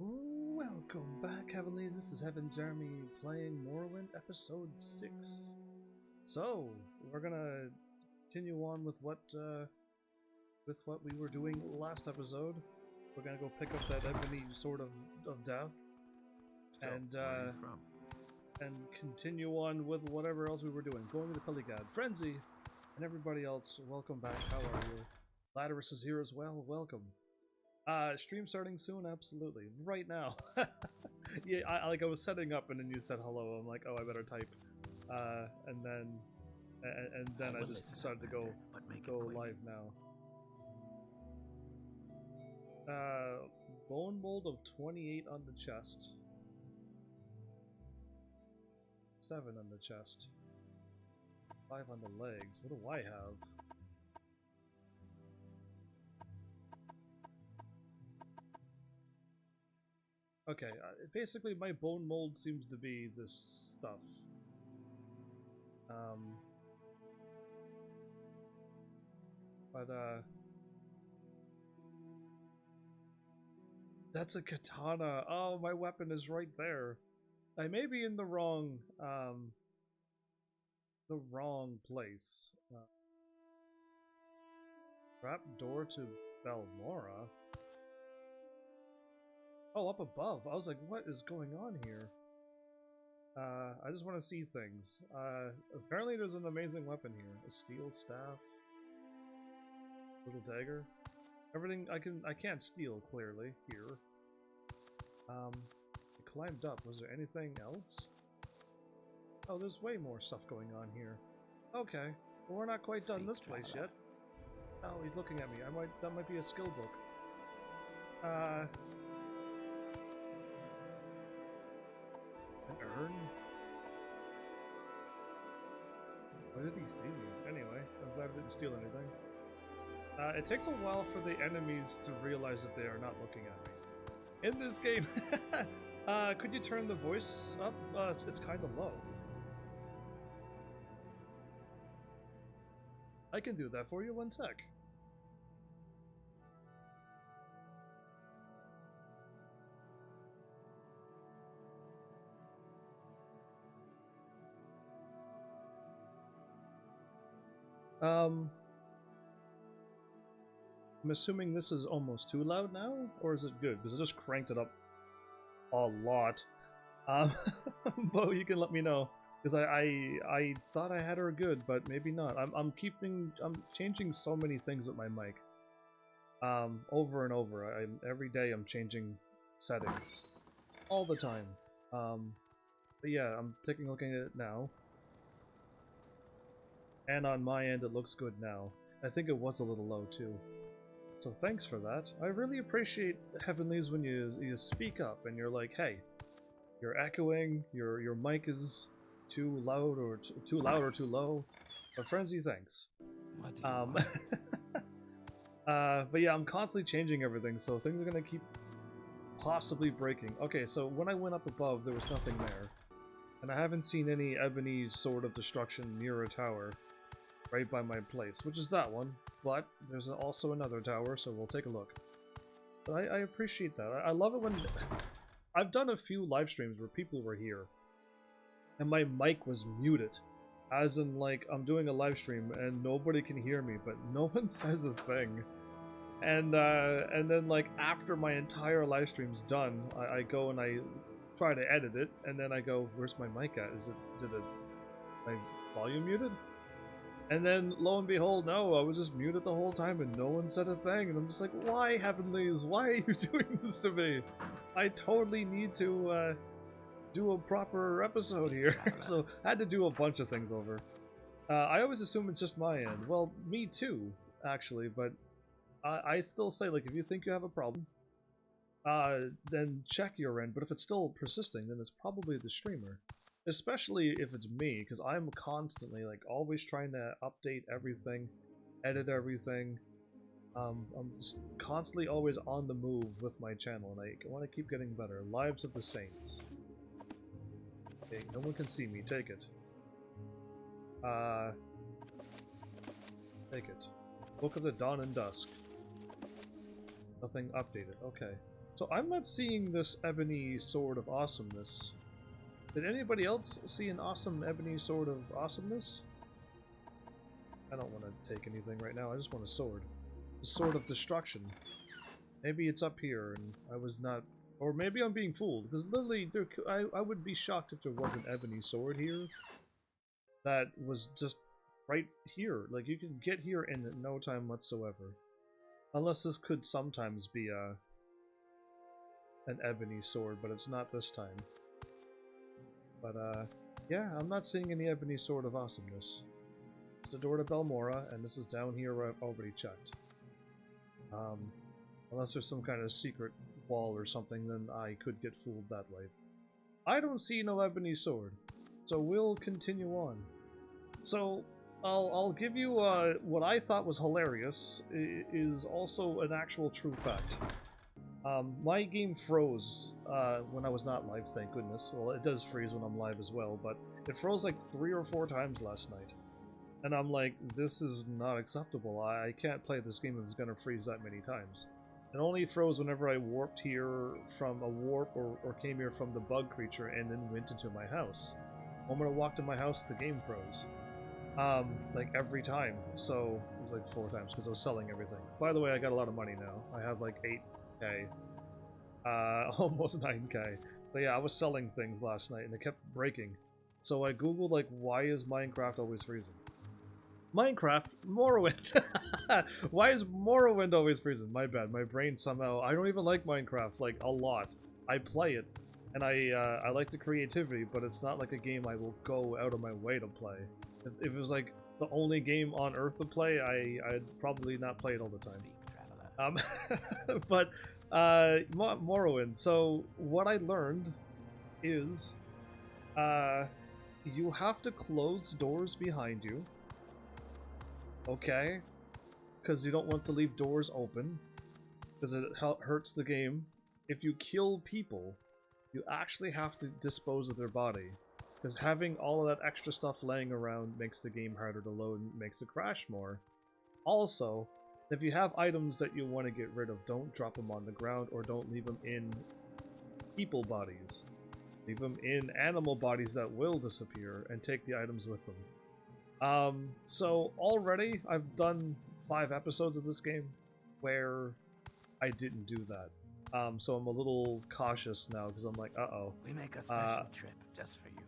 Welcome back, Heavenlies. This is Heaven's Army playing Morrowind Episode 6. So, we're gonna continue on with what we were doing last episode. We're gonna go pick up that ebony sword of death, So, where are you from? and continue on with whatever else we were doing. Going to the Peligad, Frenzy, and everybody else. Welcome back. How are you? Latterus is here as well. Welcome. Stream starting soon, absolutely. Right now. Yeah, I was setting up and then you said hello. I'm like, oh, I better type. And then I just decided to go live now. Bone mold of 28 on the chest. 7 on the chest. 5 on the legs. What do I have? Okay, basically my bone mold seems to be this stuff. That's a katana. Oh, my weapon is right there. I may be in the wrong place. Trap door to Balmora? Oh, up above. I was like, what is going on here? I just want to see things. Apparently there's an amazing weapon here. A steel staff. Little dagger. Everything I can't steal, clearly, here. I climbed up. Was there anything else? Oh, there's way more stuff going on here. Okay. Well, we're not quite done this place yet. Oh, he's looking at me. That might be a skill book. An urn? Why did he see me? Anyway, I'm glad I didn't steal anything. It takes a while for the enemies to realize that they are not looking at me. In this game! Could you turn the voice up? It's kind of low. I can do that for you, one sec. I'm assuming this is almost too loud now, or is it good? Because I just cranked it up a lot. Bo, you can let me know, because I thought I had her good, but maybe not. I'm changing so many things with my mic. Over and over. Every day I'm changing settings, all the time. But yeah, I'm looking at it now. And on my end, it looks good now. I think it was a little low, too. So thanks for that. I really appreciate, Heavenlies, when you speak up and you're like, hey, you're echoing, your mic is too loud or too low. But Frenzy, thanks. What do you want? But yeah, I'm constantly changing everything, so things are gonna keep possibly breaking. Okay, so when I went up above, there was nothing there. And I haven't seen any ebony sword of destruction near a tower right by my place, which is that one. But there's also another tower, so we'll take a look. But I appreciate that. I love it when... I've done a few live streams where people were here, and my mic was muted. As in, like, I'm doing a live stream and nobody can hear me, but no one says a thing. And then, like, after my entire live stream's done, I go and I try to edit it, and then I go, where's my mic at? My volume muted? And then, lo and behold, no, I was just muted the whole time and no one said a thing. And I'm just like, why, Heavenlies? Why are you doing this to me? I totally need to do a proper episode here. So I had to do a bunch of things over. I always assume it's just my end. Well, me too, actually. But I still say, like, if you think you have a problem, then check your end. But if it's still persisting, then it's probably the streamer. Especially if it's me, because I'm constantly, like, always trying to update everything, edit everything. I'm just constantly always on the move with my channel, and I want to keep getting better. Lives of the Saints. Okay, no one can see me. Take it. Take it. Book of the Dawn and Dusk. Nothing updated. Okay. So I'm not seeing this ebony sword of awesomeness. Did anybody else see an awesome ebony sword of awesomeness? I don't want to take anything right now, I just want a sword. The sword of destruction. Maybe it's up here and I was not... Or maybe I'm being fooled, because literally I would be shocked if there was an ebony sword here that was just right here. Like, you can get here in no time whatsoever. Unless this could sometimes be an ebony sword, but it's not this time. But, yeah, I'm not seeing any ebony sword of awesomeness. It's the door to Belmora, and this is down here where I've already checked. Unless there's some kind of secret wall or something, then I could get fooled that way. I don't see no ebony sword, so we'll continue on. So, I'll give you what I thought was hilarious, is also an actual true fact. My game froze when I was not live, thank goodness. Well, it does freeze when I'm live as well, but it froze like 3 or 4 times last night. And I'm like, this is not acceptable. I can't play this game if it's gonna freeze that many times. It only froze whenever I warped here from a warp or came here from the bug creature and then went into my house. The moment I walked in my house, the game froze. Like every time. So, it was like 4 times because I was selling everything. By the way, I got a lot of money now. I have like 8k. Almost 9k. So yeah, I was selling things last night and they kept breaking. So I googled like, why is Minecraft always freezing? Minecraft, Morrowind. Why is Morrowind always freezing? My bad. My brain somehow... I don't even like Minecraft, like, a lot. I play it, and I like the creativity, but it's not like a game I will go out of my way to play. If it was, like, the only game on Earth to play, I'd probably not play it all the time. But, Morrowind. So, what I learned is, you have to close doors behind you. Okay, because you don't want to leave doors open, because it hurts the game. If you kill people, you actually have to dispose of their body, because having all of that extra stuff laying around makes the game harder to load and makes it crash more. Also, if you have items that you want to get rid of, don't drop them on the ground or don't leave them in people bodies. Leave them in animal bodies that will disappear and take the items with them. So already I've done 5 episodes of this game where I didn't do that. So I'm a little cautious now because I'm like, uh-oh. We make a special trip just for you.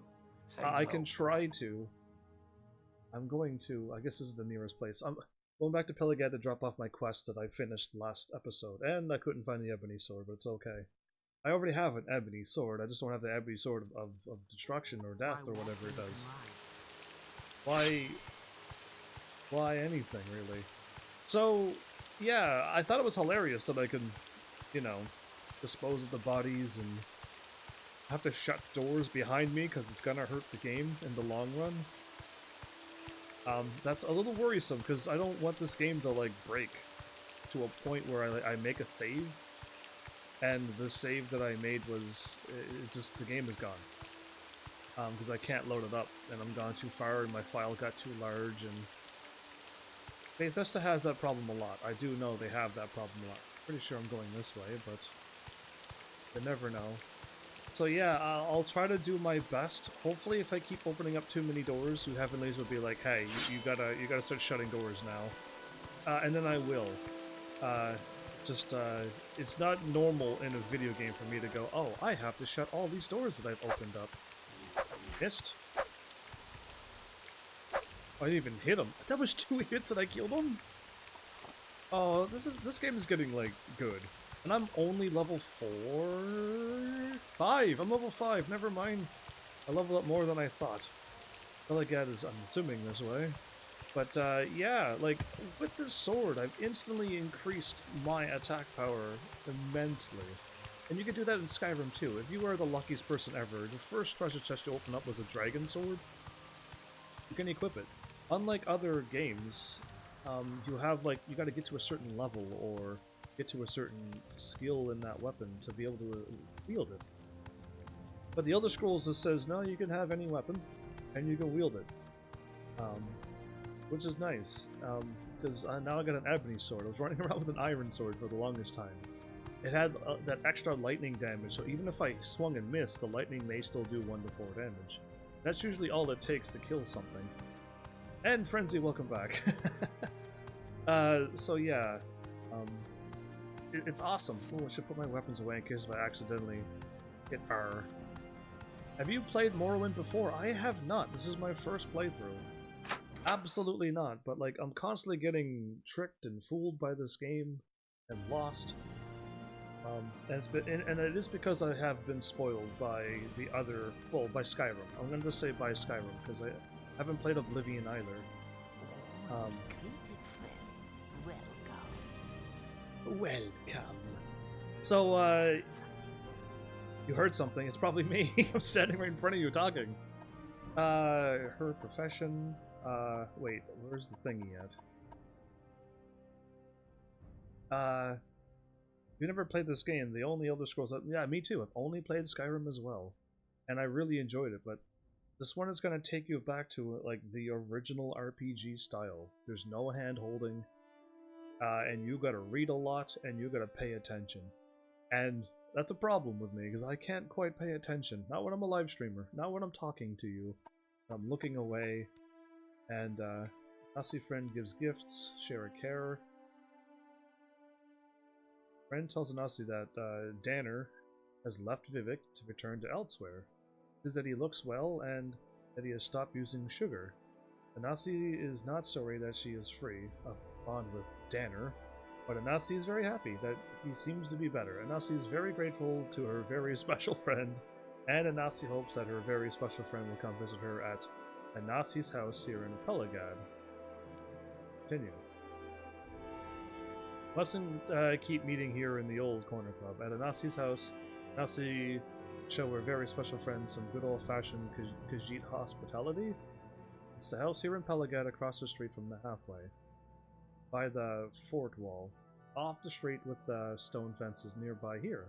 Say I hello. can try to. I'm going to. I guess this is the nearest place. I'm going back to Peligad to drop off my quest that I finished last episode, and I couldn't find the ebony sword, but it's okay. I already have an ebony sword. I just don't have the ebony sword of destruction or death or whatever it does. Why anything, really? So, yeah, I thought it was hilarious that I could, you know, dispose of the bodies and have to shut doors behind me because it's gonna hurt the game in the long run. That's a little worrisome because I don't want this game to, like, break to a point where I make a save, and the save that I made was, the game is gone. Because I can't load it up, and I'm gone too far, and my file got too large, and... Bethesda has that problem a lot. I do know they have that problem a lot. Pretty sure I'm going this way, but... you never know. So yeah, I'll try to do my best. Hopefully if I keep opening up too many doors, Heavenlies will be like, hey, you gotta start shutting doors now. And then I will. It's not normal in a video game for me to go, oh, I have to shut all these doors that I've opened up. Missed. I didn't even hit him. That was 2 hits and I killed him? Oh, this game is getting, like, good. And I'm only level 5! I'm level 5, never mind. I leveled up more than I thought. Peligad is, I'm assuming, this way. But, yeah, like, with this sword, I've instantly increased my attack power immensely. And you can do that in Skyrim too. If you are the luckiest person ever, the first treasure chest you open up was a dragon sword. You can equip it. Unlike other games, you have, like, you gotta get to a certain level or get to a certain skill in that weapon to be able to wield it. But the Elder Scrolls just says, no, you can have any weapon, and you can wield it. Which is nice, because now I got an ebony sword. I was running around with an iron sword for the longest time. it had that extra lightning damage, so even if I swung and missed, the lightning may still do 1 to 4 damage. That's usually all it takes to kill something. And Frenzy, welcome back. So yeah, it's awesome. Oh, I should put my weapons away in case if I accidentally hit R. Have you played Morrowind before? I have not. This is my first playthrough. Absolutely not, but like I'm constantly getting tricked and fooled by this game and lost. And it is because I have been spoiled by the other, well, by Skyrim. I'm going to say by Skyrim because I haven't played Oblivion either. Welcome. So, you heard something. It's probably me. I'm standing right in front of you talking. Her profession. Wait, where's the thingy at? You never played this game. The only Elder Scrolls. Yeah, me too. I've only played Skyrim as well, and I really enjoyed it. But this one is going to take you back to like the original RPG style. There's no hand holding, and you got to read a lot, and you got to pay attention. And that's a problem with me because I can't quite pay attention. Not when I'm a live streamer. Not when I'm talking to you. I'm looking away, and Nasi friend gives gifts. Share a care. Friend tells Anasi that Danner has left Vivek to return to elsewhere. Says that he looks well and that he has stopped using sugar. Anasi is not sorry that she is free of bond with Danner, but Anasi is very happy that he seems to be better. Anasi is very grateful to her very special friend, and Anasi hopes that her very special friend will come visit her at Anasi's house here in Pelagad. Continue. Mustn't keep meeting here in the old corner club. At Anasi's house, Anasi show her very special friend some good old-fashioned Khajiit hospitality. It's the house here in Pelagad across the street from the halfway. By the fort wall. Off the street with the stone fences nearby here.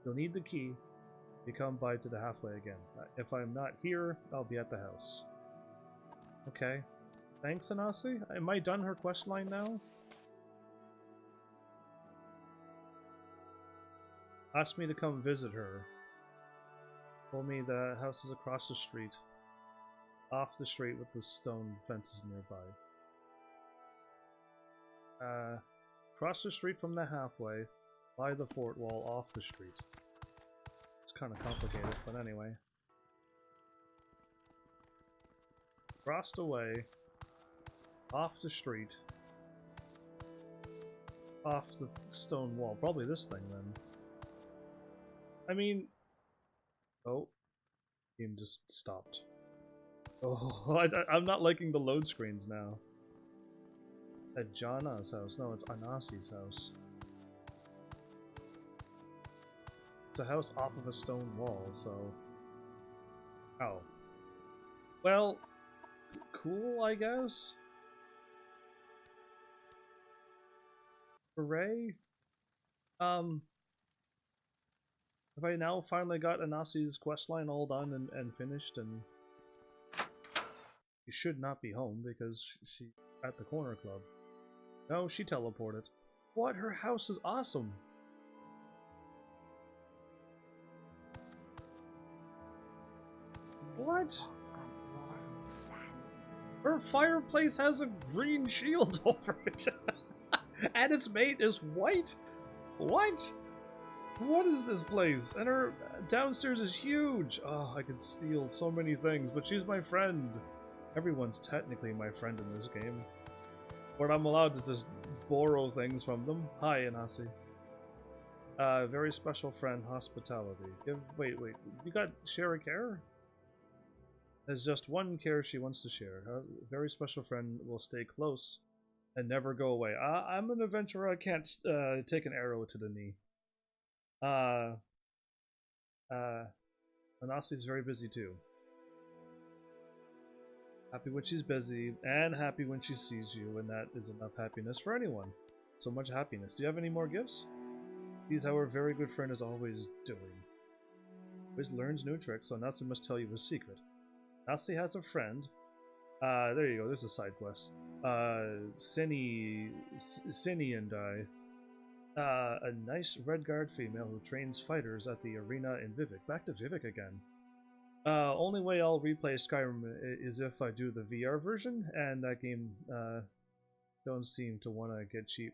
You'll need the key. You come by to the halfway again. If I'm not here, I'll be at the house. Okay. Thanks, Anasi. Am I done her questline now? Asked me to come visit her. Told me the house is across the street. Off the street with the stone fences nearby. Across the street from the halfway, by the fort wall, off the street. It's kind of complicated, but anyway. Crossed away, off the street, off the stone wall. Probably this thing then. I mean... Oh. Game just stopped. Oh, I'm not liking the load screens now. At Jana's house. No, it's Anasi's house. It's a house off of a stone wall, so... Oh. Well, cool, I guess? Hooray? Have I now finally got Anasi's questline all done and finished, and... She should not be home, because she's at the corner club. No, she teleported. What? Her house is awesome! What? Her fireplace has a green shield over it! And its mate is white? What? What is this place? And her downstairs is huge! Oh, I could steal so many things, but she's my friend. Everyone's technically my friend in this game. But I'm allowed to just borrow things from them. Hi, Anasi. Very special friend, hospitality. Wait. You got share a care? There's just one care she wants to share. Her very special friend will stay close and never go away. I'm an adventurer. I can't take an arrow to the knee. Anasi's very busy too. Happy when she's busy, and happy when she sees you, and that is enough happiness for anyone. So much happiness. Do you have any more gifts? He's our very good friend is always doing. Always learns new tricks, so Nasi must tell you his secret. Nasi has a friend. There you go, there's a side quest. Cinny and I. A nice Redguard female who trains fighters at the arena in Vivek. Back to Vivek again. Only way I'll replay Skyrim is if I do the VR version, and that game don't seem to want to get cheap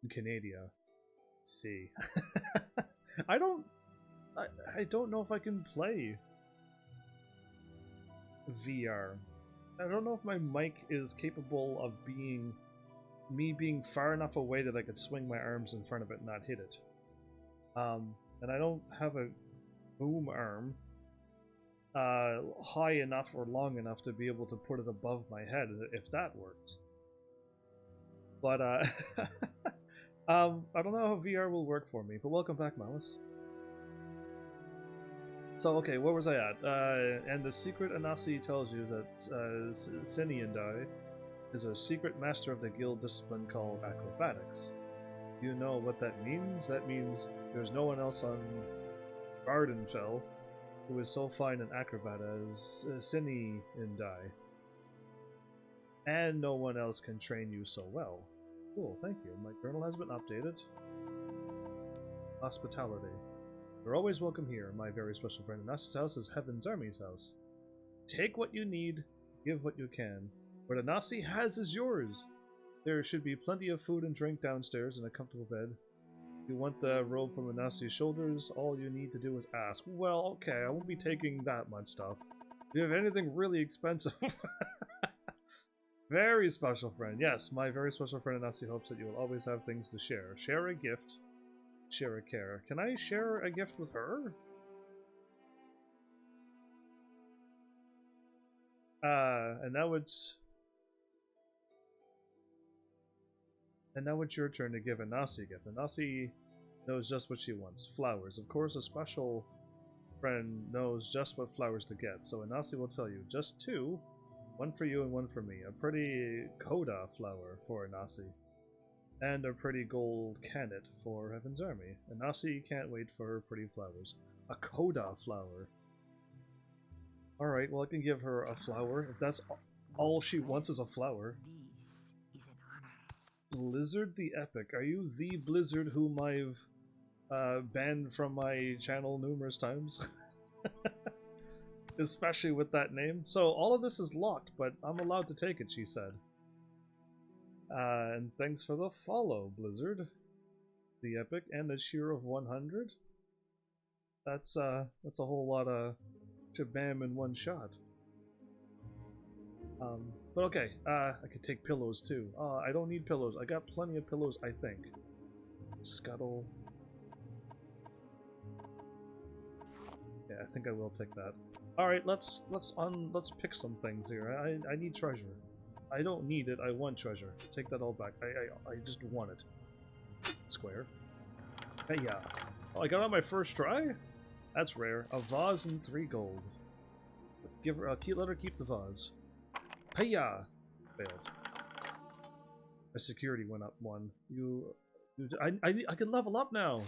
in Canada. Let's see. I don't know if I can play VR. I don't know if my mic is capable of being far enough away that I could swing my arms in front of it and not hit it. And I don't have a boom arm high enough or long enough to be able to put it above my head, if that works. But I don't know how VR will work for me. But welcome back, Malice. So okay, where was I at? And the secret Anasi tells you that Seniandai is a secret master of the guild discipline called acrobatics. Do you know what that means? That means there's no one else on Ardenfell who is so fine an acrobat as Seniandai. And no one else can train you so well. Cool, thank you. My journal has been updated. Hospitality. You're always welcome here. My very special friend Anasi's house is HEAVENSARMY's house. Take what you need, give what you can. What Anasi has is yours. There should be plenty of food and drink downstairs and a comfortable bed. If you want the robe from Anasi's shoulders, all you need to do is ask. Well, okay, I won't be taking that much stuff. Do you have anything really expensive? Very special friend. Yes, my very special friend Anasi hopes that you will always have things to share. Share a gift. Share a care. Can I share a gift with her? And now it's your turn to give Anasi a gift. Anasi knows just what she wants. Flowers. Of course, a special friend knows just what flowers to get. So Anasi will tell you. Just two. One for you and one for me. A pretty Coda flower for Anasi. And a pretty gold canet for HEAVENSARMY. Anasi can't wait for her pretty flowers. A Coda flower. Alright, well I can give her a flower. If that's all she wants is a flower. This is an honor. Blizzard the Epic. Are you the Blizzard whom I've banned from my channel numerous times? Especially with that name. So all of this is locked, but I'm allowed to take it, she said. And thanks for the follow, Blizzard. The Epic and a cheer of 100. That's a whole lot of shabam in one shot. But okay, I could take pillows too. I don't need pillows. I got plenty of pillows, I think. Scuttle. Yeah, I think I will take that. All right, let's pick some things here. I need treasure. I don't need it. I want treasure. Take that all back. I just want it. Square. Hey, yeah. Oh, I got it on my first try. That's rare. A vase and 3 gold. Give her. Let her keep the vase. Hey, yeah. Failed. My security went up 1. I can level up now.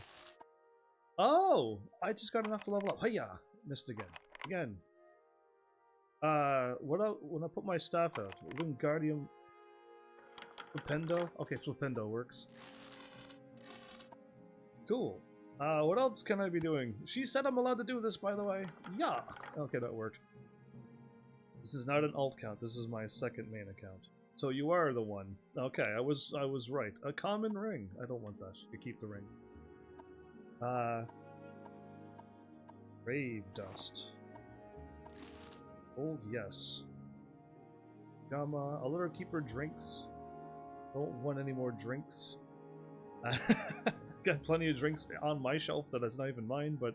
Oh, I just got enough to level up. Hey, yeah. Missed again. Again. When I put my staff out, Wingardium Flipendo? Okay, Flipendo works. Cool. What else can I be doing? She said I'm allowed to do this, by the way. Yeah! Okay, that worked. This is not an alt account, this is my second main account. So you are the one. Okay, I was right. A common ring. I don't want that. You keep the ring. Grave dust. Gold, yes. Gamma. I'll let her keep her drinks. Don't want any more drinks. Got plenty of drinks on my shelf that is not even mine, but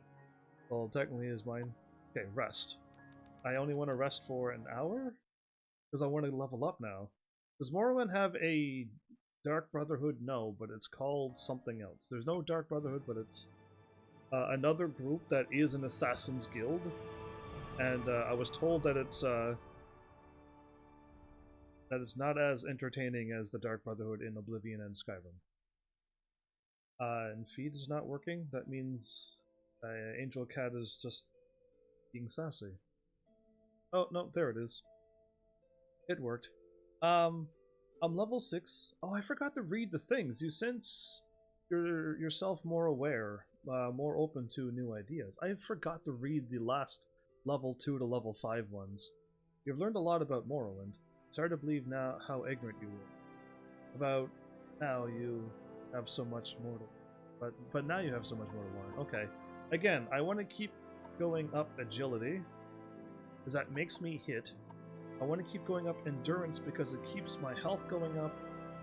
well, technically is mine. Okay, rest. I only want to rest for an hour? Because I want to level up now. Does Morrowind have a Dark Brotherhood? No, but it's called something else. There's no Dark Brotherhood, but it's another group that is an Assassin's Guild. And I was told that it's not as entertaining as the Dark Brotherhood in Oblivion and Skyrim. And feed is not working. That means Angel Cat is just being sassy. Oh no, there it is. It worked. I'm level 6. Oh, I forgot to read the things. You sense yourself more aware, more open to new ideas. I forgot to read the last level 2 to level 5 ones. You've learned a lot about Morrowind. It's hard to believe now how ignorant you were. About how you have so much more to... But now you have so much more to learn. Okay. Again, I want to keep going up agility, because that makes me hit. I want to keep going up endurance because it keeps my health going up.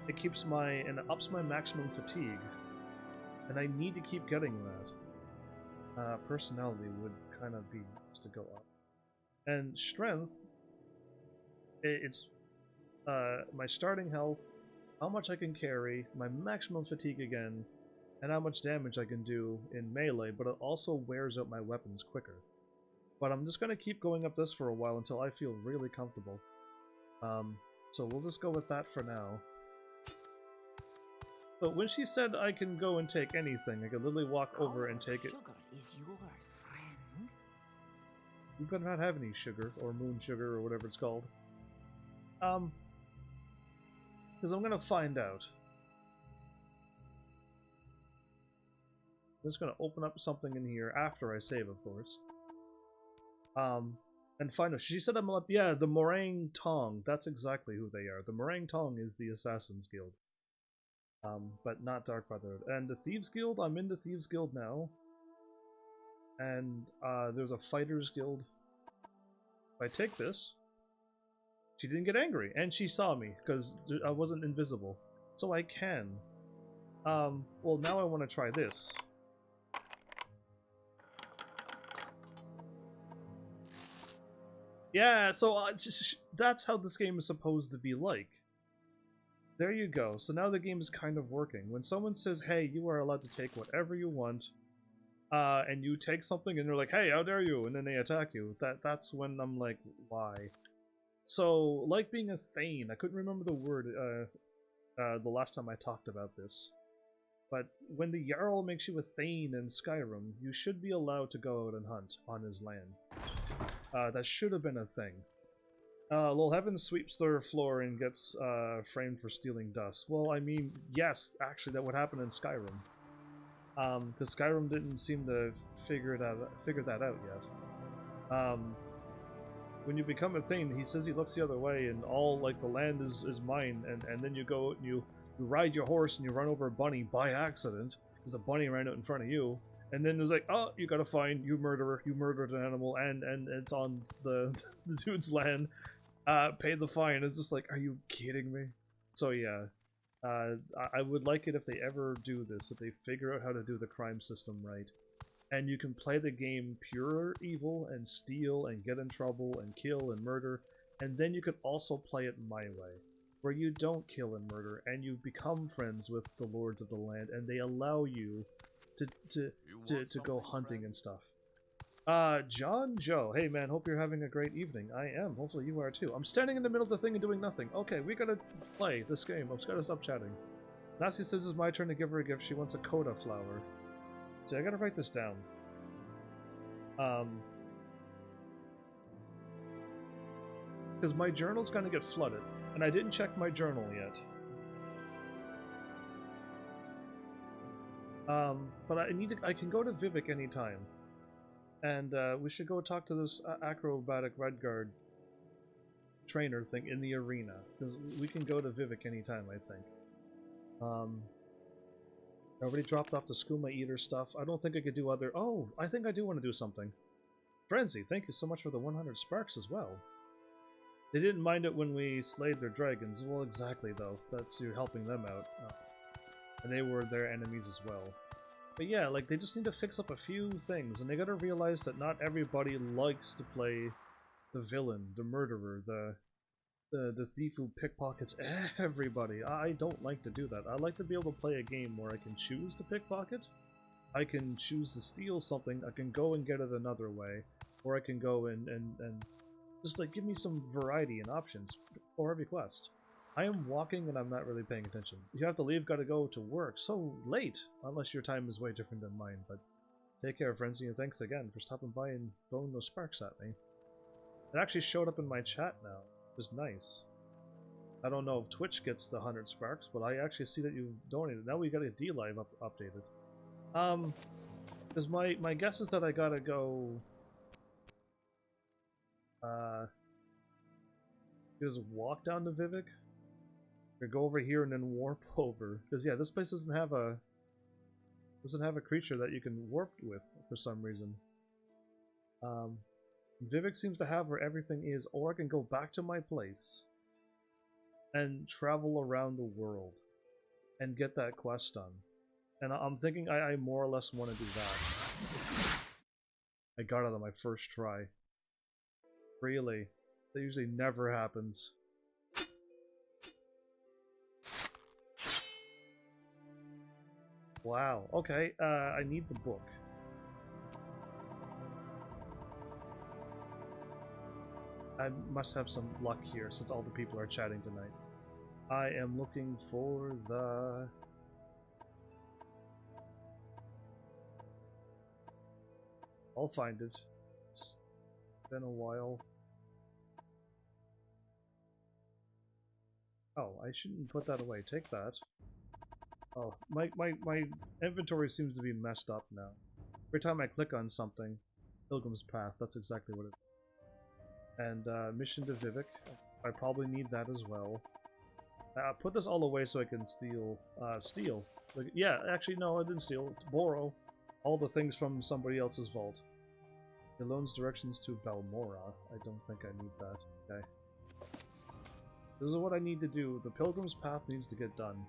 It keeps my... and it ups my maximum fatigue. And I need to keep getting that. Personality would kind of be nice to go up. And strength, it's my starting health, how much I can carry, my maximum fatigue again, and how much damage I can do in melee, but it also wears out my weapons quicker. But I'm just going to keep going up this for a while until I feel really comfortable. So we'll just go with that for now. But when she said I can go and take anything, I could literally walk over and take it. Sugar is yours, friend. You better not have any sugar, or moon sugar, or whatever it's called. Because I'm going to find out. I'm just going to open up something in here after I save, of course. And find out. She said I'm up. Yeah, the Morrowind Tong. That's exactly who they are. The Morrowind Tong is the Assassin's Guild. But not Dark Brotherhood. And the Thieves Guild, I'm in the Thieves Guild now. And there's a Fighters Guild. If I take this, she didn't get angry, and she saw me, because I wasn't invisible. So I can. Well, now I want to try this. Yeah, so that's how this game is supposed to be like. There you go. So now the game is kind of working. When someone says, hey, you are allowed to take whatever you want, and you take something and they're like, hey, how dare you? And then they attack you. That's when I'm like, why? So, like being a Thane, I couldn't remember the word the last time I talked about this. But when the Jarl makes you a Thane in Skyrim, you should be allowed to go out and hunt on his land. That should have been a thing. Lil Heaven sweeps their floor and gets framed for stealing dust. Well, I mean, yes, actually that would happen in Skyrim. Because Skyrim didn't seem to figure that out yet. When you become a Thane, he says he looks the other way and all, like, the land is mine, and then you go and you ride your horse and you run over a bunny by accident, because a bunny ran out in front of you, and then it's like, oh, you gotta find, you murderer, you murdered an animal, and it's on the dude's land, pay the fine. It's just like, are you kidding me? So yeah, I would like it if they ever do this, if they figure out how to do the crime system right. And you can play the game pure evil and steal and get in trouble and kill and murder, and then you could also play it my way, where you don't kill and murder and you become friends with the lords of the land and they allow you to go hunting and stuff. John Joe, hey man, hope you're having a great evening. I am, hopefully you are too. I'm standing in the middle of the thing and doing nothing. Okay, we gotta play this game. I'm just gotta stop chatting. Nasty says it's my turn to give her a gift. She wants a coda flower. So I gotta write this down. Because my journal's gonna get flooded, and I didn't check my journal yet. But I can go to Vivek anytime. And we should go talk to this acrobatic Redguard trainer thing in the arena. Because we can go to Vivek anytime, I think. I already dropped off the Skooma Eater stuff. I don't think I could do other... Oh, I think I do want to do something. Frenzy, thank you so much for the 100 sparks as well. They didn't mind it when we slayed their dragons. Well, exactly, though. That's you helping them out. And they were their enemies as well. But yeah, like, they just need to fix up a few things, and they gotta realize that not everybody likes to play the villain, the murderer, the thief who pickpockets everybody. I don't like to do that. I like to be able to play a game where I can choose to pickpocket, I can choose to steal something, I can go and get it another way, or I can go and just, like, give me some variety and options for every quest. I am walking and I'm not really paying attention. You have to leave, gotta go to work. So late! Unless your time is way different than mine, but take care, Frenzy, and thanks again for stopping by and throwing those sparks at me. It actually showed up in my chat now. It was nice. I don't know if Twitch gets the 100 sparks, but I actually see that you've donated. Now we got a D-Live updated. Because my guess is that I gotta go... just walk down to Vivek? Or go over here and then warp over. Because yeah, this place doesn't have a creature that you can warp with for some reason. Vivek seems to have where everything is, or I can go back to my place and travel around the world and get that quest done. And I'm thinking I more or less want to do that. I got it on my first try. Really? That usually never happens. Wow, okay, I need the book. I must have some luck here since all the people are chatting tonight. I am looking for the... I'll find it. It's been a while. Oh, I shouldn't put that away. Take that. Oh, my inventory seems to be messed up now. Every time I click on something, Pilgrim's Path, that's exactly what it is. And mission to Vivek, I probably need that as well. Put this all away so I can steal. Like, yeah, actually no, I didn't steal. Borrow all the things from somebody else's vault. It loans directions to Balmora. I don't think I need that. Okay. This is what I need to do. The Pilgrim's Path needs to get done.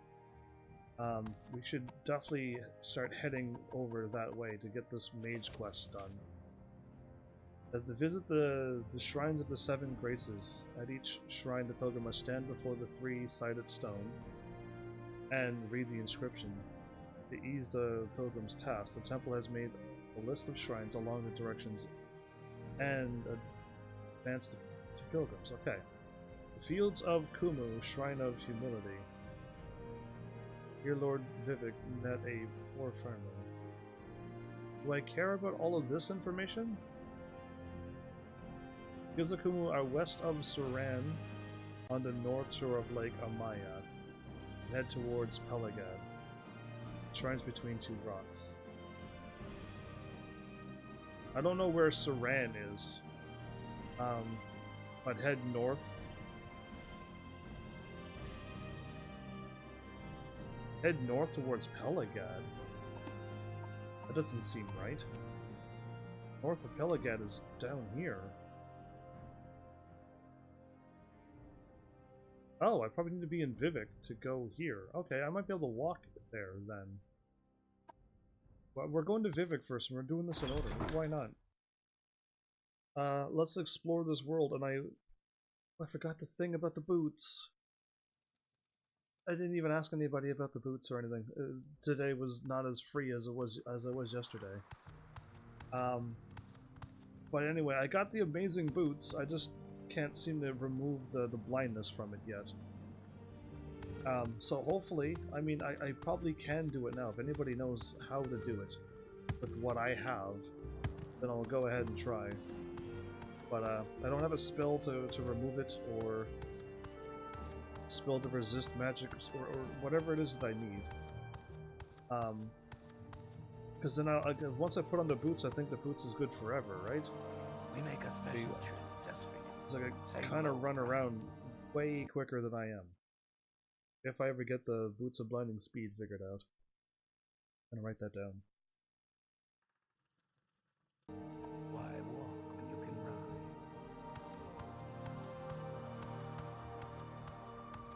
We should definitely start heading over that way to get this mage quest done. As to visit the shrines of the 7 graces, at each shrine the pilgrim must stand before the 3-sided stone and read the inscription. To ease the pilgrim's task, the temple has made a list of shrines along the directions and advance to pilgrims. Okay. The Fields of Kumu, Shrine of Humility. Here Lord Vivek met a poor farmer. Do I care about all of this information? Fields of Kumu are west of Suran, on the north shore of Lake Amaya. Head towards Pelagad. Shrines between 2 rocks. I don't know where Suran is, but head north. Head north towards Pelagad. That doesn't seem right. North of Pelagad is down here. Oh, I probably need to be in Vivek to go here. Okay, I might be able to walk there then. Well, we're going to Vivek first, and we're doing this in order. Why not? Let's explore this world, and I forgot the thing about the boots. I didn't even ask anybody about the boots or anything. Today was not as free as it was yesterday. But anyway, I got the amazing boots. I just can't seem to remove the blindness from it yet. So hopefully, I mean, I probably can do it now. If anybody knows how to do it with what I have, then I'll go ahead and try. But I don't have a spell to remove it, or spell to resist magic, or whatever it is that I need. Because then once I put on the boots, I think the boots is good forever, right? We make a special trip just for you. It's like I kind of run around way quicker than I am. If I ever get the Boots of Blinding Speed figured out. I'm gonna write that down. Why walk when you can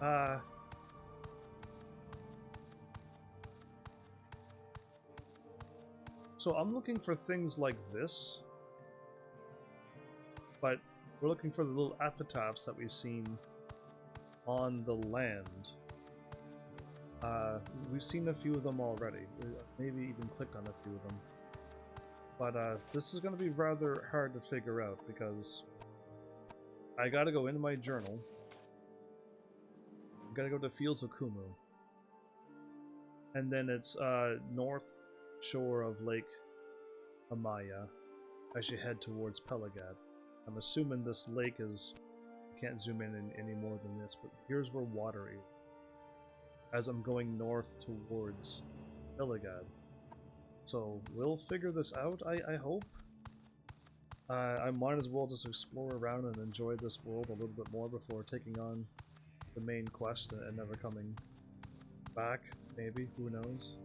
ride? So I'm looking for things like this, but we're looking for the little epitaphs that we've seen on the land. We've seen a few of them already. Maybe even clicked on a few of them. But this is going to be rather hard to figure out because I gotta go into my journal. I gotta go to Fields of Kumu. And then it's north shore of Lake Amaya. I should head towards Pelagad. I'm assuming this lake is can't zoom in any more than this, but here's where water is. As I'm going north towards Eligad. So we'll figure this out, I hope. I might as well just explore around and enjoy this world a little bit more before taking on the main quest and never coming back, maybe, who knows.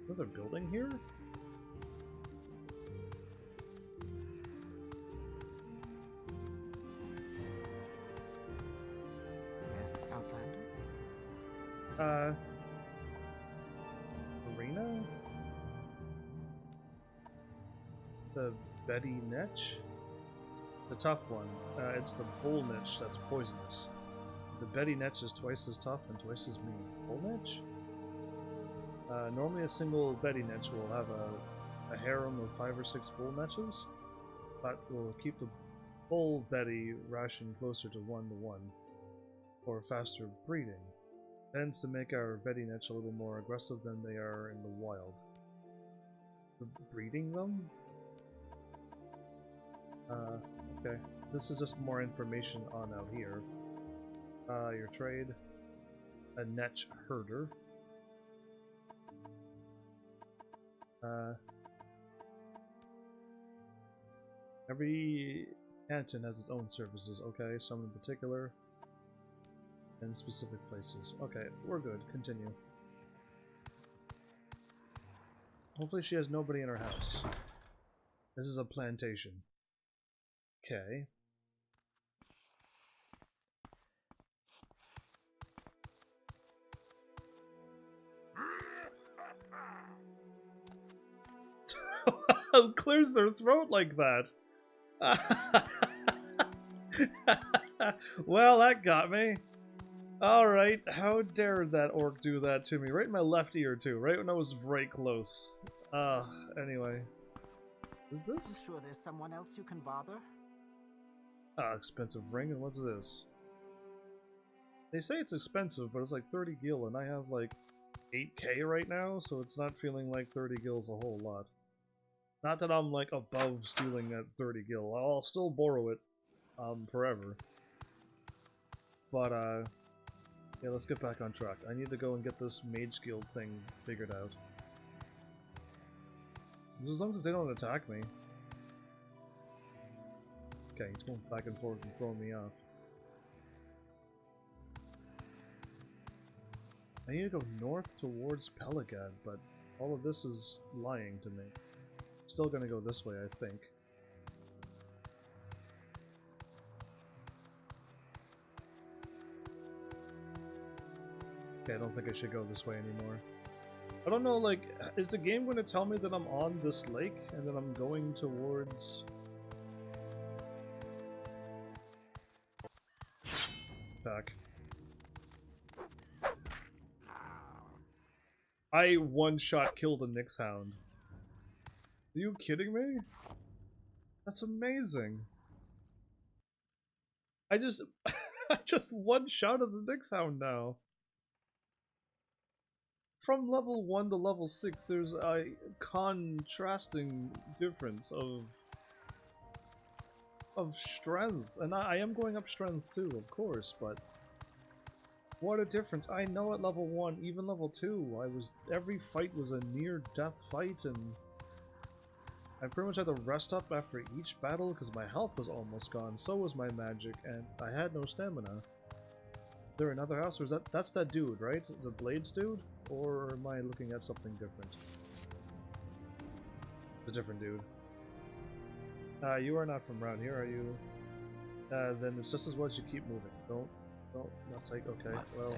Another building here? Yes, Outlander? Arena? The Betty Netch? The tough one. It's the Bull Netch that's poisonous. The Betty Netch is twice as tough and twice as mean. Bull Netch? Normally a single Betty Netch will have a harem of 5 or 6 Bull Netches, but we'll keep the Bull Betty ration closer to 1 to 1 for faster breeding. Tends to make our Betty Netch a little more aggressive than they are in the wild. Breeding them? Okay. This is just more information on out here. Your trade. A Netch herder. Every canton has its own services, okay? Some in particular. And specific places. Okay, we're good. Continue. Hopefully she has nobody in her house. This is a plantation. Okay. Who clears their throat like that? Well, that got me. Alright, how dare that orc do that to me? Right in my left ear, too. Right when I was right close. Anyway. Is this? Sure there's someone else you can bother? Expensive ring, and what's this? They say it's expensive, but it's like 30 gil, and I have like 8k right now, so it's not feeling like 30 gil's a whole lot. Not that I'm like above stealing at 30 gil. I'll still borrow it, forever. But, yeah, let's get back on track. I need to go and get this Mage Guild thing figured out. As long as they don't attack me. Okay, he's going back and forth and throwing me off. I need to go north towards Peligad, but all of this is lying to me. Still gonna go this way, I think. Okay, I don't think I should go this way anymore. I don't know, like, is the game going to tell me that I'm on this lake and that I'm going towards... Back. I one-shot killed a Nyx Hound. Are you kidding me? That's amazing. I just... I just one-shotted the Nyx Hound now. From level 1 to level 6, there's a contrasting difference of strength. And I am going up strength too, of course, but what a difference. I know at level 1, even level 2, every fight was a near-death fight, and I pretty much had to rest up after each battle because my health was almost gone, so was my magic, and I had no stamina. Is there another house, or is that's that dude, right? The Blades dude? Or am I looking at something different? It's a different dude. You are not from around here, are you? Then it's just as well as you keep moving. Don't, not take, okay, well...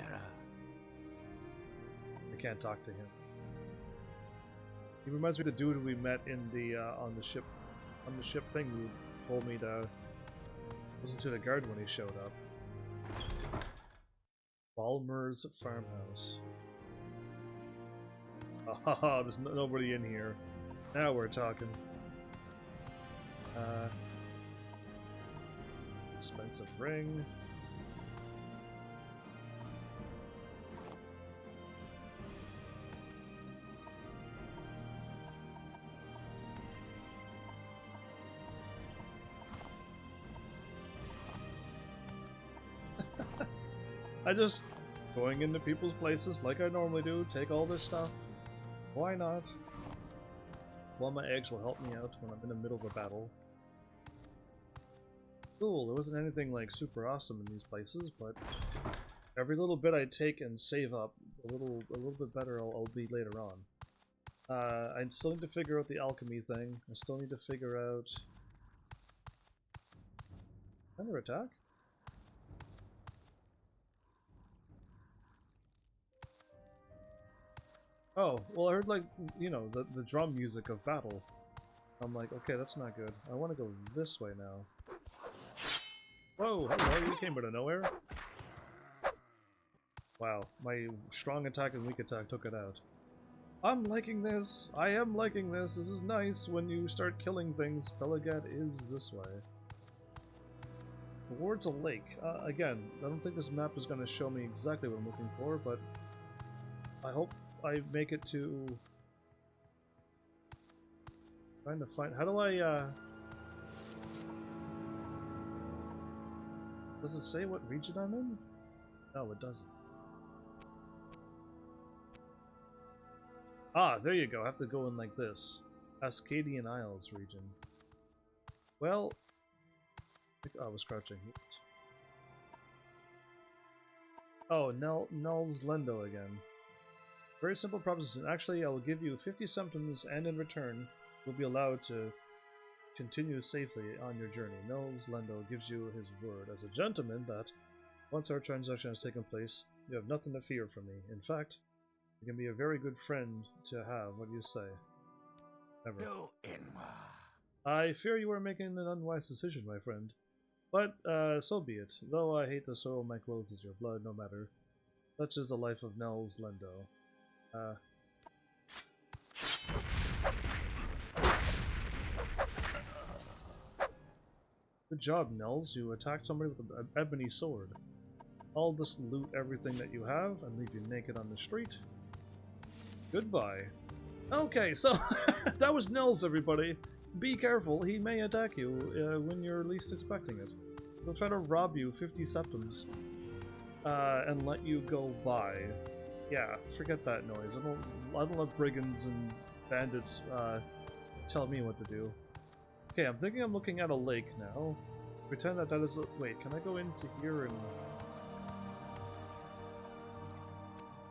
I can't talk to him. He reminds me of the dude we met in the, on the ship thing who told me to listen to the guard when he showed up. Balmer's farmhouse. Oh, there's nobody in here. Now we're talking. Expensive ring. I just going into people's places like I normally do, take all this stuff. Why not? Well, my eggs will help me out when I'm in the middle of a battle. Cool, there wasn't anything like super awesome in these places, but every little bit I take and save up, a little bit better I'll be later on. I still need to figure out the alchemy thing. I still need to figure out... Under attack? Oh, well I heard like, you know, the drum music of battle. I'm like, okay, that's not good. I want to go this way now. Whoa, hello, you came out of nowhere? Wow, my strong attack and weak attack took it out. I'm liking this! I am liking this! This is nice when you start killing things. Pelagad is this way. Towards a lake. Again, I don't think this map is going to show me exactly what I'm looking for, but I hope I make it to... Trying to find... How do I, Does it say what region I'm in? No, it doesn't. Ah, there you go. I have to go in like this. Ascadian Isles region. Well... Oh, I was crouching. Oh, Null's Lendo again. Very simple proposition. Actually, I will give you 50 symptoms, and in return, you'll be allowed to continue safely on your journey. Null's Lendo gives you his word as a gentleman that, once our transaction has taken place, you have nothing to fear from me. In fact, you can be a very good friend to have. What do you say? Ever. No, Enma. I fear you are making an unwise decision, my friend. But, so be it. Though I hate to soil my clothes with your blood, no matter. Such is the life of Nell's Lendo. Good job, Nels. You attacked somebody with an ebony sword. I'll just loot everything that you have and leave you naked on the street. Goodbye. Okay, so that was Nels, everybody. Be careful, he may attack you when you're least expecting it. He'll try to rob you 50 septums and let you go by. Yeah, forget that noise. I don't let brigands and bandits tell me what to do. Okay, I'm thinking I'm looking at a lake now. Pretend that is a... Wait, can I go into here and...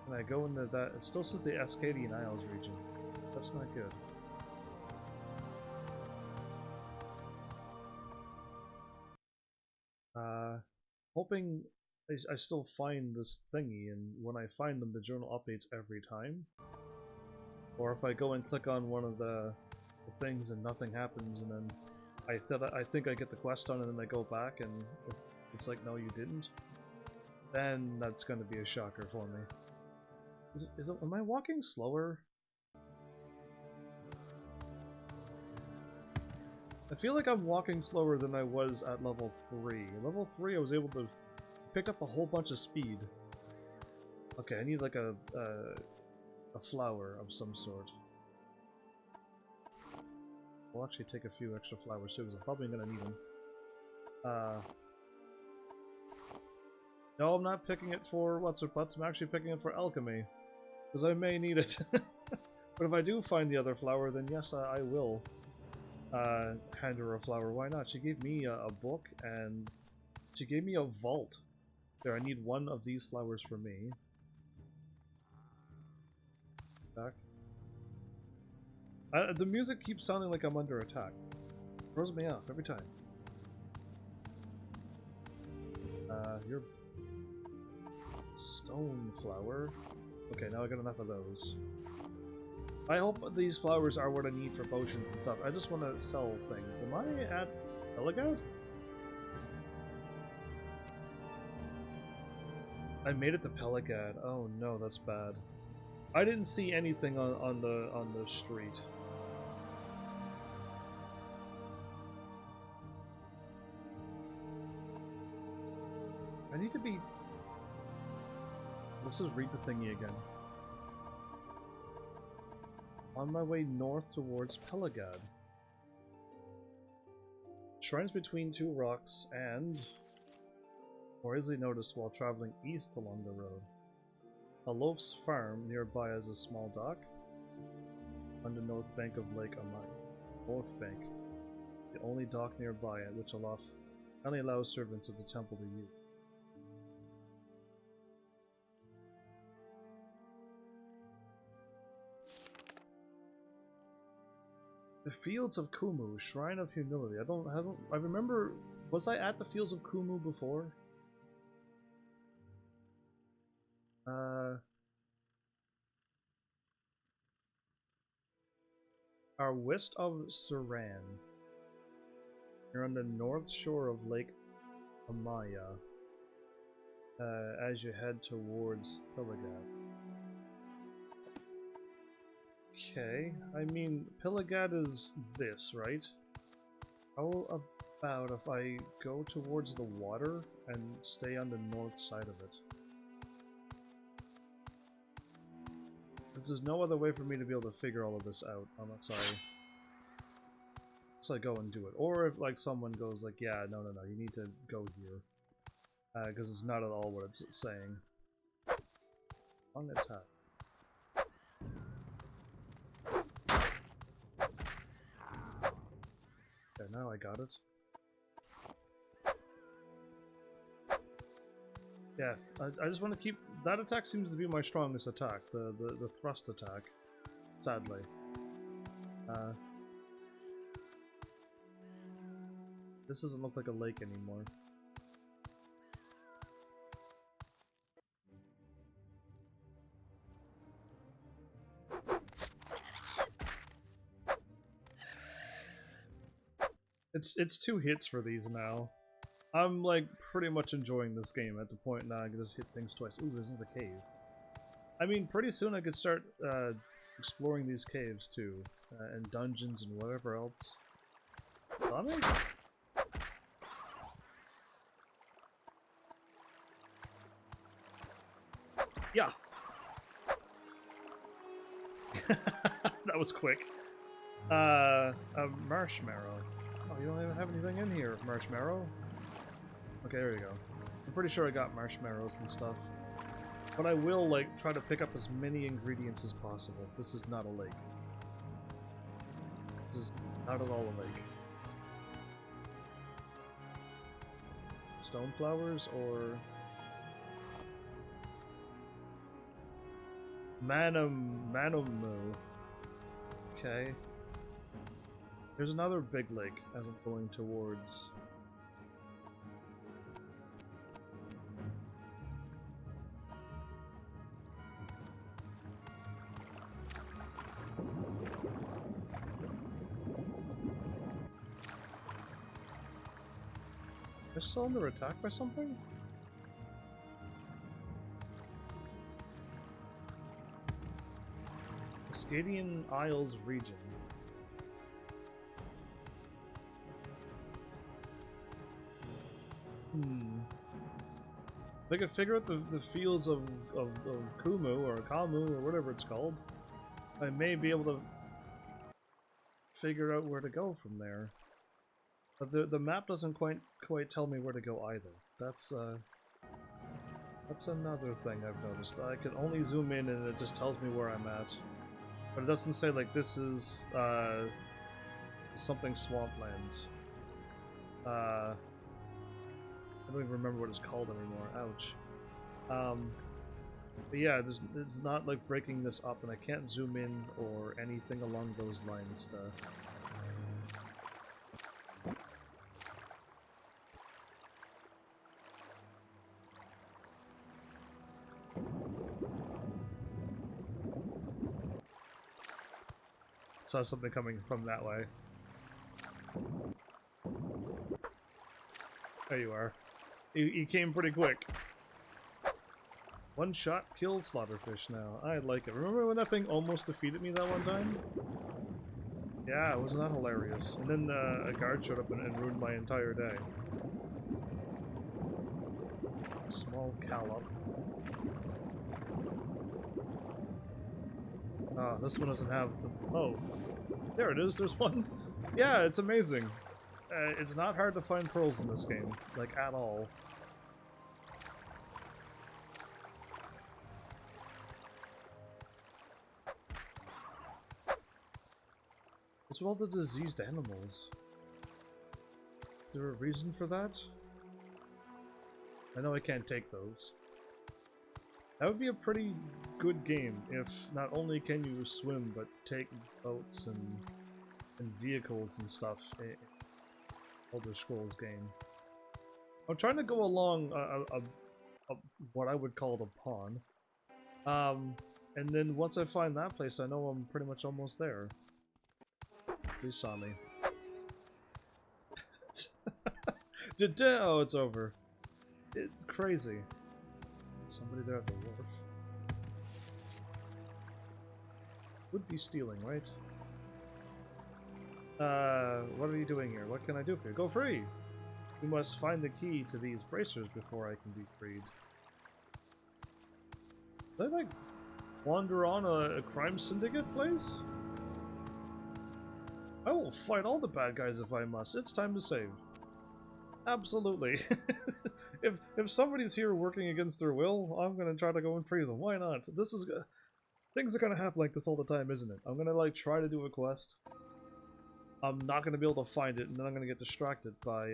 Can I go into that? It still says the Ascadian Isles region. That's not good. Hoping I still find this thingy, and when I find them, the journal updates every time. Or if I go and click on one of the things and nothing happens, and then I think I get the quest done, and then I go back and it's like, no, you didn't. Then that's going to be a shocker for me. Am I walking slower? I feel like I'm walking slower than I was at level 3. Level 3 I was able to pick up a whole bunch of speed. Okay, I need like a flower of some sort. We'll actually take a few extra flowers too, because I'm probably going to need them. No, I'm not picking it for what's or butts, I'm actually picking it for alchemy. Because I may need it. But if I do find the other flower, then yes, I will. Hand her a flower. Why not? She gave me a book, and she gave me a vault. There, I need one of these flowers for me. Back. The music keeps sounding like I'm under attack. Throws me off every time. You're... Stone flower. Okay, now I got enough of those. I hope these flowers are what I need for potions and stuff. I just want to sell things. Am I at Pelagad? I made it to Pelagad. Oh no, that's bad. I didn't see anything on the street. I need to be... Let's just read the thingy again. On my way north towards Pelagad. Shrines between two rocks and... or easily noticed while traveling east along the road. A loaf's farm nearby has a small dock on the north bank of Lake Amai. North bank, the only dock nearby at which only allows servants of the temple to use. The Fields of Kumu, Shrine of Humility. I remember, was I at the Fields of Kumu before? Are west of Saran. You're on the north shore of Lake Amaya, as you head towards Pilligat. Okay, I mean, Pilligat is this, right? How about if I go towards the water and stay on the north side of it? There's no other way for me to be able to figure all of this out unless I go and do it. Or if like someone goes like, yeah, no, you need to go here. Because it's not at all what it's saying. Long attack. Okay, now I got it. Yeah, I just want to keep... That attack seems to be my strongest attack, the thrust attack, sadly. This doesn't look like a lake anymore. It's 2 hits for these now. I'm like pretty much enjoying this game at the point now I can just hit things twice. Ooh, there's another cave. I mean, pretty soon I could start exploring these caves too, and dungeons and whatever else. Sonic? Yeah. That was quick. A marshmallow. Oh, you don't even have anything in here, marshmallow. Okay, there you go. I'm pretty sure I got marshmallows and stuff. But I will, like, try to pick up as many ingredients as possible. This is not a lake. This is not at all a lake. Stone flowers or... Manamu. Okay. There's another big lake as I'm going towards... They're still under attack by something? Cascadian Isles region. If I could figure out the fields of Kumu or Kamu or whatever it's called, I may be able to figure out where to go from there. But the map doesn't quite tell me where to go either. That's another thing I've noticed. I can only zoom in and it just tells me where I'm at. But it doesn't say like this is something swamplands. I don't even remember what it's called anymore. Ouch. But yeah, it's not like breaking this up, and I can't zoom in or anything along those lines to... Saw something coming from that way. There you are. He came pretty quick. One shot kills Slaughterfish now. I like it. Remember when that thing almost defeated me that one time? Yeah, wasn't that hilarious? And then a guard showed up and ruined my entire day. Small Callop. Ah, this one doesn't have the... Oh, there it is, there's one. Yeah, it's amazing. It's not hard to find pearls in this game, like, at all. What's with all the diseased animals? Is there a reason for that? I know I can't take those. That would be a pretty good game if not only can you swim, but take boats and vehicles and stuff in Elder Scrolls game. I'm trying to go along what I would call the pawn. And then once I find that place, I know I'm pretty much almost there. Please saw me. Oh, it's over. It's crazy. Somebody there at the wharf. Would be stealing, right? What are you doing here? What can I do for you? Go free! You must find the key to these bracers before I can be freed. Did I, like, wander on a crime syndicate place? I will fight all the bad guys if I must. It's time to save. Absolutely. if somebody's here working against their will, I'm gonna try to go and free them. Why not? This is things are gonna happen like this all the time, isn't it? I'm gonna like try to do a quest. I'm not gonna be able to find it, and then I'm gonna get distracted by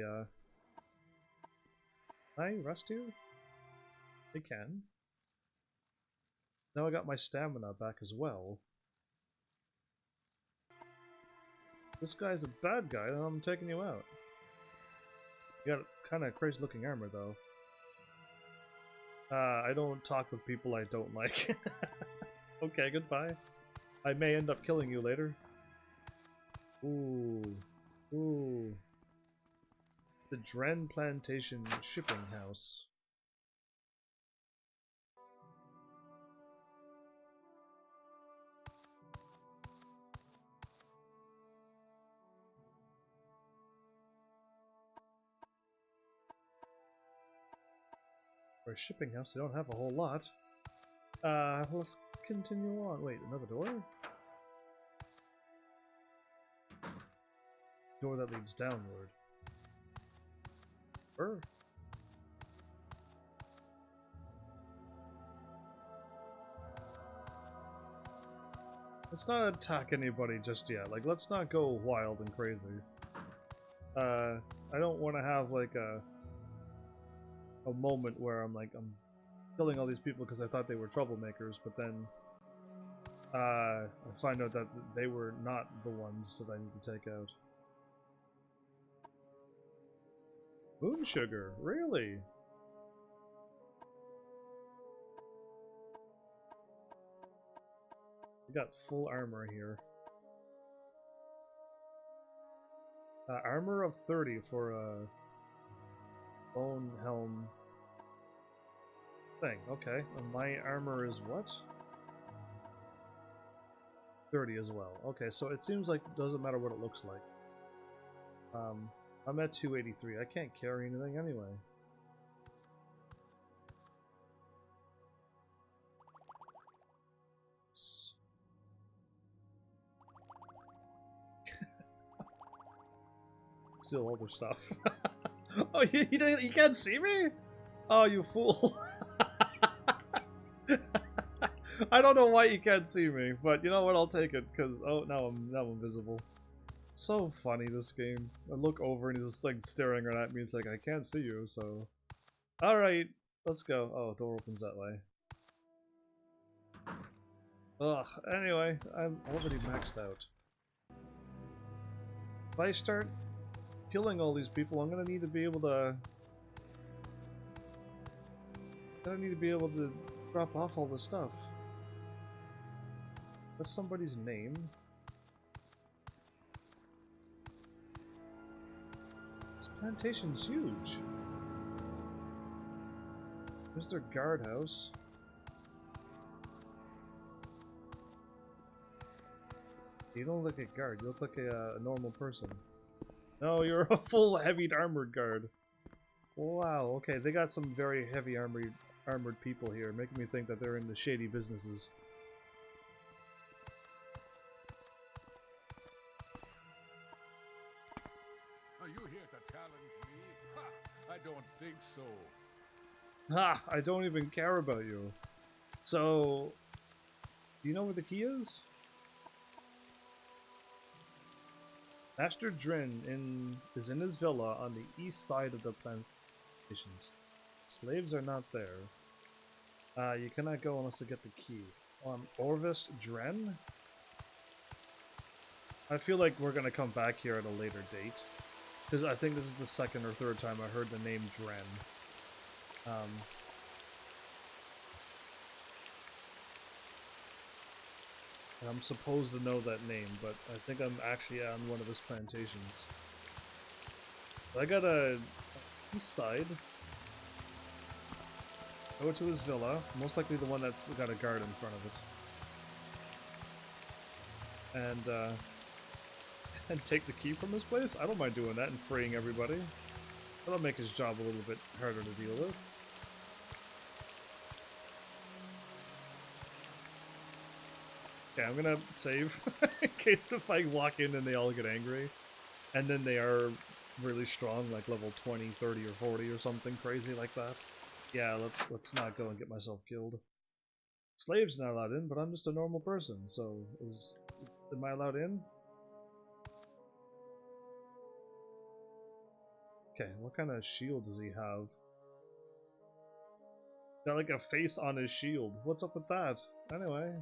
Can I rest here? I can. Now I got my stamina back as well. This guy's a bad guy, and I'm taking you out. You got kind of crazy looking armor, though. I don't talk with people I don't like. Okay, goodbye. I may end up killing you later. Ooh. Ooh. The Dren Plantation Shipping House. For a shipping house, they don't have a whole lot. Let's continue on. Wait, another door? Door that leads downward. Let's not attack anybody just yet. Like, let's not go wild and crazy. I don't want to have, like, a moment where I'm killing all these people because I thought they were troublemakers, but then I find out that they were not the ones that I need to take out. Moon sugar, really? We got full armor here. Armor of 30 for a bone helm thing. Okay, and my armor is what? 30 as well. Okay, so it seems like it doesn't matter what it looks like. I'm at 283. I can't carry anything anyway. Steal all their stuff. Oh, you can't see me? Oh, you fool. I don't know why you can't see me, but you know what? I'll take it, because oh, now I'm visible. So funny, this game. I look over and he's just like staring right at me. It's like, I can't see you, so alright, let's go. Oh, door opens that way. Ugh, anyway, I'm already maxed out. If I start killing all these people, I'm gonna need to be able to drop off all this stuff. That's somebody's name. This plantation's huge. There's their guardhouse. You don't look like a guard, you look like a normal person. No, you're a full heavy armored guard. Wow, okay, they got some very heavy armored people here, making me think that they're in the shady businesses. Are you here to challenge me? Ha! I don't think so. Ha! I don't even care about you. So, do you know where the key is? Master Drin is in his villa on the east side of the plantations. Slaves are not there. You cannot go unless you get the key. Orvis Dren? I feel like we're gonna come back here at a later date. Because I think this is the second or third time I heard the name Dren. And I'm supposed to know that name, but I think I'm actually on one of his plantations. I got a east side. Go to his villa, most likely the one that's got a guard in front of it. And take the key from his place? I don't mind doing that and freeing everybody. That'll make his job a little bit harder to deal with. Okay, I'm gonna save in case if I walk in and they all get angry. And then they are really strong, like level 20, 30, or 40 or something crazy like that. Yeah, let's not go and get myself killed. Slaves not allowed in, but I'm just a normal person, so am I allowed in? Okay, what kind of shield does he have? Got like a face on his shield. What's up with that? Anyway.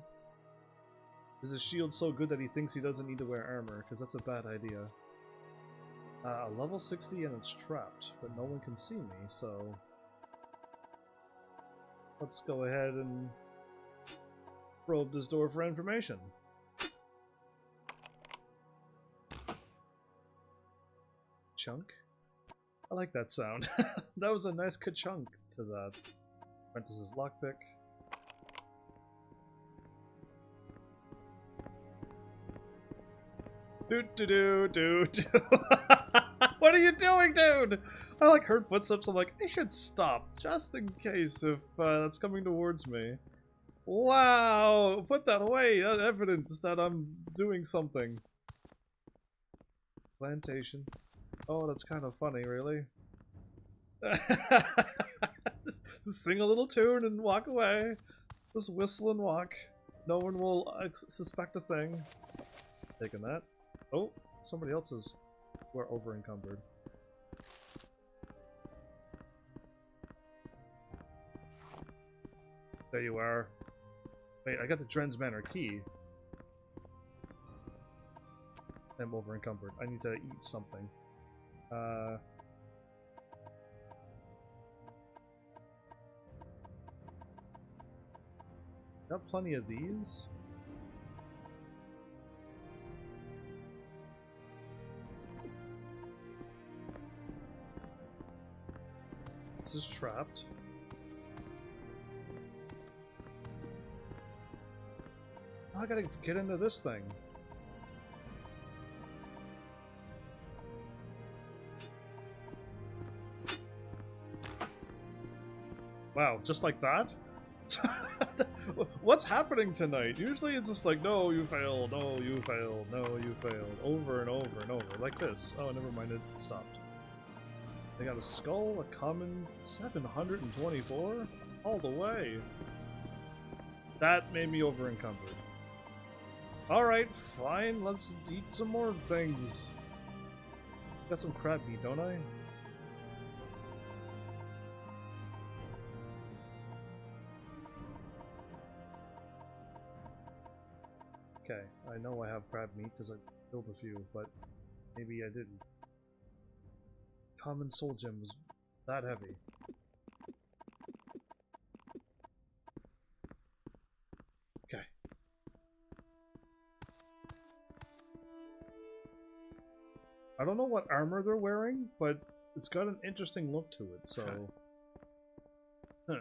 Is his shield so good that he thinks he doesn't need to wear armor? Because that's a bad idea. Level 60 and it's trapped, but no one can see me, so... Let's go ahead and probe this door for information. Chunk? I like that sound. That was a nice ka-chunk to that. Apprentice's lockpick. Dude. What are you doing, dude? I like heard footsteps. I'm like, I should stop just in case if that's coming towards me. Wow, put that away. That's evidence that I'm doing something. Plantation. Oh, that's kind of funny, really. just sing a little tune and walk away. Just whistle and walk. No one will suspect a thing. Taking that. Oh, somebody else is. We're over encumbered. There you are. Wait, I got the Dren's Manor key. I'm over encumbered. I need to eat something. Got plenty of these. This is trapped. I gotta get into this thing. Wow, just like that? What's happening tonight? Usually it's just like, no, you failed, no, you failed, no, you failed. Over and over and over. Like this. Oh, never mind, it stopped. They got a skull, a common 724? All the way. That made me over encumbered. Alright, fine, let's eat some more things. Got some crab meat, don't I? Okay, I know I have crab meat because I killed a few, but maybe I didn't. Common soul gem was that heavy. Okay. I don't know what armor they're wearing, but it's got an interesting look to it, so... Huh.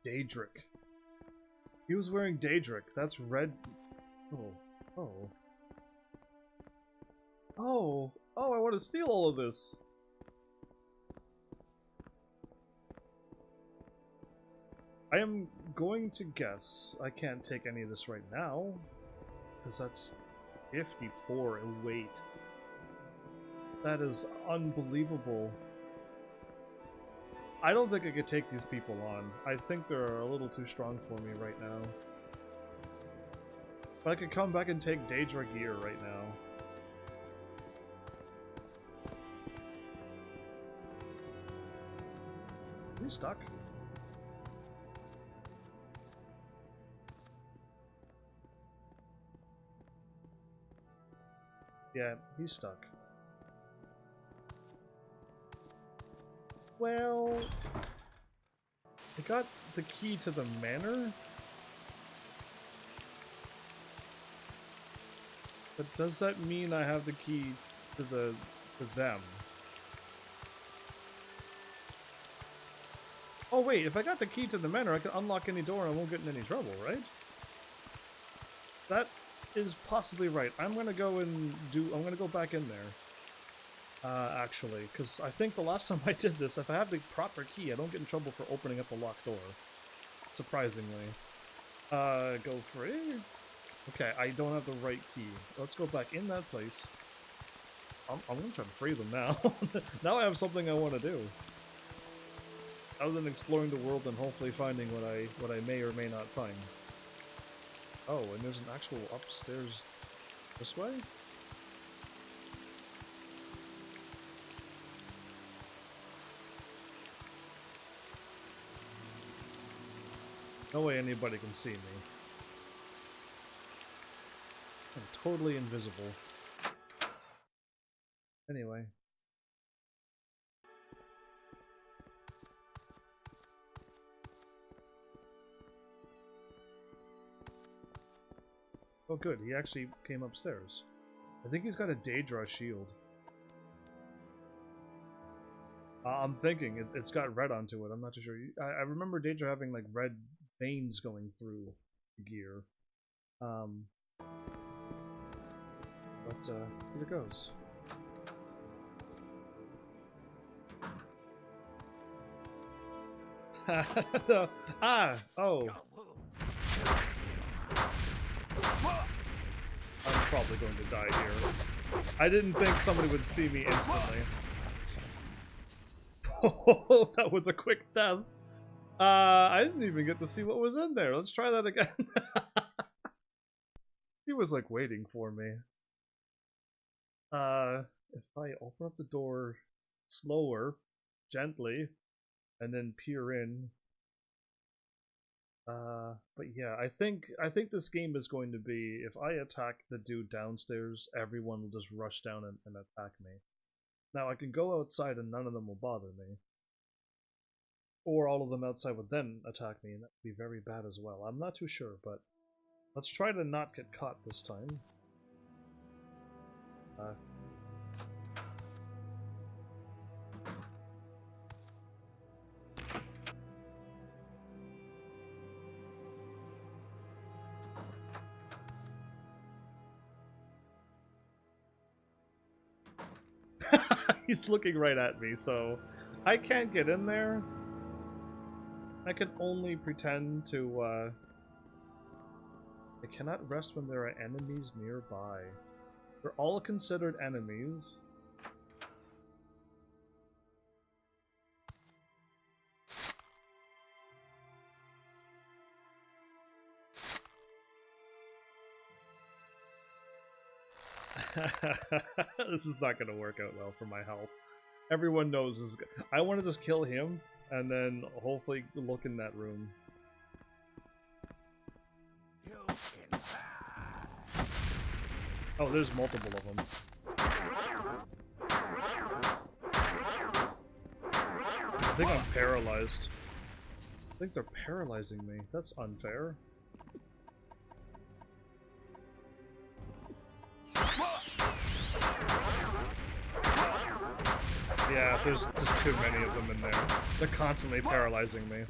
Daedric. He was wearing Daedric. That's red... Oh, I want to steal all of this! I am going to guess I can't take any of this right now, because that's 54 in weight. That is unbelievable. I don't think I could take these people on. I think they're a little too strong for me right now. But I could come back and take Daedric gear right now. he stuck? Yeah, he's stuck. Well, I got the key to the manor, but does that mean I have the key to them? Oh wait, if I got the key to the manor, I can unlock any door and I won't get in any trouble, right? That is possibly right. I'm gonna go back in there. Actually, because I think the last time I did this, if I have the proper key, I don't get in trouble for opening up a locked door. Surprisingly. Go free? Okay, I don't have the right key. Let's go back in that place. I'm gonna try to free them now. Now I have something I want to do. Other than exploring the world and hopefully finding what I may or may not find. Oh, and there's an actual upstairs this way? No way anybody can see me. I'm totally invisible. Anyway. Oh good, he actually came upstairs. I think he's got a Daedra shield. I'm thinking it's got red onto it, I'm not too sure. I remember Daedra having like red veins going through the gear. But here it goes. Oh. I'm probably going to die here. I didn't think somebody would see me instantly. Oh, that was a quick death. I didn't even get to see what was in there. Let's try that again. He was like waiting for me. If I open up the door slower, gently, and then peer in. But yeah, I think this game is going to be, if I attack the dude downstairs, everyone will just rush down and attack me. Now I can go outside and none of them will bother me. Or all of them outside would then attack me, and that would be very bad as well. I'm not too sure, but let's try to not get caught this time. He's looking right at me, so I can't get in there. I can only pretend to, I cannot rest when there are enemies nearby. They're all considered enemies. This is not going to work out well for my health. Everyone knows this is good. I want to just kill him, and then hopefully look in that room. Oh, there's multiple of them. I think I'm paralyzed. I think they're paralyzing me. That's unfair. Yeah, there's just too many of them in there. They're constantly paralyzing me.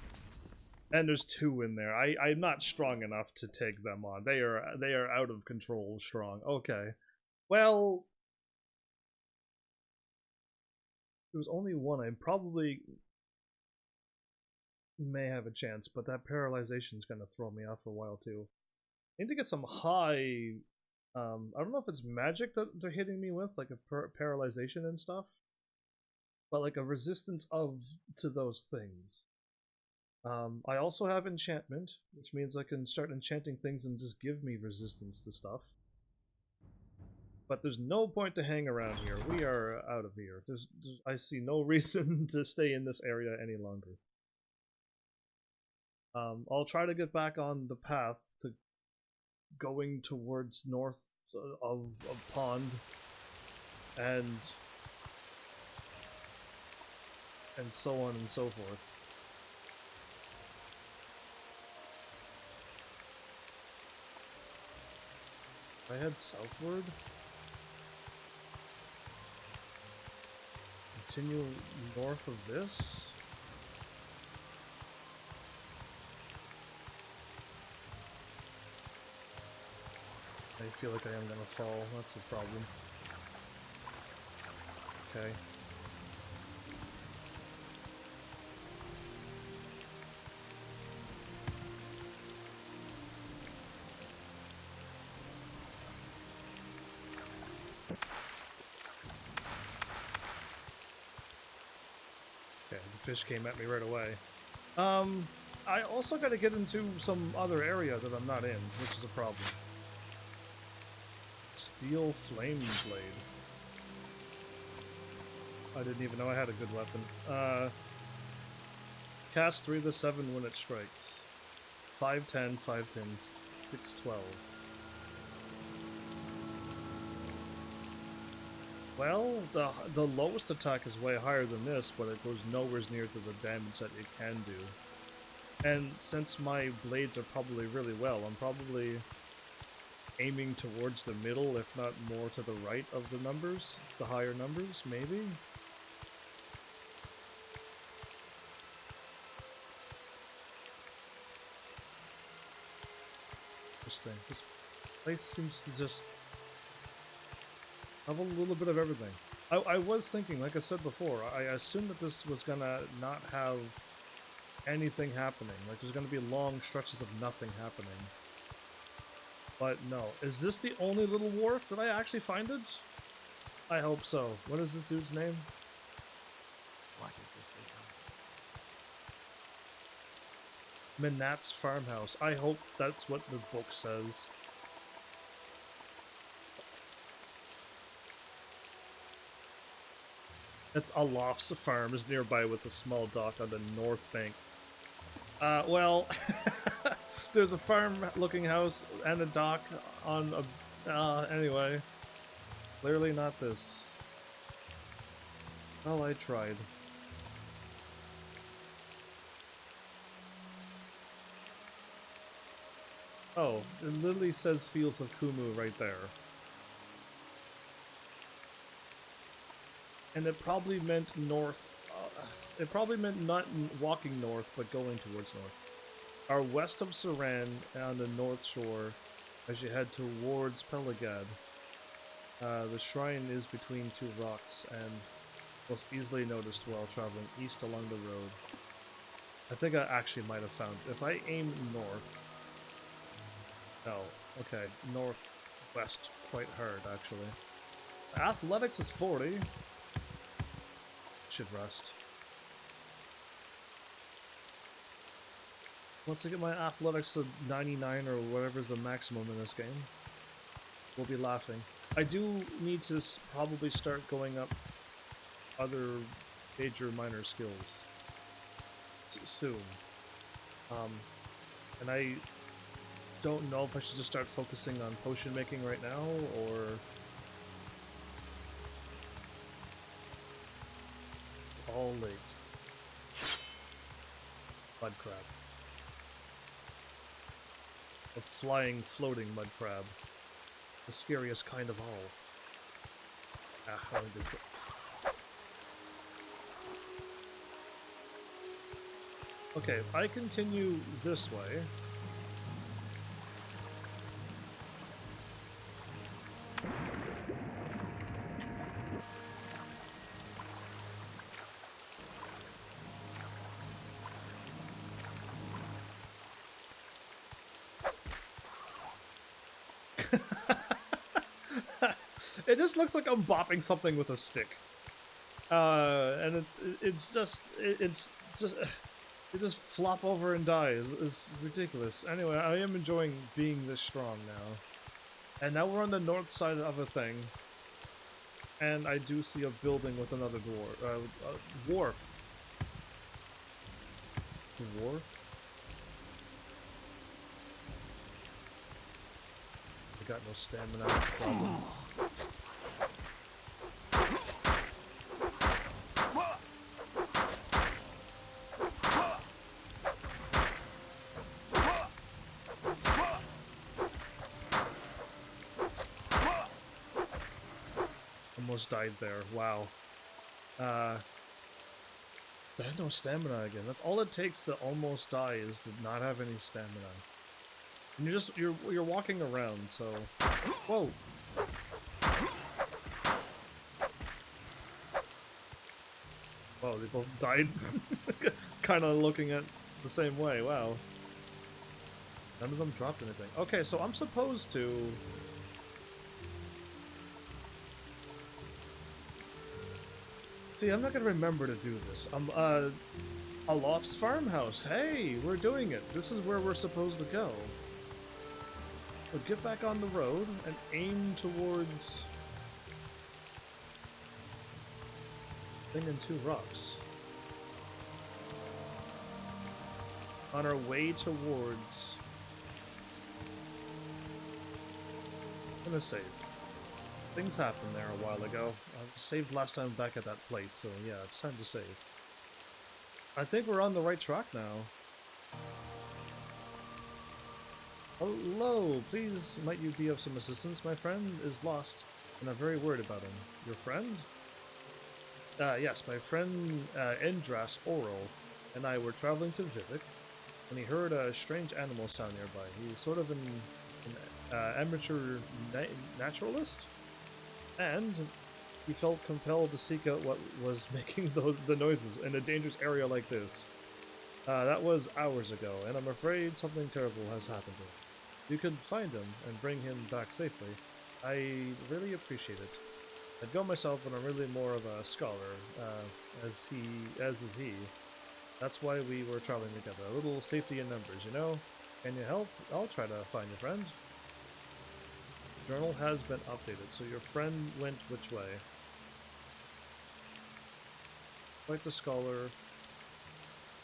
And there's two in there. I'm not strong enough to take them on. They are out of control strong. Okay. Well, there was only one. I probably may have a chance, but that paralyzation is going to throw me off for a while too. I need to get some high... I don't know if it's magic that they're hitting me with, like a paralyzation and stuff. But like a resistance to those things. I also have enchantment, which means I can start enchanting things and just give me resistance to stuff. But there's no point to hang around here. We are out of here. I see no reason to stay in this area any longer. I'll try to get back on the path to going towards north of a pond and so on and so forth. If I head southward, continue north of this. I feel like I am gonna fall, that's the problem. Okay. Okay, the fish came at me right away. I also gotta get into some other area that I'm not in, which is a problem. Steel flame blade. I didn't even know I had a good weapon. Cast 3 to 7 when it strikes. 510, 510, 612. Well, the lowest attack is way higher than this, but it goes nowhere near to the damage that it can do. And since my blades are probably really well, I'm probably aiming towards the middle, if not more to the right of the numbers, the higher numbers, maybe? Interesting. This place seems to just have a little bit of everything. I was thinking, like I said before, I assumed that this was gonna not have anything happening. Like, there's gonna be long stretches of nothing happening. But no. Is this the only little wharf? Did I actually find it? I hope so. What is this dude's name? What is this again? Minat's farmhouse. I hope that's what the book says. It's Olaf's farm is nearby with a small dock on the north bank. Well, there's a farm-looking house and a dock on a... anyway. Clearly not this. Well, I tried. Oh, it literally says Fields of Kumu right there. And it probably meant north. It probably meant not walking north, but going towards north. Are west of Saran on the north shore as you head towards Pelagad. The shrine is between two rocks and was easily noticed while traveling east along the road. I think I actually might have found it. If I aim north... Oh, okay. Northwest quite hard, actually. Athletics is 40. Should rest. Once I get my athletics to 99 or whatever is the maximum in this game, we'll be laughing. I do need to probably start going up other major minor skills soon. And I don't know if I should just start focusing on potion making right now, or... It's all late. Mud crab. A flying, floating mud crab. The scariest kind of all. Ah, I only did... Okay, if I continue this way... It just looks like I'm bopping something with a stick. And it just flop over and die. It's ridiculous. Anyway, I am enjoying being this strong now. And now we're on the north side of a thing. And I do see a building with another wharf. Wharf? got no stamina, that's a problem. Almost died there. Wow. I had no stamina again. That's all it takes to almost die, is to not have any stamina. And you're walking around, so whoa. Whoa, they both died. Kind of looking at the same way. Wow. None of them dropped anything. Okay, so I'm supposed to. See, I'm not gonna remember to do this. Alof's farmhouse. Hey, we're doing it. This is where we're supposed to go. So get back on the road and aim towards thing and 2 rocks. On our way towards. I'm gonna save. Things happened there a while ago. I saved last time back at that place, so yeah, it's time to save. I think we're on the right track now. Hello, please, might you be of some assistance? My friend is lost, and I'm very worried about him. Your friend? Yes, my friend Endras Oral and I were traveling to Vivek, and he heard a strange animal sound nearby. He's sort of an amateur naturalist? And he felt compelled to seek out what was making the noises in a dangerous area like this. That was hours ago, and I'm afraid something terrible has happened to him. You could find him and bring him back safely. I really appreciate it. I'd go myself, but I'm really more of a scholar, as is he. That's why we were traveling together. A little safety in numbers, you know? Can you help? I'll try to find your friend. Journal has been updated, so your friend went which way? Quite the scholar.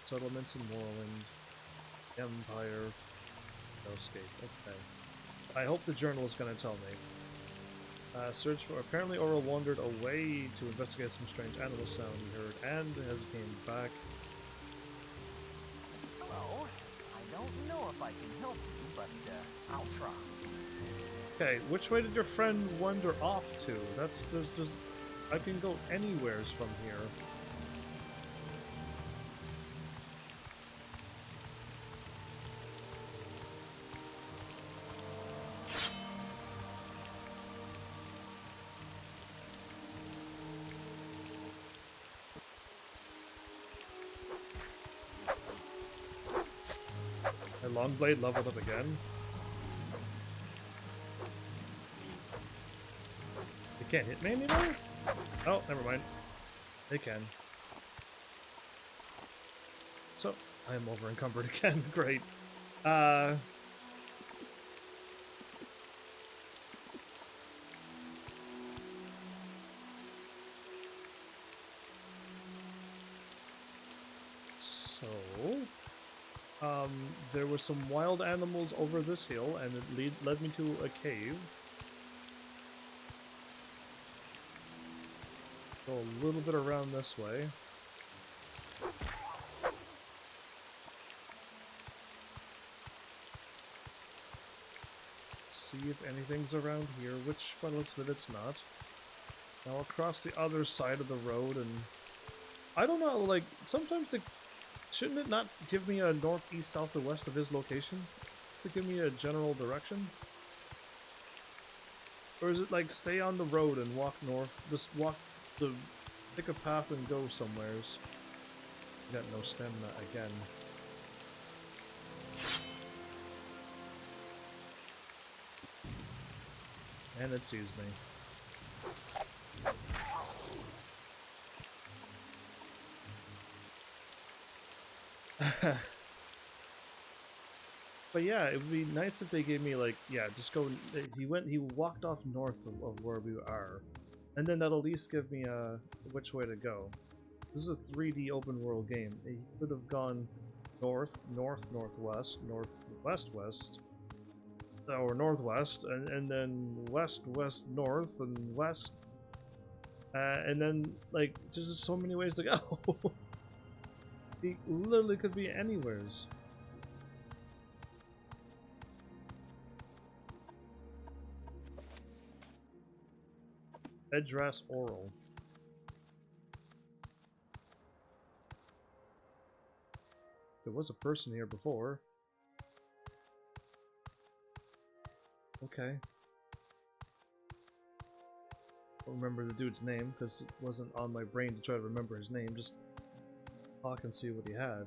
Settlements in Morrowind. Empire. No escape. Okay. I hope the journal is going to tell me. Search for... Apparently Oral wandered away to investigate some strange animal sound he heard, and has came back. Hello. I don't know if I can help you, but I'll try. Okay, which way did your friend wander off to? There's just... I can go anywheres from here. My Longblade leveled up again. They can't hit me anymore? Oh, never mind. They can. So, I am over encumbered again. Great. There were some wild animals over this hill, and it led me to a cave. Go a little bit around this way. See if anything's around here, which by the looks of it it's not. Now across the other side of the road, and I don't know, like, sometimes shouldn't it not give me a north, east, south, or west of his location? To give me a general direction? Or is it like stay on the road and walk north? Just pick a path and go somewheres. Got no stamina again. And it sees me. But yeah, it would be nice if they gave me, like, yeah, just go. He walked off north of where we are, and then that'll at least give me which way to go. This is a 3D open world game. He could have gone north, northwest, northwest, west. or northwest, and then west, west, north, and west, and then like there's just so many ways to go. It literally could be anywheres. Address oral. There was a person here before. Okay. Don't remember the dude's name because it wasn't on my brain to try to remember his name. Just talk and see what he had.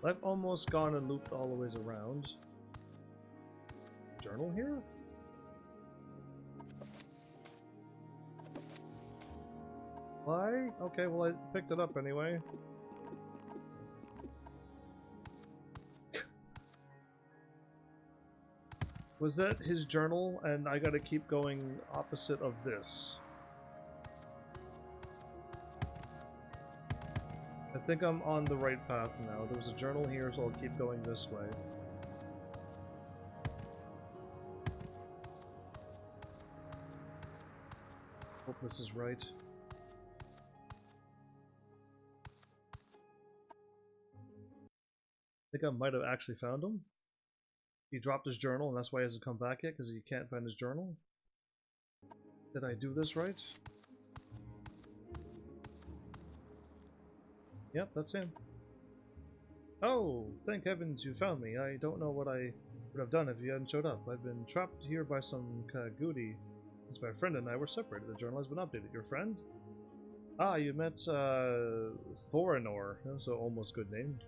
I've almost gone and looped all the ways around. Journal here? Why? Okay, well I picked it up anyway. Was that his journal and I gotta keep going opposite of this? I think I'm on the right path now. There was a journal here, so I'll keep going this way. Hope this is right. I think I might have actually found him. He dropped his journal, and that's why he hasn't come back yet, because he can't find his journal. Did I do this right? Yep, that's him. Oh, thank heavens you found me. I don't know what I would have done if you hadn't showed up. I've been trapped here by some Kagudi since my friend and I were separated. The journal has been updated. Your friend? Ah, you met Thorinor. That's an almost good name.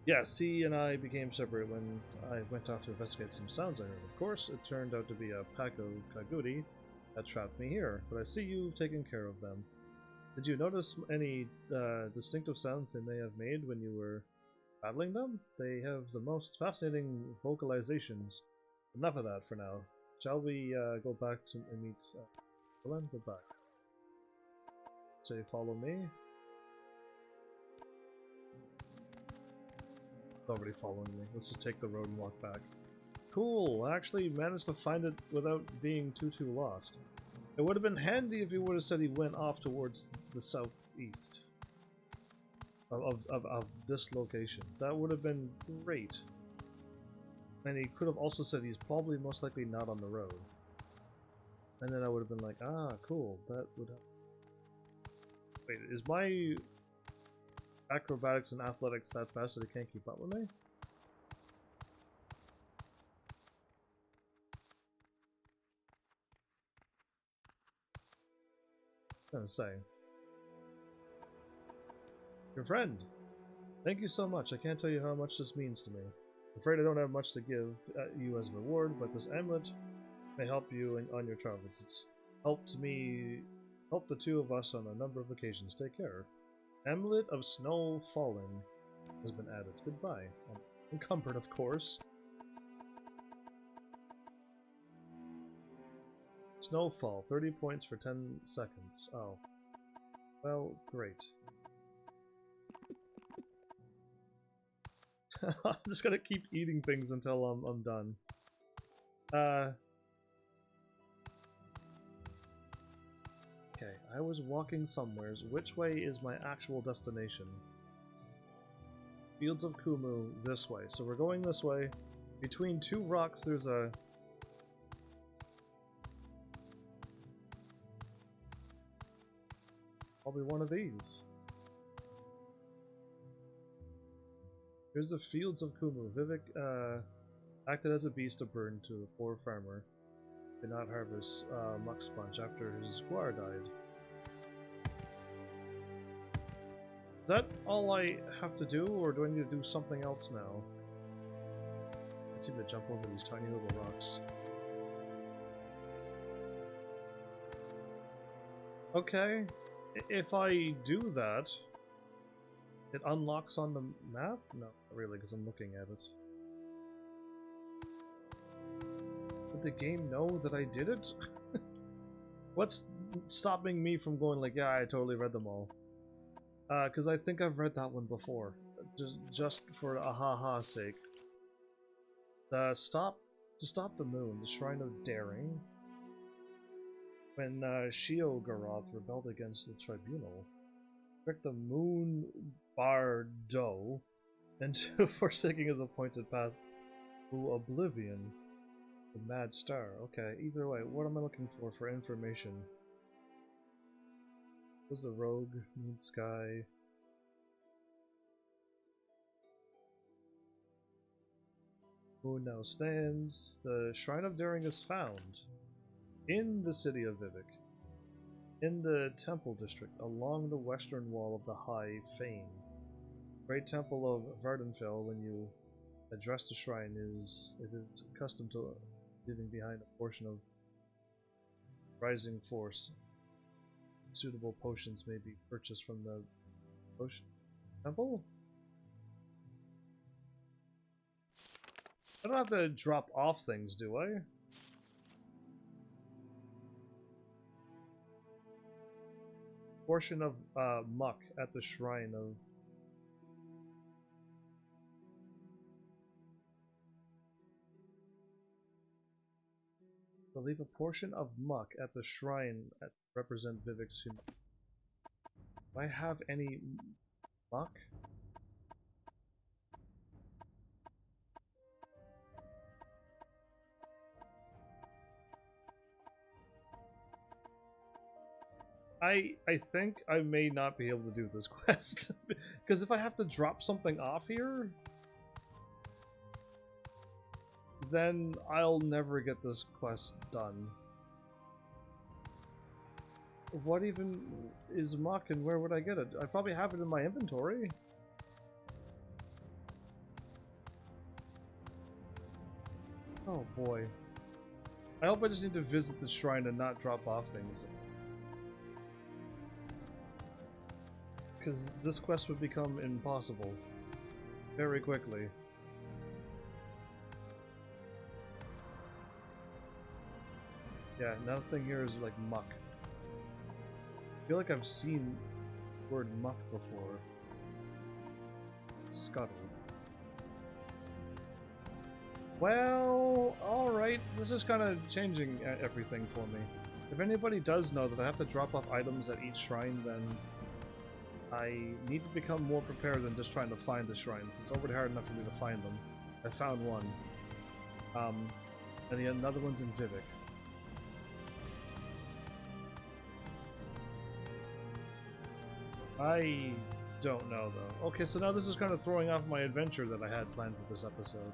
Yes, he and I became separate when I went off to investigate some sounds I heard. Of course, it turned out to be a pack of Kagudi that trapped me here, but I see you've taken care of them. Did you notice any distinctive sounds they may have made when you were battling them? They have the most fascinating vocalizations. Enough of that for now. Shall we go back to and meet Helen? Goodbye. Say follow me. It's already following me. Let's just take the road and walk back. Cool! I actually managed to find it without being too lost. It would have been handy if he would have said he went off towards the southeast of this location. That would have been great. And he could have also said he's probably most likely not on the road. And then I would have been like, ah, cool, that would have... Wait, is my acrobatics and athletics that fast that it can't keep up with me? Gonna say. Your friend! Thank you so much. I can't tell you how much this means to me. I'm afraid I don't have much to give you as a reward, but this amulet may help you on your travels. It's helped the two of us on a number of occasions. Take care. Amulet of Snow Falling has been added. Goodbye. I'm encumbered, of course. Snowfall, 30 points for 10 seconds. Oh. Well, great. I'm just gonna keep eating things until I'm done. Okay, I was walking somewheres. Which way is my actual destination? Fields of Kumu, this way. So we're going this way. Between two rocks there's a... Probably one of these. Here's the Fields of Kumu. Vivek acted as a beast of burden to a poor farmer. Did not harvest muck sponge after his squire died. Is that all I have to do, or do I need to do something else now? I seem to jump over these tiny little rocks. Okay. If I do that, it unlocks on the map? No, not really, because I'm looking at it. Did the game know that I did it? What's stopping me from going like, yeah, I totally read them all? Because I think I've read that one before. Just for a ha-ha's sake. To stop the moon, the Shrine of Daring. When Sheogorath rebelled against the tribunal, tricked the moon Bardo into forsaking his appointed path to oblivion. The Mad Star. Okay, either way, what am I looking for information? Was the rogue, moon sky? Moon now stands. The Shrine of Daring is found in the city of Vivek, in the Temple District, along the western wall of the High Fane. Great Temple of Vardenfell, when you address the shrine, it is accustomed to leaving behind a portion of rising force. Suitable potions may be purchased from the potion temple? I don't have to drop off things, do I? Portion of muck at the shrine of... So leave a portion of muck at the shrine to represent Vivek's humanity. Do I have any muck? I think I may not be able to do this quest. Because if I have to drop something off here, then I'll never get this quest done. What even is muck and where would I get it? I probably have it in my inventory. Oh boy. I hope I just need to visit the shrine and not drop off things. Because this quest would become impossible very quickly. Yeah, nothing here is like muck. I feel like I've seen the word muck before. Scuttle. Well, alright, this is kind of changing everything for me. If anybody does know that I have to drop off items at each shrine, then I need to become more prepared than just trying to find the shrines. It's already hard enough for me to find them. I found one. And the another one's in Vivek. I don't know, though. Okay, so now this is kind of throwing off my adventure that I had planned for this episode.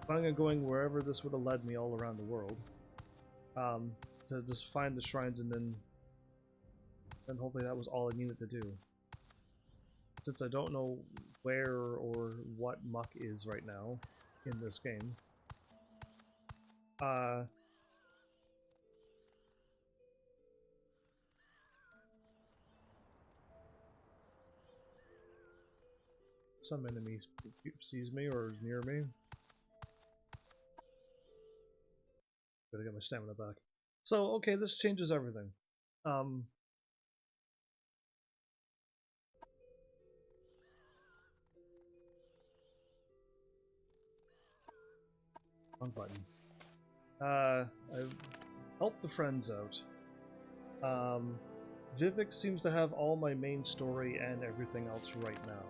Planning on going wherever this would have led me all around the world. To just find the shrines and then hopefully that was all I needed to do. Since I don't know where or what muck is right now in this game. Some enemy sees me or is near me. Gotta get my stamina back. So, okay, this changes everything. Wrong button. I've helped the friends out. Vivek seems to have all my main story and everything else right now.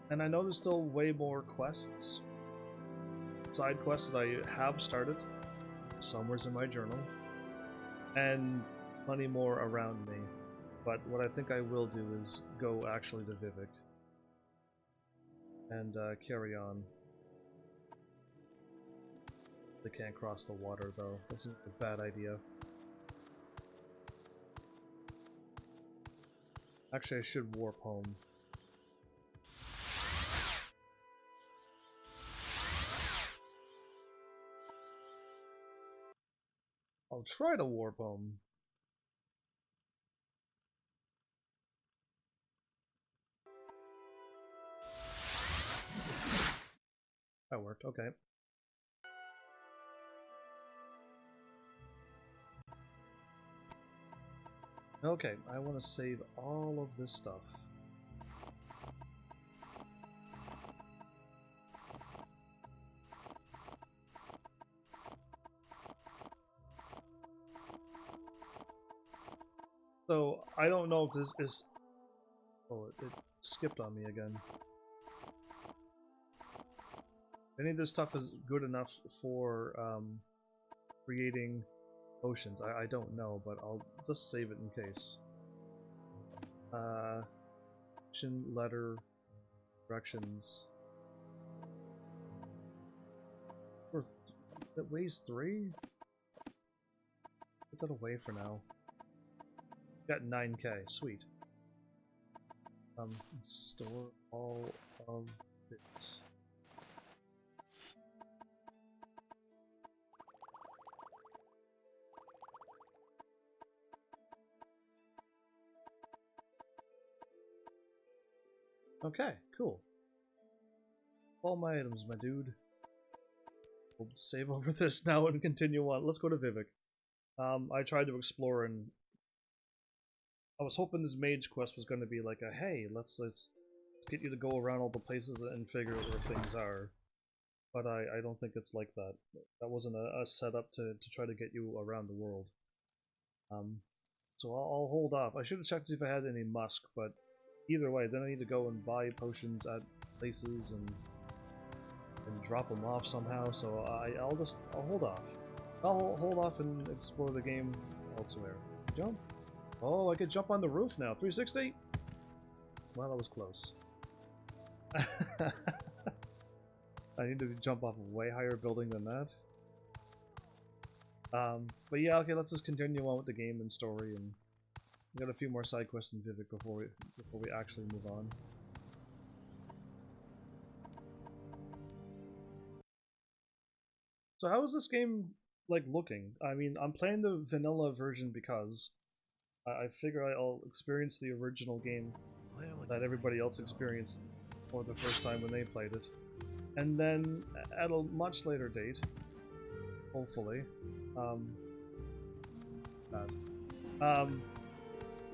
And I know there's still way more quests, side quests that I have started, somewhere's in my journal, and plenty more around me. But what I think I will do is go actually to Vivek and carry on. They can't cross the water though. That's a bad idea. Actually, I should warp home. I'll try to warp home. That worked, okay. Okay, I want to save all of this stuff. So, I don't know if this is... Oh, it skipped on me again. Any of this stuff is good enough for creating potions. I don't know, but I'll just save it in case. Potion, letter, directions. That weighs 3? Put that away for now. Got 9k, sweet. Store all of this. Okay, cool. All my items, my dude. We'll save over this now and continue on. Let's go to Vivek. I tried to explore and I was hoping this mage quest was going to be like a hey, let's get you to go around all the places and figure out where things are. But I don't think it's like that. That wasn't a setup to try to get you around the world. So I'll hold off. I should have checked to see if I had any musk, but either way, then I need to go and buy potions at places and drop them off somehow. So I'll hold off. I'll hold off and explore the game elsewhere. Jump. Oh, I could jump on the roof now. 360? Well, that was close. I need to jump off a way higher building than that. But yeah, okay, let's just continue on with the game and story, and we got a few more side quests in Vivek before we actually move on. So how is this game like looking? I mean, I'm playing the vanilla version because I figure I'll experience the original game that everybody else experienced for the first time when they played it. And then, at a much later date, hopefully,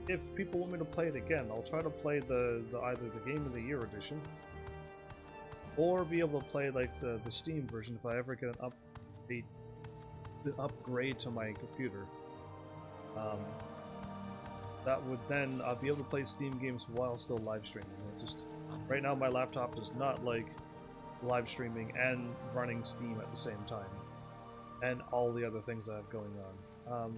if people want me to play it again, I'll try to play either the Game of the Year edition, or be able to play like the Steam version if I ever get an upgrade to my computer. That would then I'll be able to play Steam games while still live streaming. Just right now my laptop does not like live streaming and running Steam at the same time, and all the other things I have going on.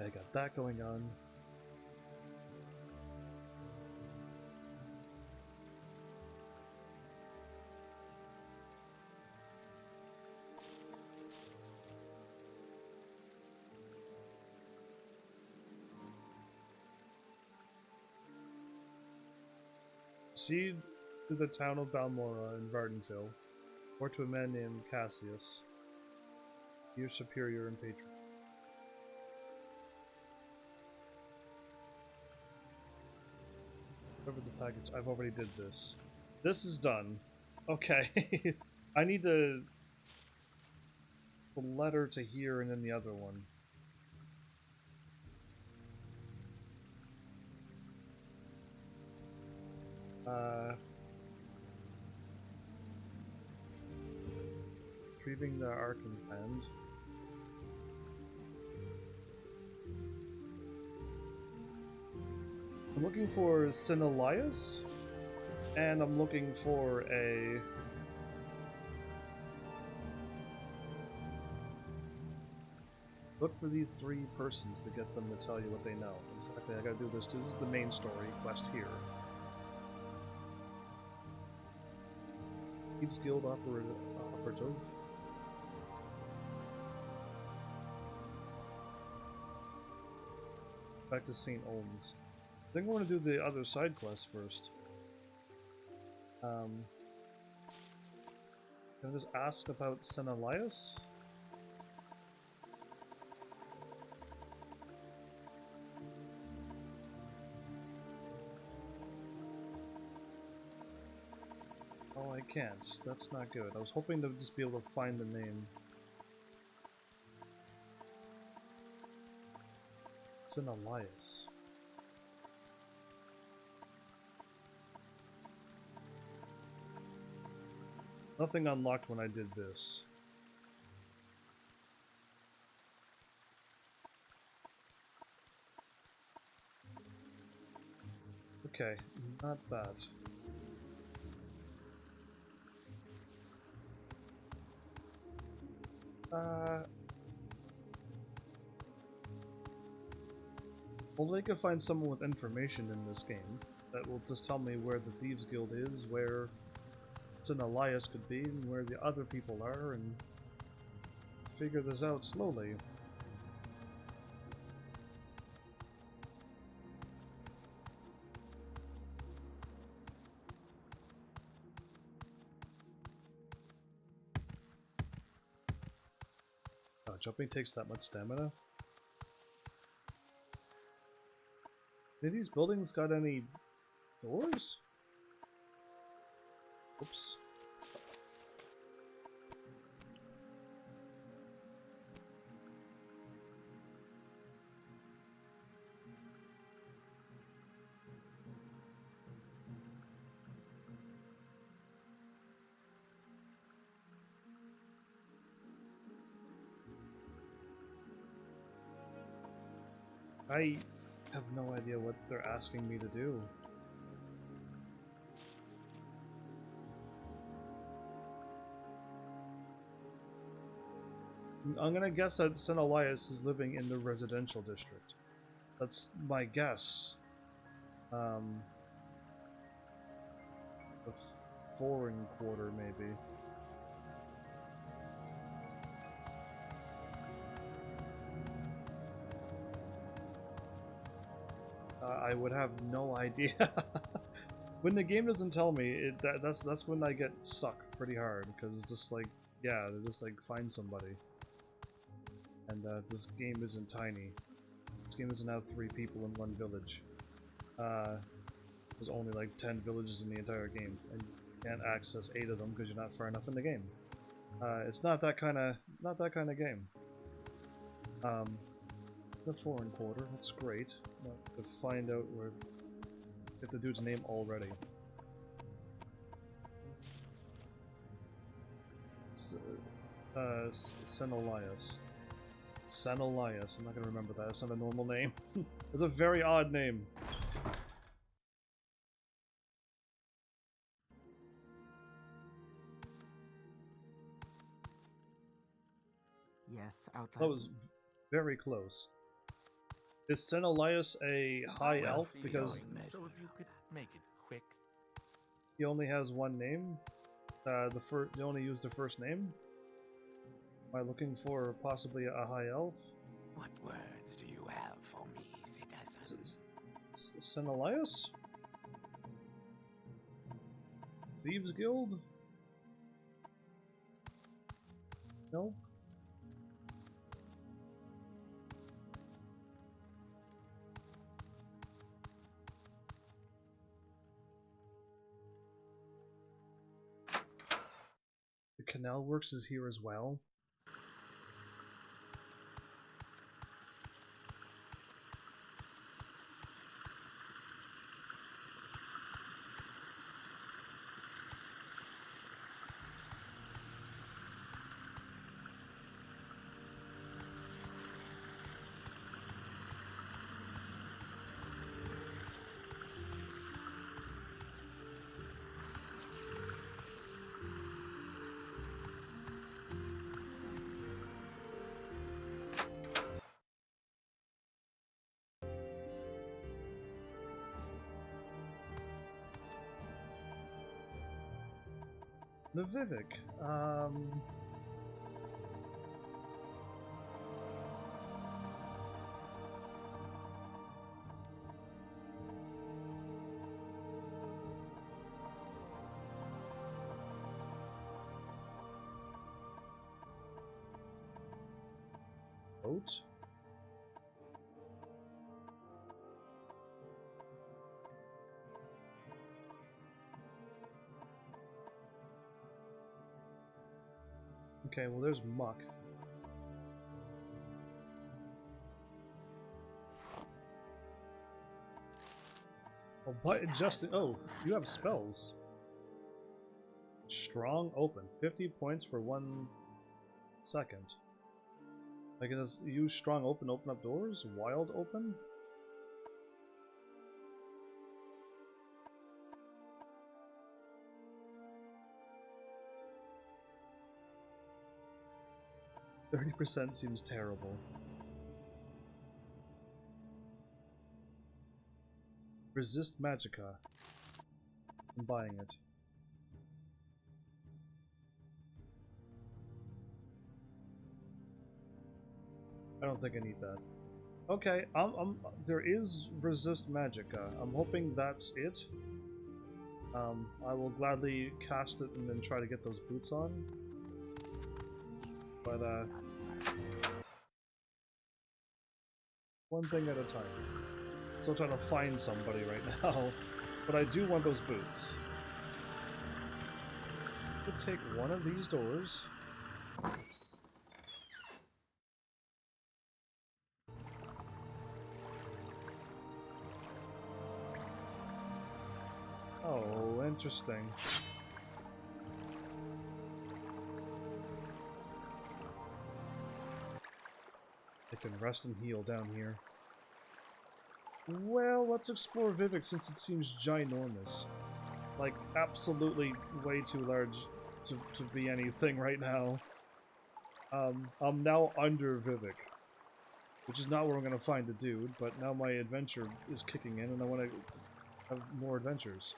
I got that going on. Proceed to the town of Balmora in Vardenville, or to a man named Cassius, your superior and patron. Cover the package. I've already did this. This is done. Okay. I need the letter to here and then the other one. Retrieving the Arkham Fend. I'm looking for Sinalias, and I'm looking for a... Look for these 3 persons to get them to tell you what they know. Exactly, I gotta do this too. This is the main story quest here. Thieves Guild operative. Back to St. Olms. I think I want to do the other side quest first. Can I just ask about Senalias? can't. That's not good. I was hoping to just be able to find the name. It's an Elias. Nothing unlocked when I did this. Okay, not bad. Well, they could find someone with information in this game that will just tell me where the Thieves Guild is, where an Elias could be, and where the other people are, and figure this out slowly. Oh, jumping takes that much stamina? Do these buildings got any doors? Oops. I have no idea what they're asking me to do. I'm gonna guess that St. Elias is living in the residential district. That's my guess. The foreign quarter, maybe. I would have no idea. When the game doesn't tell me, that's when I get stuck pretty hard, because it's just like, yeah, they just like find somebody. And this game isn't tiny. This game doesn't have 3 people in one village. There's only like 10 villages in the entire game, and you can't access 8 of them because you're not far enough in the game. It's not that kind of game. The foreign quarter, that's great. To find out where get the dude's name already. St. Elias. St. Elias. I'm not gonna remember that. It's not a normal name. It's a very odd name. Yes, outline. That was very close. Is St. Elias a high elf because So if you could make it quick. he only has one name? They only use the first name? Am I looking for possibly a high elf? What words do you have for me, citizen? St. Elias? Thieves Guild? No? The Canal Works is here as well. Vivek. Boat? Okay, well there's muck. Oh, but adjusting. Oh, you have spells. Strong open. 50 points for 1 second. I can just use strong open, open up doors. Wild open. %30 seems terrible. Resist Magicka. I'm buying it. I don't think I need that. Okay, there is Resist Magicka. I'm hoping that's it. I will gladly cast it and then try to get those boots on. But, one thing at a time. Still trying to find somebody right now, but I do want those boots. Could take one of these doors. Oh, interesting. I can rest and heal down here. Well, let's explore Vivek since it seems ginormous. Like, absolutely way too large to be anything right now. I'm now under Vivek. Which is not where I'm going to find the dude, but now my adventure is kicking in and I want to have more adventures.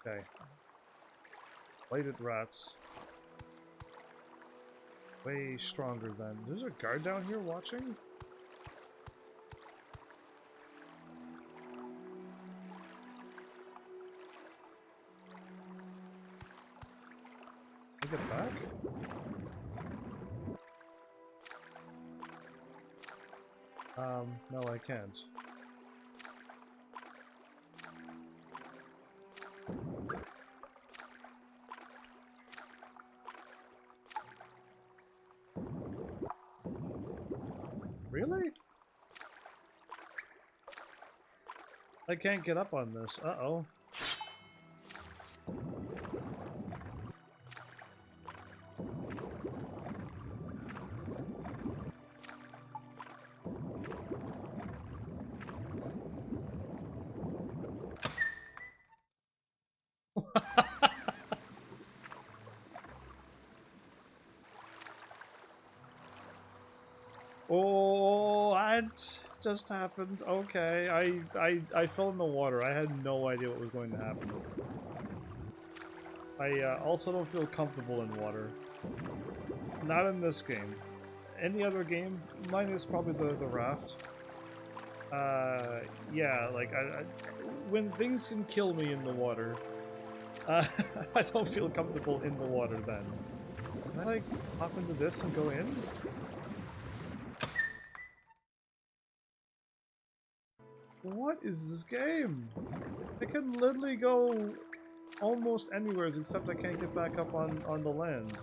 Okay. Blighted rats. Way stronger than... There's a guard down here watching? Can I get back? No I can't. Really? I can't get up on this. Uh-oh. Oh, what just happened? Okay, I fell in the water. I had no idea what was going to happen. I also don't feel comfortable in water. Not in this game. Any other game, minus probably the raft. Yeah, like when things can kill me in the water, I don't feel comfortable in the water then. Can I like hop into this and go in? What is this game? I can literally go almost anywhere except I can't get back up on the land.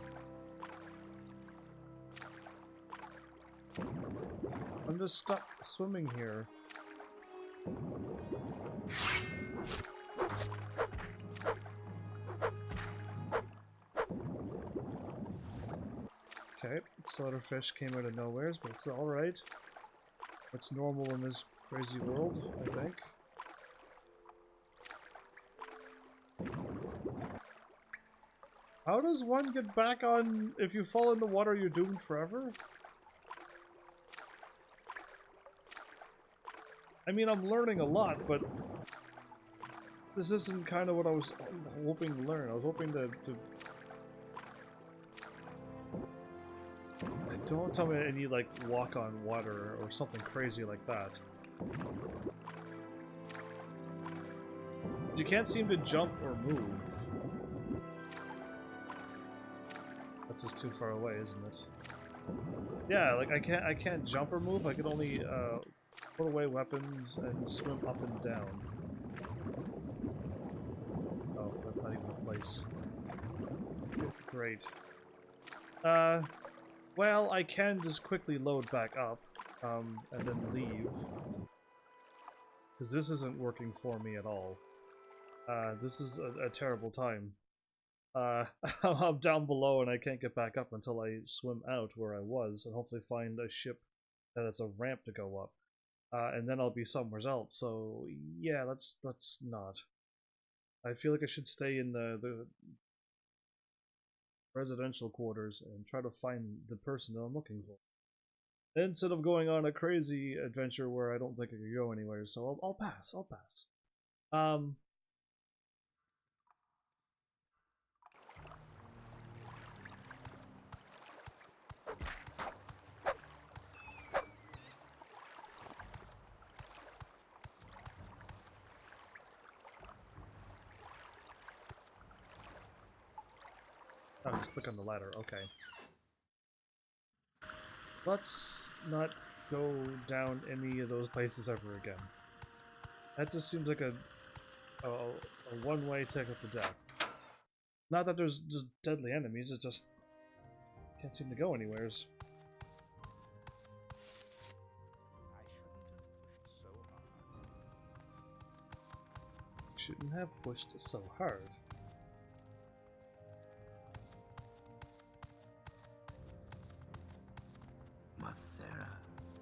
I'm just stuck swimming here. Okay, slaughterfish came out of nowheres, but it's alright. It's normal in this crazy world, I think. How does one get back on... If you fall in the water, you're doomed forever? I mean, I'm learning a lot, but... This isn't kind of what I was hoping to learn. I was hoping to... Don't tell me I need, like, walk on water or something crazy like that. You can't seem to jump or move. That's just too far away, isn't it? Yeah, like I can't jump or move. I can only put away weapons and swim up and down. Oh, that's not even a place. great. Well, I can just quickly load back up, and then leave. Because this isn't working for me at all. This is a terrible time. I'm down below and I can't get back up until I swim out where I was and hopefully find a ship that has a ramp to go up. And then I'll be somewhere else, so yeah, let's not. I feel like I should stay in the residential quarters and try to find the person that I'm looking for. Instead of going on a crazy adventure where I don't think I could go anywhere, so I'll pass, I'll pass. Oh, just click on the ladder, okay. Let's not go down any of those places ever again. That just seems like a one-way ticket to death. Not that there's just deadly enemies, it just can't seem to go anywheres. Shouldn't have pushed so hard. Masera,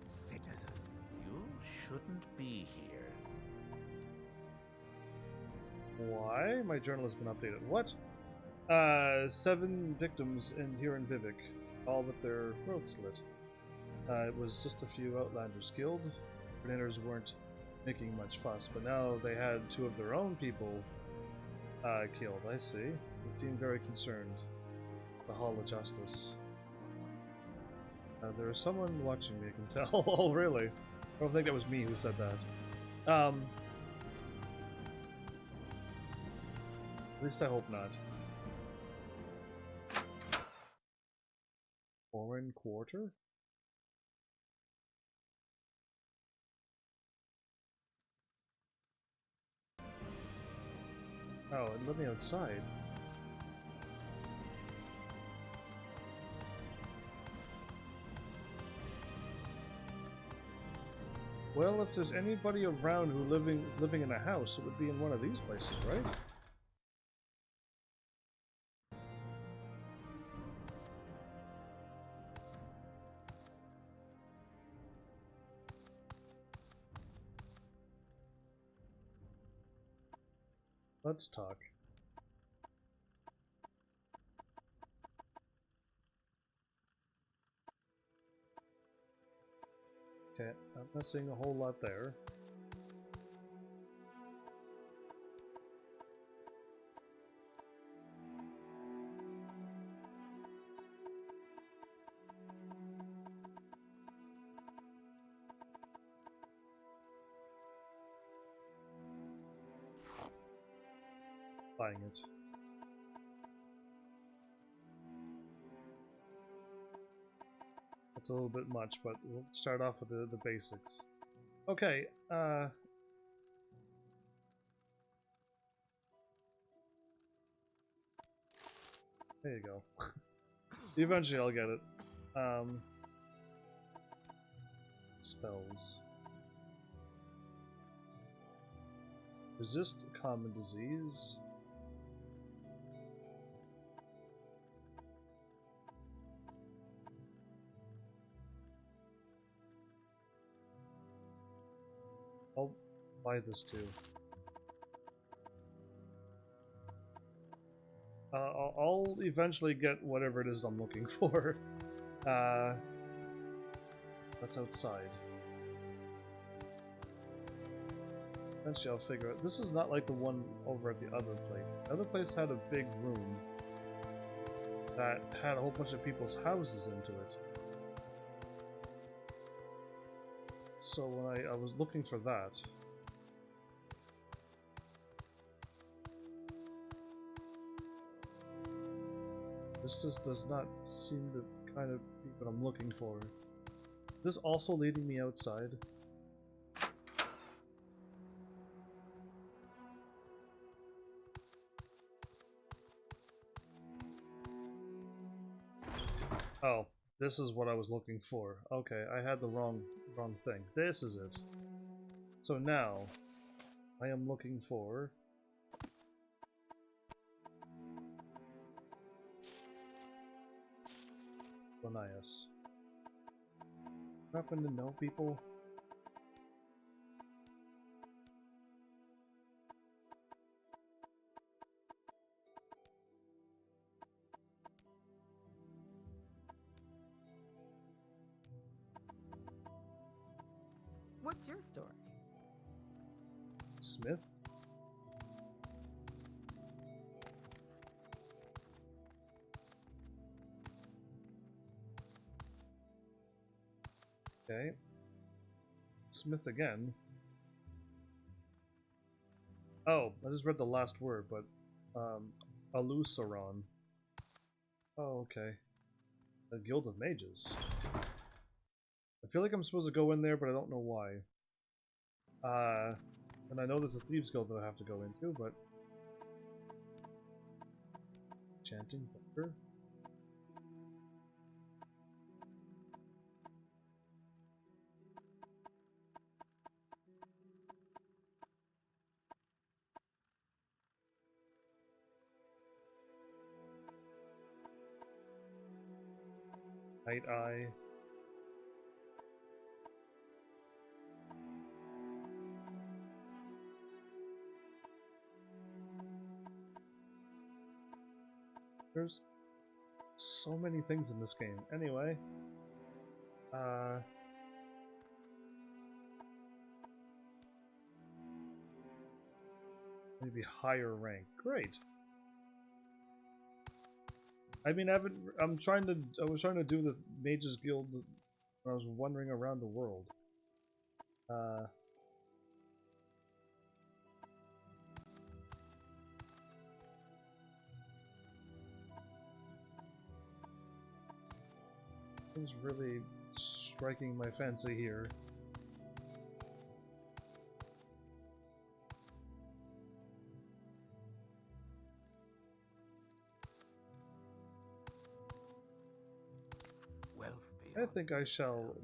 citizen, you shouldn't be here. Why? My journal has been updated. What? 7 victims here in Vivek, all with their throats slit. It was just a few Outlanders killed. Grenadiers weren't making much fuss, but now they had 2 of their own people killed. I see. They seem very concerned. The Hall of Justice. There is someone watching me, I can tell. Oh, really? I don't think that was me who said that. At least I hope not. Foreign quarter? Oh, and let me outside. Well, if there's anybody around who living in a house, it would be in one of these places, right? Let's talk. Okay, I'm not seeing a whole lot there. Buying it. That's a little bit much, but we'll start off with the basics. Okay, there you go. Eventually I'll get it. Spells. Resist common disease. I'll buy this too. I'll eventually get whatever it is I'm looking for. That's outside. Eventually I'll figure out. This was not like the one over at the other place. The other place had a big room that had a whole bunch of people's houses into it. So when I was looking for that, this just does not seem to kind of be what I'm looking for. This also leading me outside. Oh, this is what I was looking for. Okay, I had the wrong thing. This is it. So now, I am looking for... Linnaeus. Happen to know people? What's your story? Smith? Okay. Smith again. Oh, I just read the last word, but Alusaron. Oh, okay. The Guild of Mages. I feel like I'm supposed to go in there, but I don't know why. And I know there's a Thieves Guild that I have to go into, but... Chanting Thunder? Night Eye. There's so many things in this game. Anyway, maybe higher rank. Great. I mean, I was trying to do the Mages Guild when I was wandering around the world. It's really striking my fancy here. I think I shall...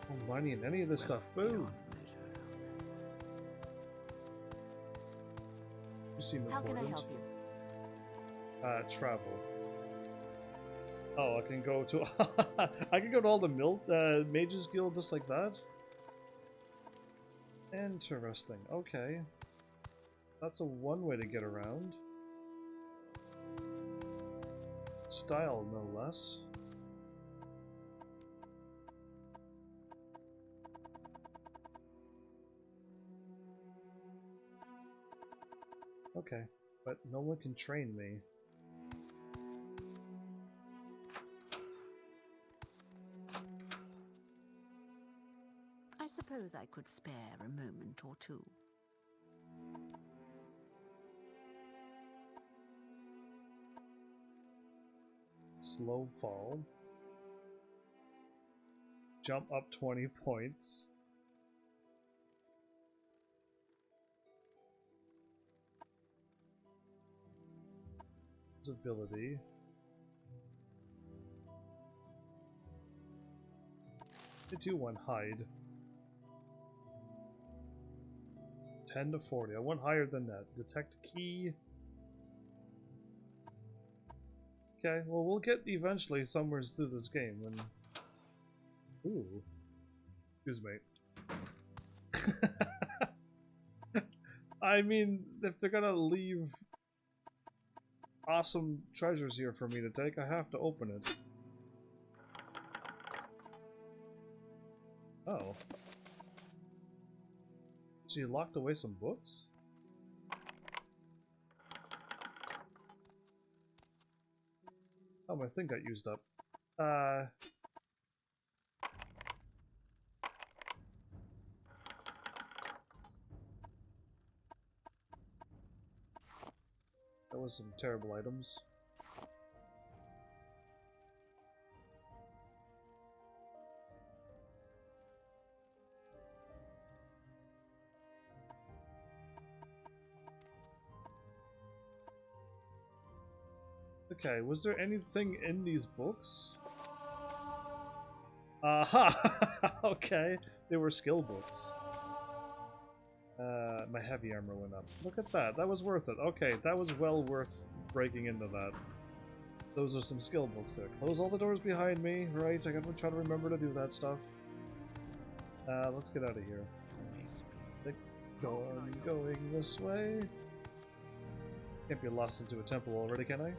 No money in any of this stuff. Boo! You seem important. How can I help you? Travel. Oh, I can go to... I can go to all the Mages Guild just like that? Interesting. Okay. That's a one way to get around. Style, no less. Okay, but no one can train me. I suppose I could spare a moment or two. Slow fall. Jump up 20 points. Ability. I do one hide. 10 to 40. I want higher than that. Detect key. Okay, well we'll get eventually somewhere through this game when... Ooh. Excuse me. I mean, if they're gonna leave awesome treasures here for me to take, I have to open it. Oh. So you locked away some books? Oh, my thing got used up. That was some terrible items. Okay, was there anything in these books? Aha! Okay, they were skill books. My heavy armor went up. Look at that, that was worth it. Okay, that was well worth breaking into that. Those are some skill books there. Close all the doors behind me, right? I gotta try to remember to do that stuff. Let's get out of here. Going this way. Can't be lost into a temple already, can I?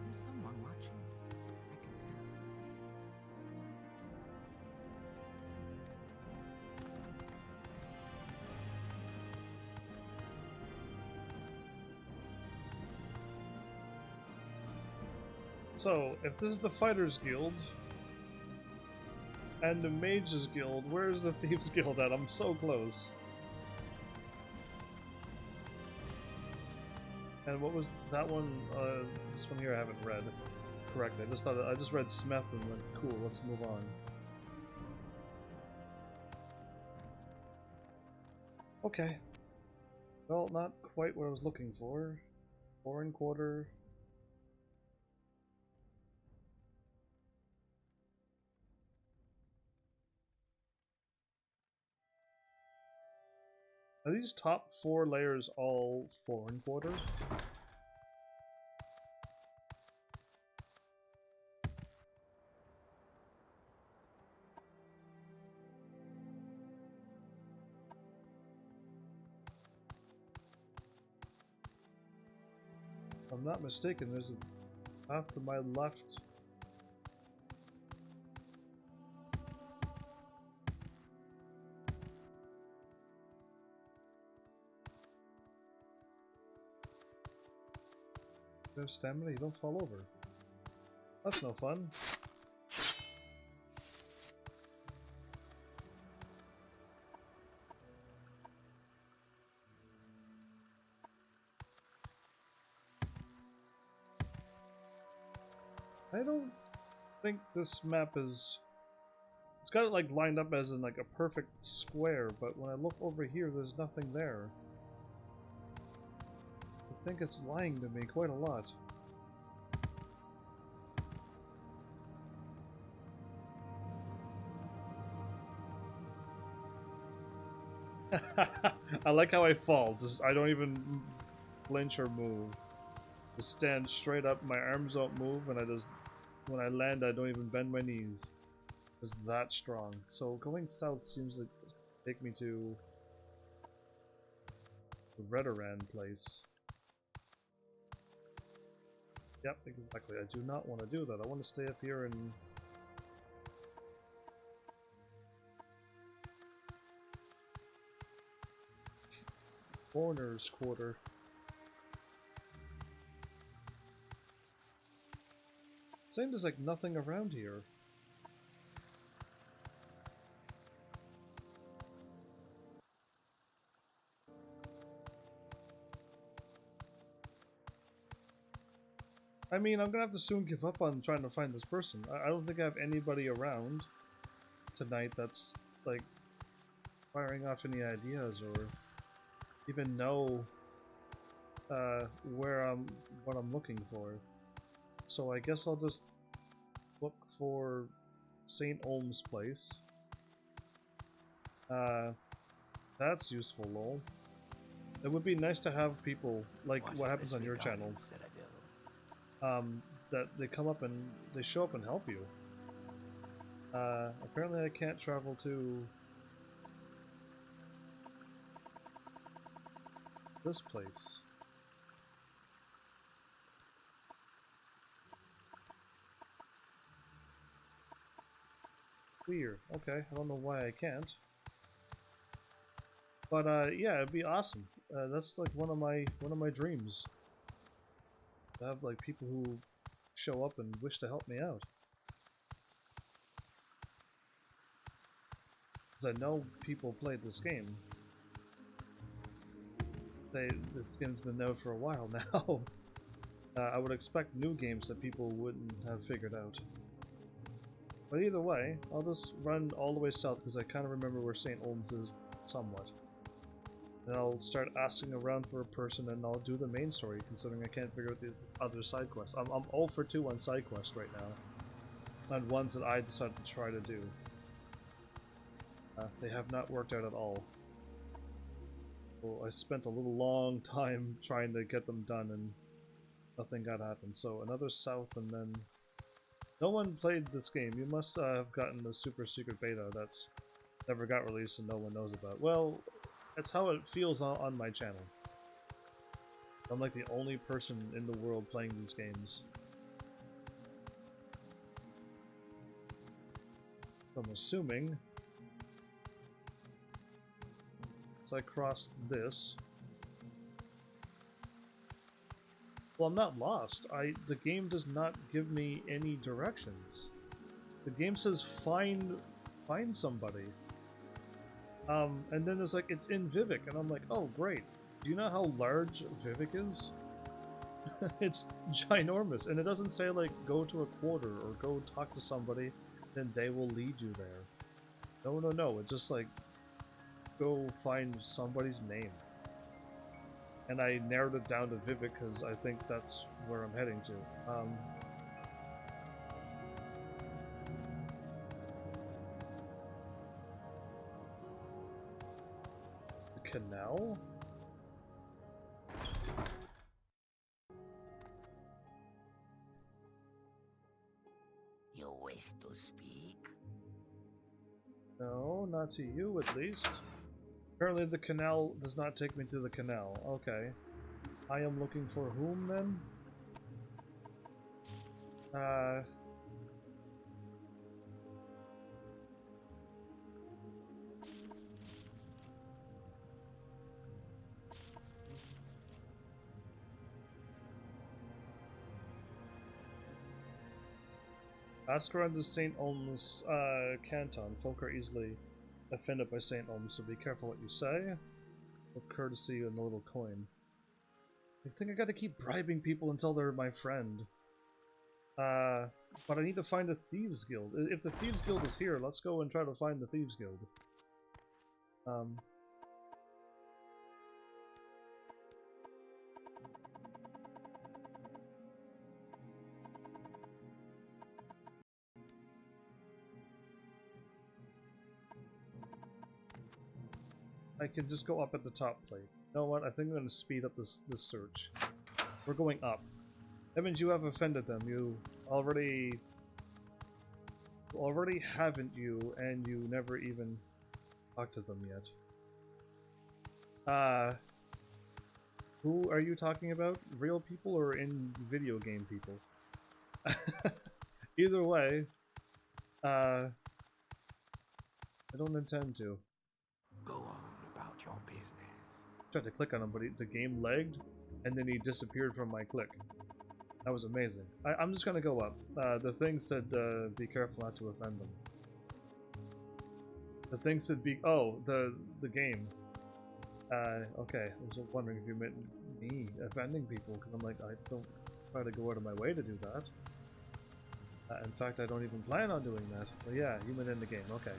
There's someone watching. I can tell. So, if this is the Fighters Guild and the Mages Guild, where's the Thieves Guild at? I'm so close. And what was that one? This one here I haven't read correctly. I just read Smith and went, cool, let's move on. Okay. Well, not quite what I was looking for. Foreign quarter. Are these top 4 layers all foreign quarter? If I'm not mistaken, there's a path to my left. There's stamina, you don't fall over. That's no fun. I don't think this map is... It's got it like lined up as in like a perfect square, but when I look over here, there's nothing there. I think it's lying to me quite a lot. I like how I fall. Just I don't even flinch or move. Just stand straight up, my arms don't move, and I just when I land I don't even bend my knees. It's that strong. So going south seems to take me to the Redoran place. Yep, exactly. I do not want to do that. I want to stay up here and Foreigners Quarter. Saying there's like nothing around here. I mean, I'm gonna have to soon give up on trying to find this person. I don't think I have anybody around tonight that's like firing off any ideas or even know what I'm looking for. So I guess I'll just look for St. Olm's place. That's useful, lol. It would be nice to have people like what happens on your channel. That they come up and they show up and help you. Apparently I can't travel to this place. Weird. Okay, I don't know why I can't. But yeah, it'd be awesome. That's like one of my dreams. To have like people who show up and wish to help me out. Because I know people played this game. This game's been out for a while now. I would expect new games that people wouldn't have figured out. But either way, I'll just run all the way south because I kind of remember where St. Olm's is somewhat. And I'll start asking around for a person and I'll do the main story, considering I can't figure out the other side quests. I'm 0 for 2 on side quests right now. On ones that I decided to try to do. They have not worked out at all. Well, I spent a little long time trying to get them done and nothing got happened. So another south and then... No one played this game. You must have gotten the super secret beta that's never got released and no one knows about. Well, that's how it feels on my channel. I'm like the only person in the world playing these games. So I'm assuming... So I crossed this. Well, I'm not lost. The game does not give me any directions. The game says find somebody. And then it's like, it's in Vivek, and I'm like, oh great. Do you know how large Vivek is? It's ginormous, and it doesn't say like, go to a quarter, or go talk to somebody, then they will lead you there. No, it's just like, go find somebody's name. And I narrowed it down to Vivek because I think that's where I'm heading to. The canal? You wish to speak? No, not to you at least. Apparently the canal does not take me to the canal. Okay. I am looking for whom then? Ask around the St. Olm's canton. Folk are easily offended by St. Olm's, so be careful what you say. With courtesy and a little coin. I think I gotta keep bribing people until they're my friend. But I need to find a Thieves Guild. If the Thieves Guild is here, let's go and try to find the Thieves Guild. I can just go up at the top plate. You know what? I think I'm going to speed up this search. We're going up. That means you have offended them. You already haven't you, and you never even talked to them yet. Who are you talking about? Real people or in video game people? Either way, I don't intend to. Go on about your business. Tried to click on him, but the game lagged, and then he disappeared from my click. That was amazing. I'm just gonna go up. The thing said, be careful not to offend them. The thing said, oh, the game. Okay, I was wondering if you meant me offending people, because I'm like, I don't try to go out of my way to do that. In fact, I don't even plan on doing that. But yeah, you meant in the game, okay.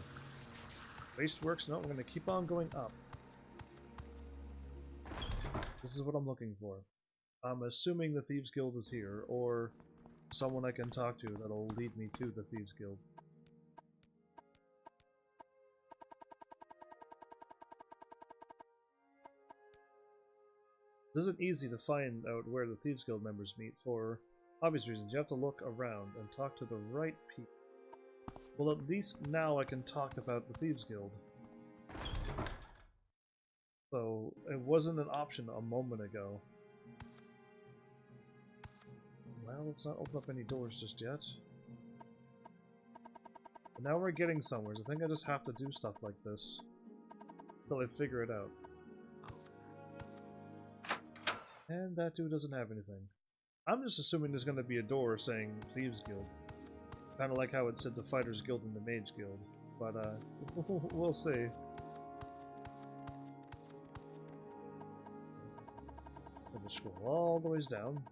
Wasteworks, no, we're gonna keep on going up. This is what I'm looking for. I'm assuming the Thieves Guild is here, or someone I can talk to that'll lead me to the Thieves Guild. This isn't easy to find out where the Thieves Guild members meet for obvious reasons. You have to look around and talk to the right people. Well, at least now I can talk about the Thieves Guild. So, it wasn't an option a moment ago. Well, let's not open up any doors just yet. But now we're getting somewhere, so I think I just have to do stuff like this. Until I figure it out. And that dude doesn't have anything. I'm just assuming there's gonna be a door saying Thieves Guild. Kinda like how it said the Fighters Guild and the Mage Guild. But, we'll see. We'll scroll all the ways down.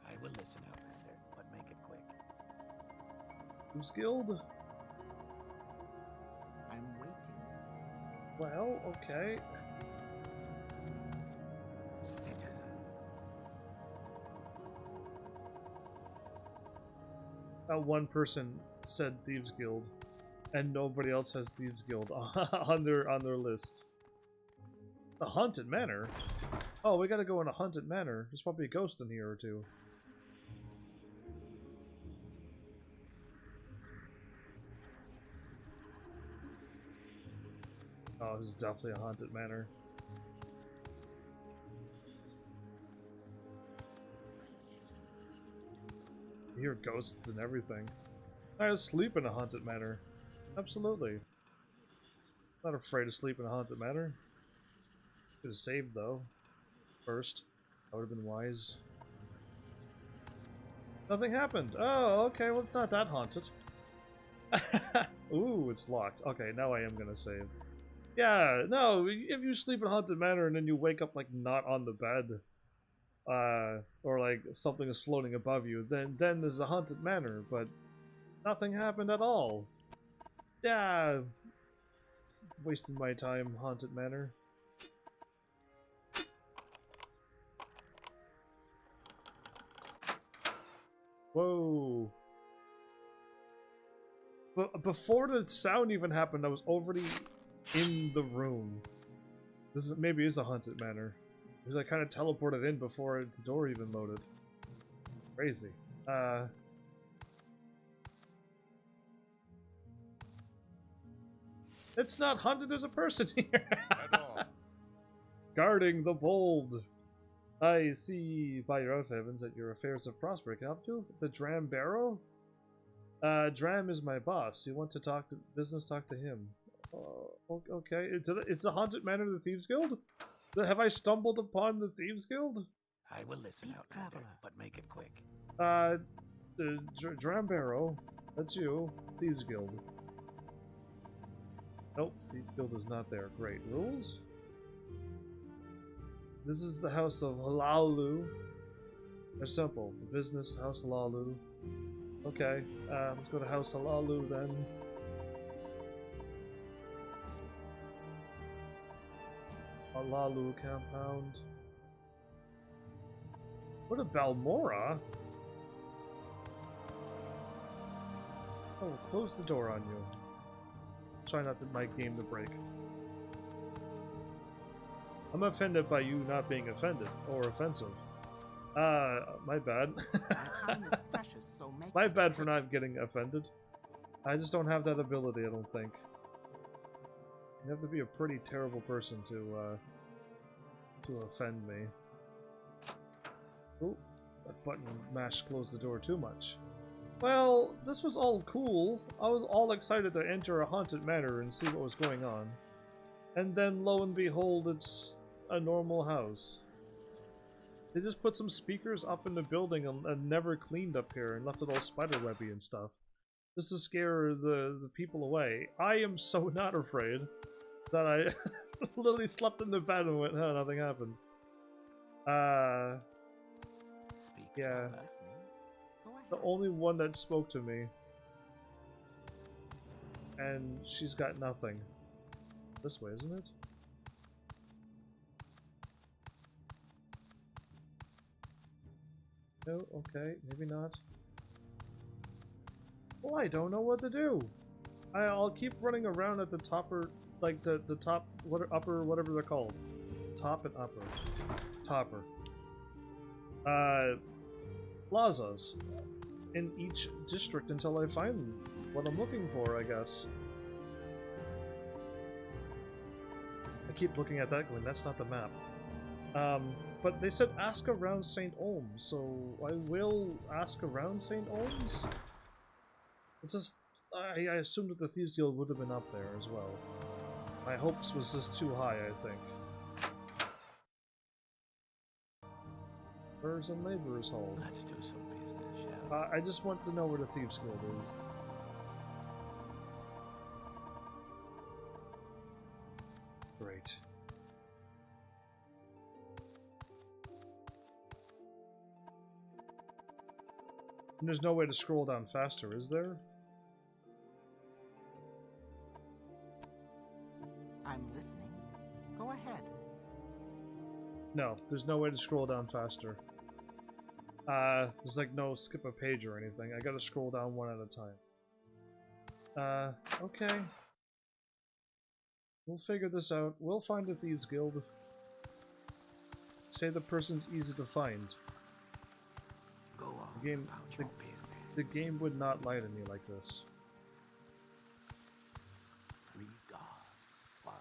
I will listen, Outlander, but make it quick. Thieves Guild? I'm waiting. Well, okay. Citizen. One person said Thieves Guild, and nobody else has Thieves Guild on their list. The Haunted Manor? Oh, we gotta go in a Haunted Manor. There's probably a ghost in here or two. Oh, this is definitely a Haunted Manor. You hear ghosts and everything. I sleep in a Haunted Manor. Absolutely. Not afraid to sleep in a Haunted Manor. Could have saved, though. First. That would have been wise. Nothing happened. Oh, okay, well it's not that haunted. Ooh, it's locked. Okay, now I am gonna save. Yeah, no, if you sleep in a Haunted Manor and then you wake up, like, not on the bed, or, like, something is floating above you, then there's a Haunted Manor, but nothing happened at all. Yeah, wasting my time, Haunted Manor. Whoa. But before the sound even happened, I was already in the room. This maybe is a Haunted Manor. Because I kind of teleported in before the door even loaded. Crazy. It's not haunted, there's a person here! At all. Guarding the bold. I see by your oath, Heavens, that your affairs have prospered. Can I help you? The Dram Barrow? Dram is my boss. You want to talk to business, talk to him. Okay. It's a Haunted Manor of the Thieves Guild? Have I stumbled upon the Thieves Guild? I will listen, Speak, Outlander, traveler. but make it quick. Dram Barrow. That's you. Thieves Guild. Nope, Thieves Guild is not there. Great. Rules? This is the House of Halalu. They're simple. The business, House Halalu. Okay, let's go to House Halalu then. Halalu compound. What a Balmora? Oh, close the door on you. Try not to my game to break. I'm offended by you not being offended or offensive. My bad. My time is precious, so make My it bad for quick. not getting offended. I just don't have that ability, I don't think. You have to be a pretty terrible person to offend me. Oh, that button mashed closed the door too much. Well, this was all cool. I was all excited to enter a haunted manor and see what was going on. And then, lo and behold, it's a normal house. They just put some speakers up in the building and never cleaned up here and left it all spiderwebby and stuff. Just to scare the people away. I am so not afraid that I literally slept in the bed and went, oh, nothing happened. Speak, Yeah. traveler. Listening. Go ahead. The only one that spoke to me. And she's got nothing. This way, isn't it? No, okay, maybe not. Well, I don't know what to do. I'll keep running around at the topper, like the top, upper, whatever they're called. Top and upper. Topper. Plazas. In each district until I find what I'm looking for, I guess. I keep looking at that going, that's not the map. But they said ask around St. Olms, so I will ask around St. Olms? It's just, I assumed that the Thieves Guild would have been up there as well. My hopes was just too high, I think. Burrs and Laborers Hall. Let's do some business, shall we? I just want to know where the Thieves Guild is. Great. And there's no way to scroll down faster, is there? No, there's no way to scroll down faster. There's like no skip a page or anything. I gotta scroll down one at a time. Okay. We'll figure this out. We'll find a Thieves Guild. Say the person's easy to find. Go on The game, about your business. the game would not lie to me like this. 3 gods, 1.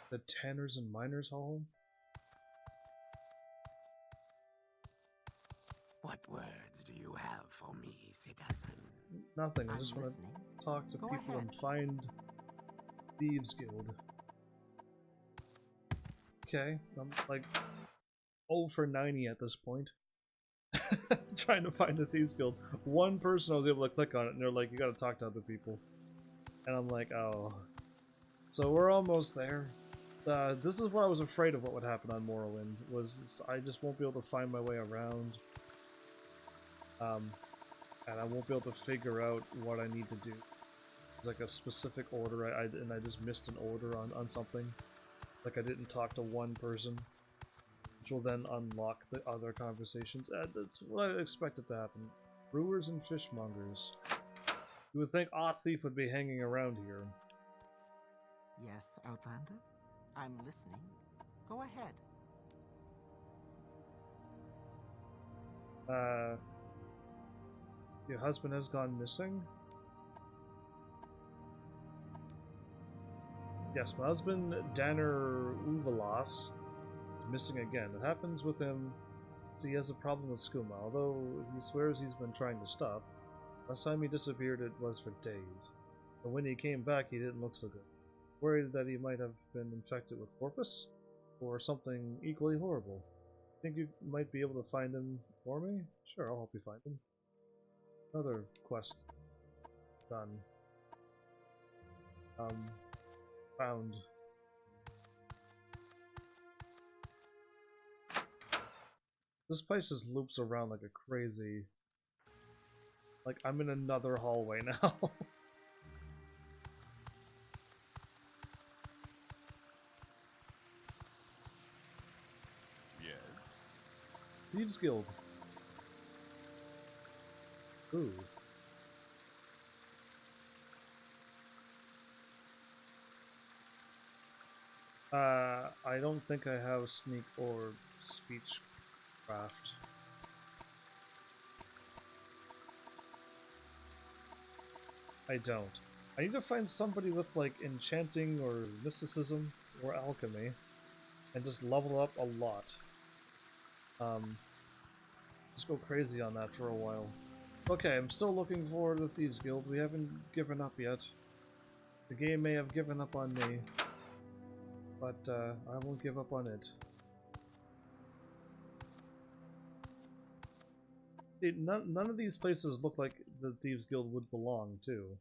The Tanners and Miners Hall? What words do you have for me, citizen? Nothing. I I'm just want listening. to talk to Go people ahead. and find Thieves Guild. Okay, I'm like 0 for 90 at this point. Trying to find a Thieves Guild. One person I was able to click on it and they're like, you gotta talk to other people. And I'm like, oh. So we're almost there. This is what I was afraid of what would happen on Morrowind, was I just won't be able to find my way around. And I won't be able to figure out what I need to do. It's like a specific order, and I just missed an order on something. Like I didn't talk to one person, which will then unlock the other conversations. That's what I expected to happen. Brewers and fishmongers. You would think Aw Thief would be hanging around here. Yes, Outlander? I'm listening. Go ahead. Your husband has gone missing? Yes, my husband, Danner Uvalas, is missing again. It happens with him, so he has a problem with skooma, although he swears he's been trying to stop. Last time he disappeared, it was for days. But when he came back, he didn't look so good. Worried that he might have been infected with corpus, or something equally horrible. Think you might be able to find him for me? Sure, I'll help you find him. Another quest done. Found. This place just loops around like a crazy... Like, I'm in another hallway now. Yes. Thieves Guild. Ooh. I don't think I have sneak or speech craft. I don't. I need to find somebody with like enchanting or mysticism or alchemy and just level up a lot. Just go crazy on that for a while. Okay, I'm still looking for the Thieves Guild. We haven't given up yet. The game may have given up on me, but I won't give up on it. See, none of these places look like the Thieves Guild would belong to.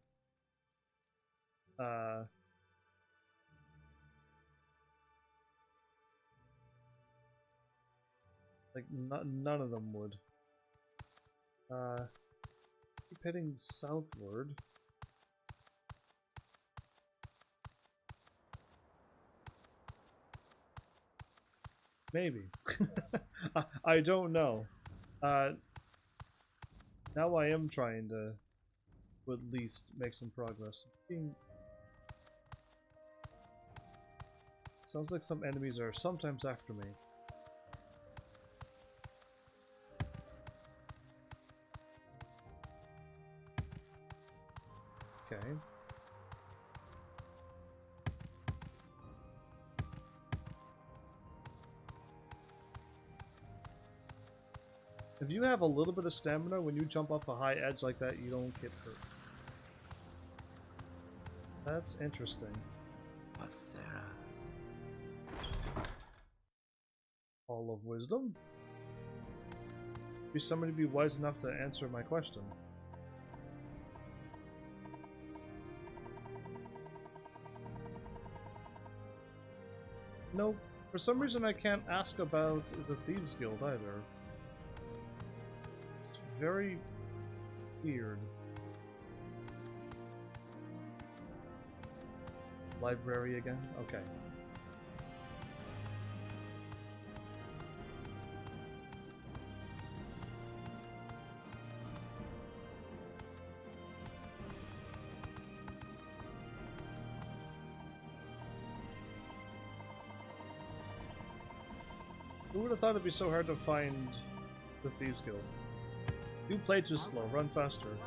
Like, none of them would. Keep heading southward. Maybe. I don't know. Now I am trying to at least make some progress. Sounds like some enemies are sometimes after me. Okay. If you have a little bit of stamina, when you jump off a high edge like that, you don't get hurt. That's interesting. Sarah. Hall of Wisdom? Be somebody be wise enough to answer my question. No, for some reason I can't ask about the Thieves Guild either. It's very weird. Library again? Okay. Who would have thought it'd be so hard to find the Thieves Guild? You play too slow, run faster.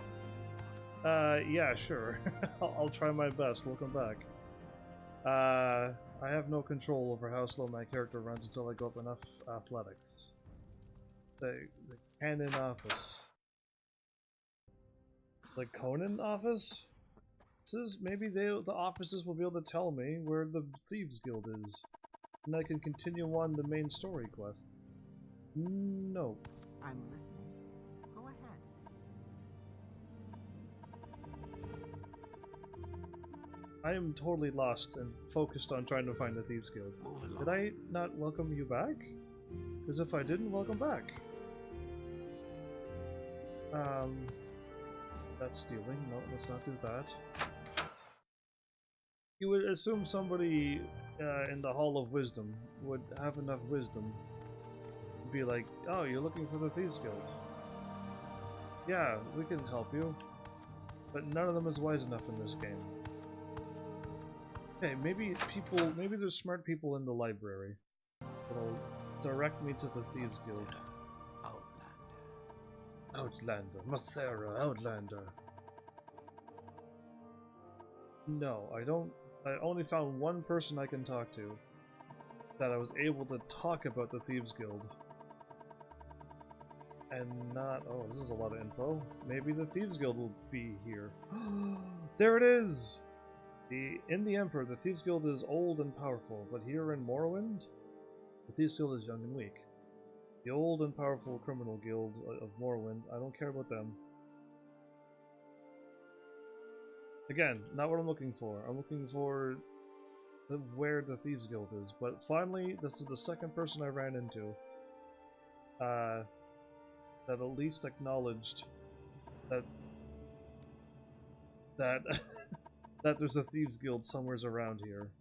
Yeah, sure. I'll try my best, welcome back. I have no control over how slow my character runs until I go up enough athletics. The Canon office. Like Conan office? Maybe the offices will be able to tell me where the Thieves Guild is. And I can continue on the main story quest. No. I'm listening. Go ahead. I am totally lost and focused on trying to find the Thieves Guild. Did I not welcome you back? Because if I didn't, welcome back. That's stealing. No, let's not do that. You would assume somebody in the Hall of Wisdom would have enough wisdom to be like, oh, you're looking for the Thieves Guild. Yeah, we can help you. But none of them is wise enough in this game. Okay, maybe there's smart people in the library that'll direct me to the Thieves Guild. Outlander. Masera, Outlander. No, I don't. I only found one person I can talk to that I was able to talk about the Thieves Guild. And not... oh, this is a lot of info. Maybe the Thieves Guild will be here. There it is! In the Emperor, the Thieves Guild is old and powerful, but here in Morrowind, the Thieves Guild is young and weak. The old and powerful criminal guild of Morrowind, I don't care about them. Again, not what I'm looking for. I'm looking for where the Thieves Guild is. But finally, this is the second person I ran into that at least acknowledged that that there's a Thieves Guild somewheres around here.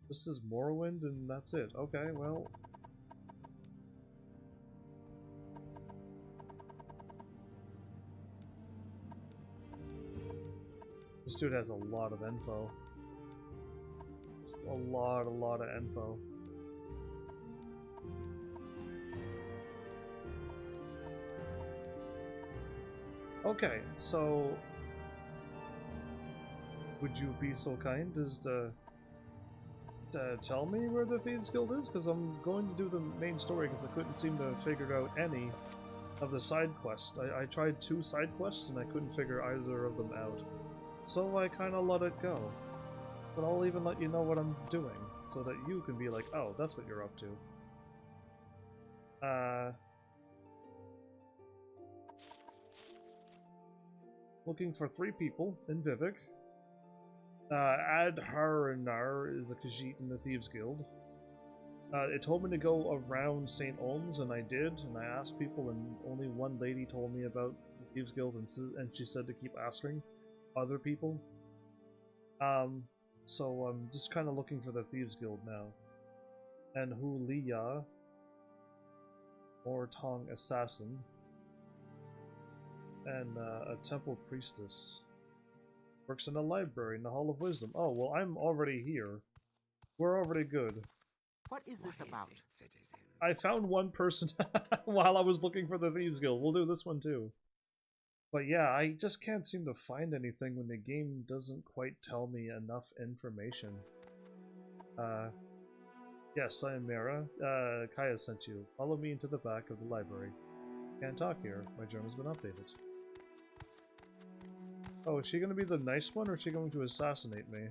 This is Morrowind and that's it. Okay, well... this dude has a lot of info. A lot of info. Okay, so... would you be so kind as to tell me where the Thieves Guild is? Because I'm going to do the main story because I couldn't seem to figure out any of the side quests. I tried 2 side quests and I couldn't figure either of them out. So I kind of let it go. But I'll even let you know what I'm doing, so that you can be like, oh, that's what you're up to. Looking for 3 people in Vivek. Adharanar is a Khajiit in the Thieves Guild. It told me to go around St. Olms, and I did, and I asked people, and only one lady told me about the Thieves Guild, and she said to keep asking other people. So I'm just kind of looking for the Thieves Guild now. And Huliya, or Tong Assassin, and a Temple Priestess. Works in a library in the Hall of Wisdom. Oh, well, I'm already here. We're already good. What is this about? Citizen? I found one person while I was looking for the Thieves Guild. We'll do this one too. But yeah, I just can't seem to find anything when the game doesn't quite tell me enough information. Yes, I am Mara. Kaya sent you. Follow me into the back of the library. Can't talk here. My German's been updated. Oh, is she going to be the nice one, or is she going to assassinate me?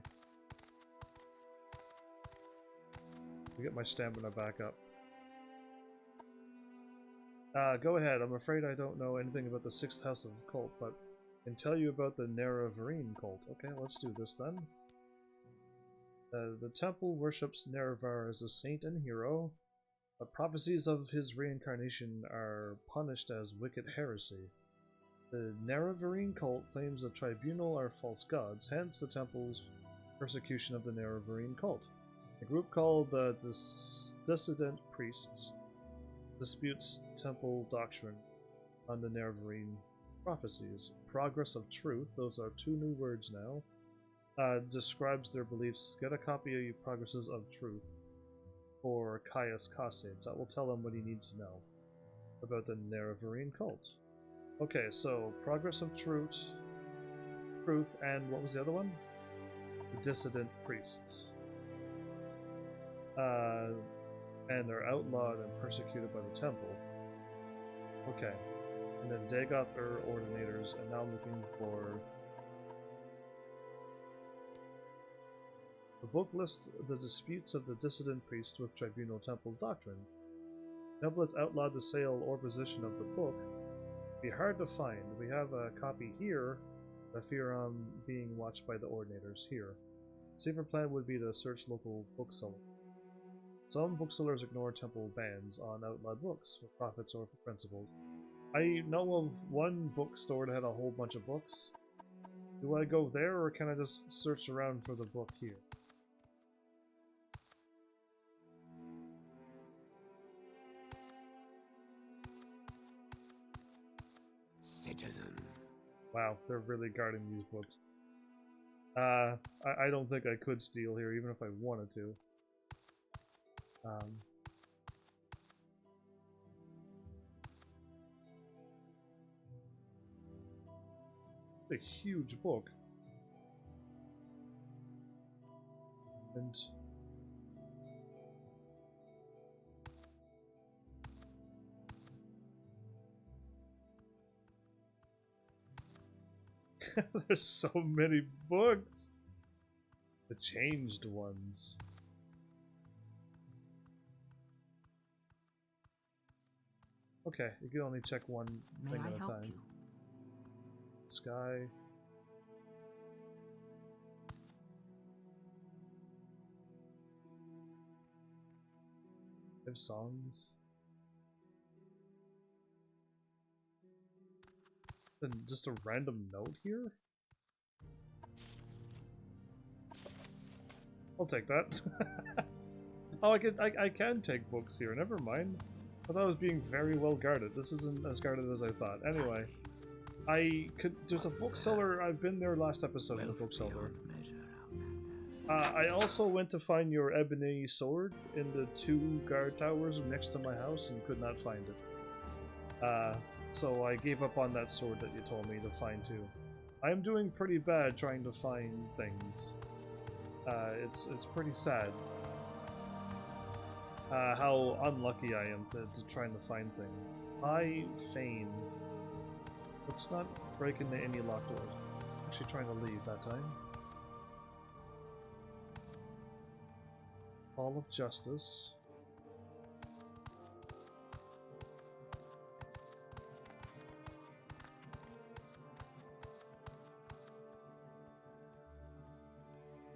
To get my stamina back up. Go ahead. I'm afraid I don't know anything about the 6th house of cult, but I can tell you about the Nerevarine cult. Okay, let's do this then. The temple worships Nerevar as a saint and hero, but prophecies of his reincarnation are punished as wicked heresy. The Nerevarine cult claims the tribunal are false gods, hence the temple's persecution of the Nerevarine cult. A group called the Dissident Priests disputes temple doctrine on the Nerevarine prophecies. Progress of Truth, those are 2 new words now, describes their beliefs. Get a copy of your Progresses of Truth for Caius Causates. That will tell him what he needs to know about the Nerevarine cult. Okay, so Progress of Truth, and what was the other one? The Dissident Priests. And they're outlawed and persecuted by the temple. Okay. And then Dagoth are ordinators, and now I'm looking for... The book lists the disputes of the dissident priests with tribunal temple doctrine. Templates outlawed the sale or possession of the book. Be hard to find. We have a copy here. I fear I'm being watched by the ordinators here. Safer plan would be to search local booksellers. Some booksellers ignore temple bans on outlawed books for profits or for principles. I know of one bookstore that had a whole bunch of books. Do I go there, or can I just search around for the book here? Citizen. Wow, they're really guarding these books. I don't think I could steal here, even if I wanted to. A huge book. And there's so many books. The changed ones. Okay, you can only check one thing at a time. You? Sky. Have songs. And just a random note here? I'll take that. Oh, I can take books here, never mind. I thought I was being very well guarded. This isn't as guarded as I thought. Anyway. There's a bookseller, I've been there last episode in the bookseller. I also went to find your ebony sword in the 2 guard towers next to my house and could not find it. So I gave up on that sword that you told me to find too. I'm doing pretty bad trying to find things. It's pretty sad. How unlucky I am to trying to find things. I feign. Let's not break into any locked doors. I'm actually trying to leave that time. Hall of Justice.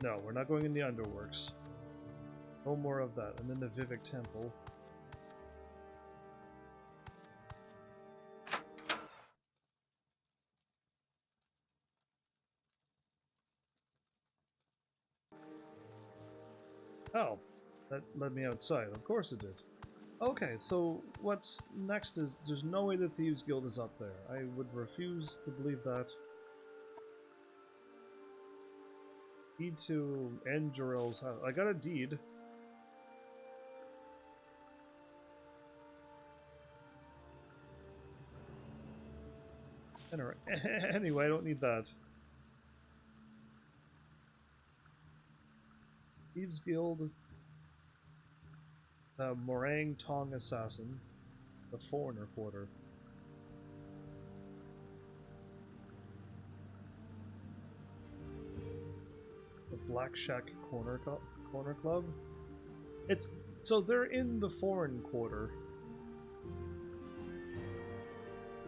No, we're not going in the Underworks. No more of that. And then the Vivek Temple. Oh, that led me outside. Of course it did. Okay, so what's next is there's no way the Thieves Guild is up there. I would refuse to believe that. Deed to end Jarrell's house. I got a deed. Anyway, I don't need that. Thieves Guild, the Morang Tong Assassin, the Foreigner Quarter. The Black Shack Corner Club. So they're in the Foreign Quarter.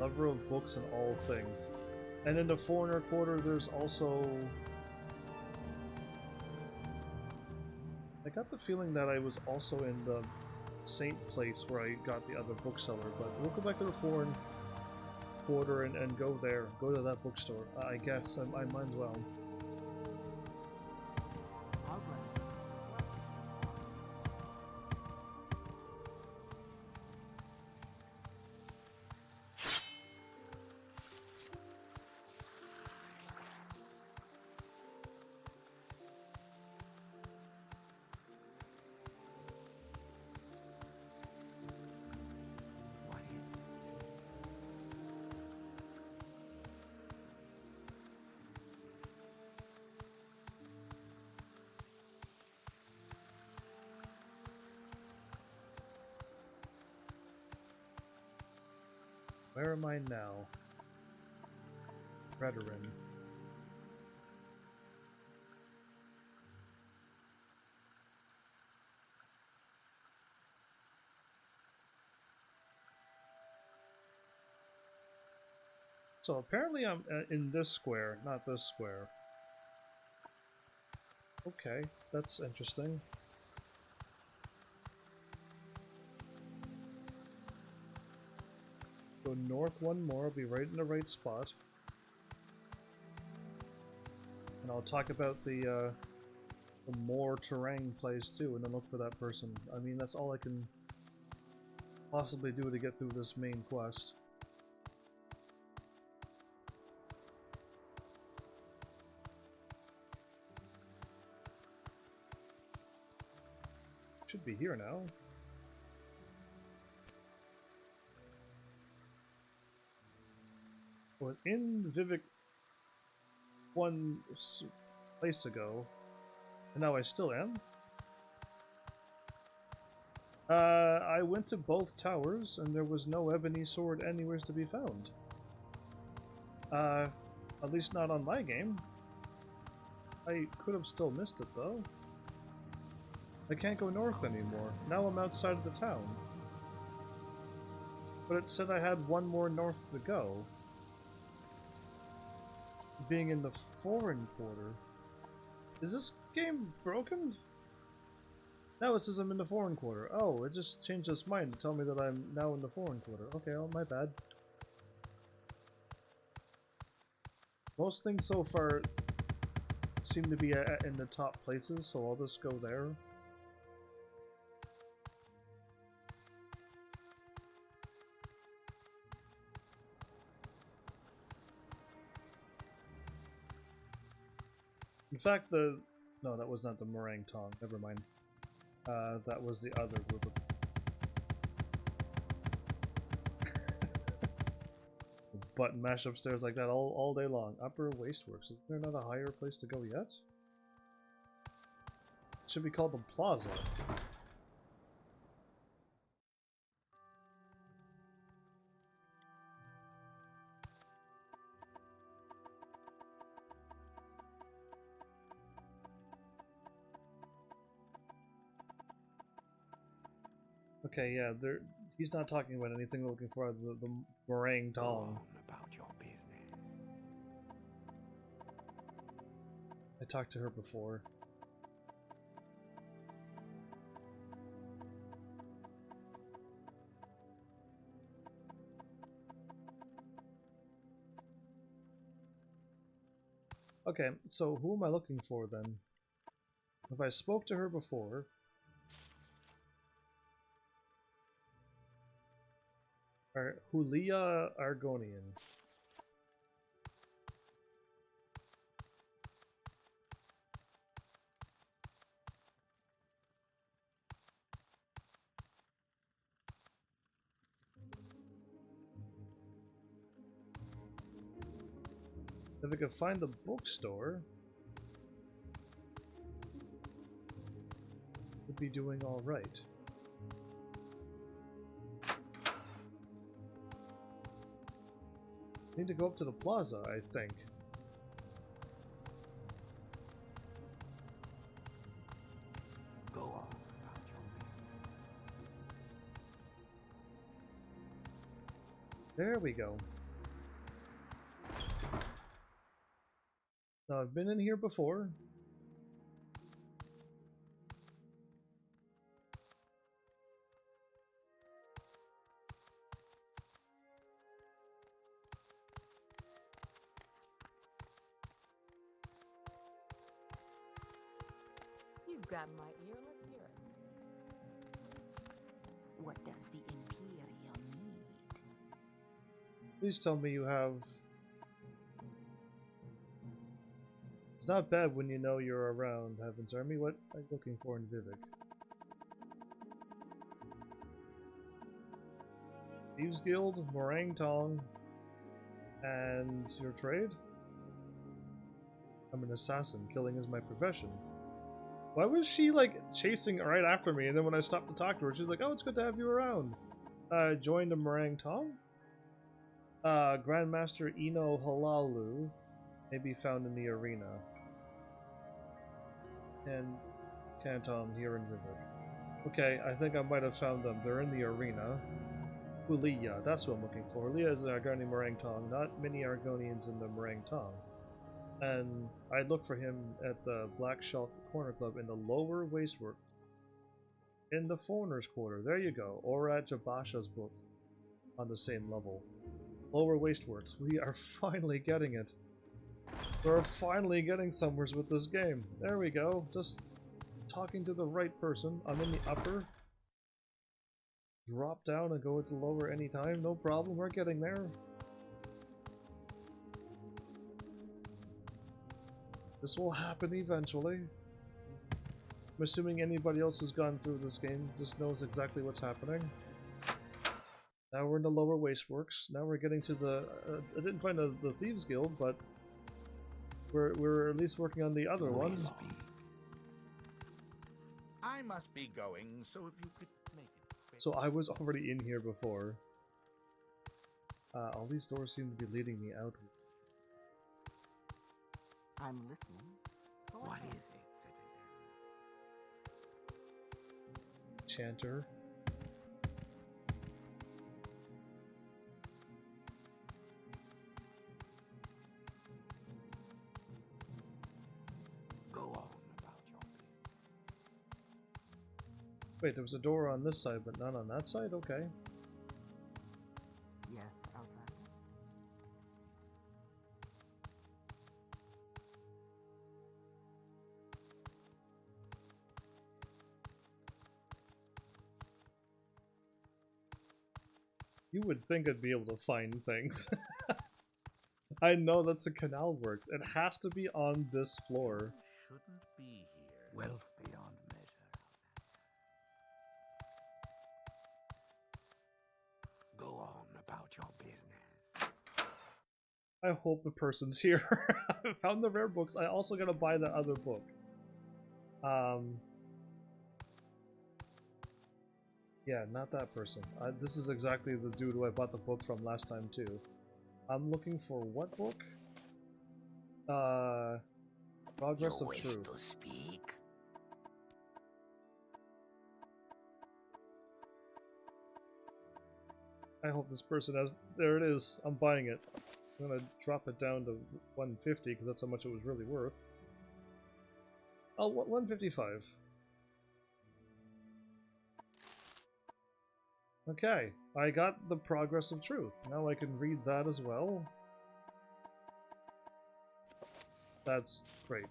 Lover of books and all things. And in the Foreigner Quarter there's also... I got the feeling that I was also in the Saint place where I got the other bookseller, but we'll go back to the Foreign. quarter and go there. Go to that bookstore. I guess I might as well. I'll grab it. What is it? Where am I now? Redorin. So apparently I'm in this square, not this square. Okay, that's interesting. Go north one more, I'll be right in the right spot. And I'll talk about the more terrain place too, and then look for that person. I mean, that's all I can possibly do to get through this main quest. Should be here now. Was in Vivek one place ago, and now I still am. I went to both towers, and there was no ebony sword anywhere to be found. At least not on my game. I could have still missed it, though. I can't go north anymore. Now I'm outside of the town. But it said I had one more north to go. Being in the foreign quarter. Is this game broken? No, it says I'm in the foreign quarter. Oh, it just changed its mind to tell me that I'm now in the foreign quarter. Okay, oh, my bad. Most things so far seem to be in the top places, so I'll just go there. In fact, no, that was not the meringue tong. Never mind. That was the other group of button mash upstairs like that all day long. Upper Wasteworks. Is there not a higher place to go yet? It should be called the Plaza. Okay, yeah, he's not talking about anything we're looking for. The meringue Go tong. on about your business. I talked to her before. Okay, so who am I looking for then? If I spoke to her before... Hulia Argonian. If I could find the bookstore, would be doing all right. Need to go up to the plaza, I think. Go on about your business. There we go. Now, I've been in here before. Grab my ear, let's hear it. What does the Imperium need? Please tell me you have... It's not bad when you know you're around, Heaven's Army. What am I looking for in Vivek? Thieves Guild, Morang Tong, and your trade? I'm an assassin. Killing is my profession. Why was she, like, chasing right after me, and then when I stopped to talk to her, she's like, oh, it's good to have you around. Joined a Morang Tong? Grandmaster Eno Halalu may be found in the arena. And Canton here in Vivek. Okay, I think I might have found them. They're in the arena. Hulia, that's what I'm looking for. Hulia is an Argonian Morang Tong. Not many Argonians in the Morang Tong. And I look for him at the Black Shelf Corner Club in the lower wastework. In the Foreigner's Quarter, there you go. Or at Jabasha's book on the same level. Lower Wasteworks. We are finally getting it. We're finally getting somewhere with this game. There we go. Just talking to the right person. I'm in the upper. Drop down and go into lower anytime. No problem. We're getting there. This will happen eventually. I'm assuming anybody else who's gone through this game just knows exactly what's happening. Now we're in the lower wasteworks. Now we're getting to the... I didn't find the Thieves Guild, but we're at least working on the other one. I must be going, so if you could make it quick. So I was already in here before. All these doors seem to be leading me out. I'm listening. What is it, citizen? Chanter. Go on about your business. Wait, there was a door on this side, but not on that side? Okay. Yes, Outlander. You would think I'd be able to find things. I know that's a canal works. It has to be on this floor. Shouldn't be here. Wealth beyond measure, Outlander. Go on about your business. I hope the person's here. I found the rare books. I also gotta buy the other book. Yeah, not that person. This is exactly the dude who I bought the book from last time too. I'm looking for what book? Progress You of wish Truth. to speak? I hope this person has... There it is. I'm buying it. I'm gonna drop it down to 150 because that's how much it was really worth. Oh, 155. Okay, I got the Progress of Truth. Now I can read that as well. That's great.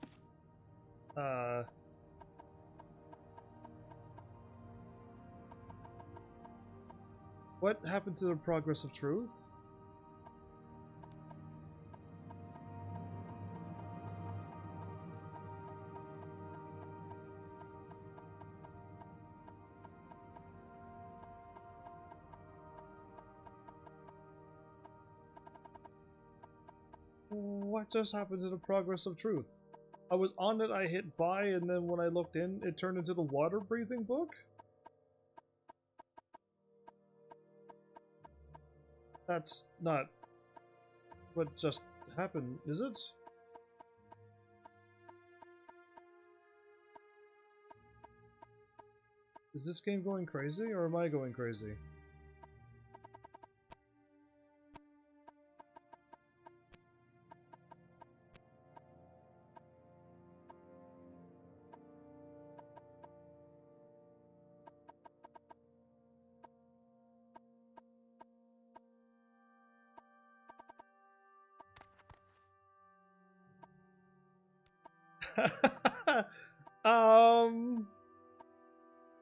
What happened to the Progress of Truth? What just happened to the Progress of Truth? I was on it, I hit buy, and then when I looked in, it turned into the water breathing book? That's not what just happened, is it? Is this game going crazy, or am I going crazy?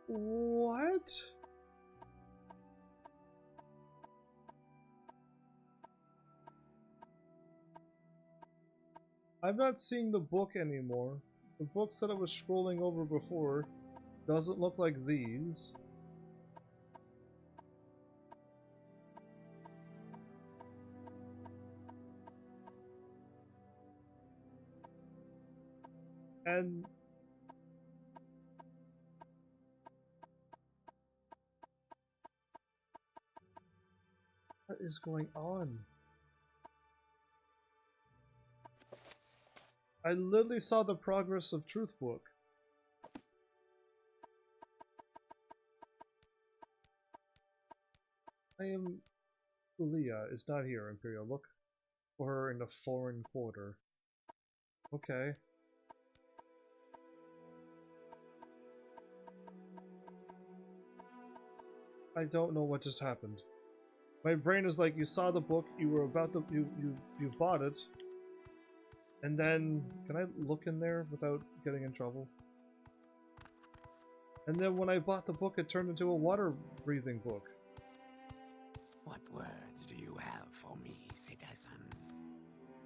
What? I'm not seeing the book anymore. The books that I was scrolling over before doesn't look like these. And what is going on? I literally saw the progress of Truth Book. Leah is not here, Imperial. Look for her in the foreign quarter. Okay. I don't know what just happened. My brain is like, you saw the book, you were about to, you bought it, and then, can I look in there without getting in trouble? And then when I bought the book, it turned into a water-breathing book. What words do you have for me, citizen?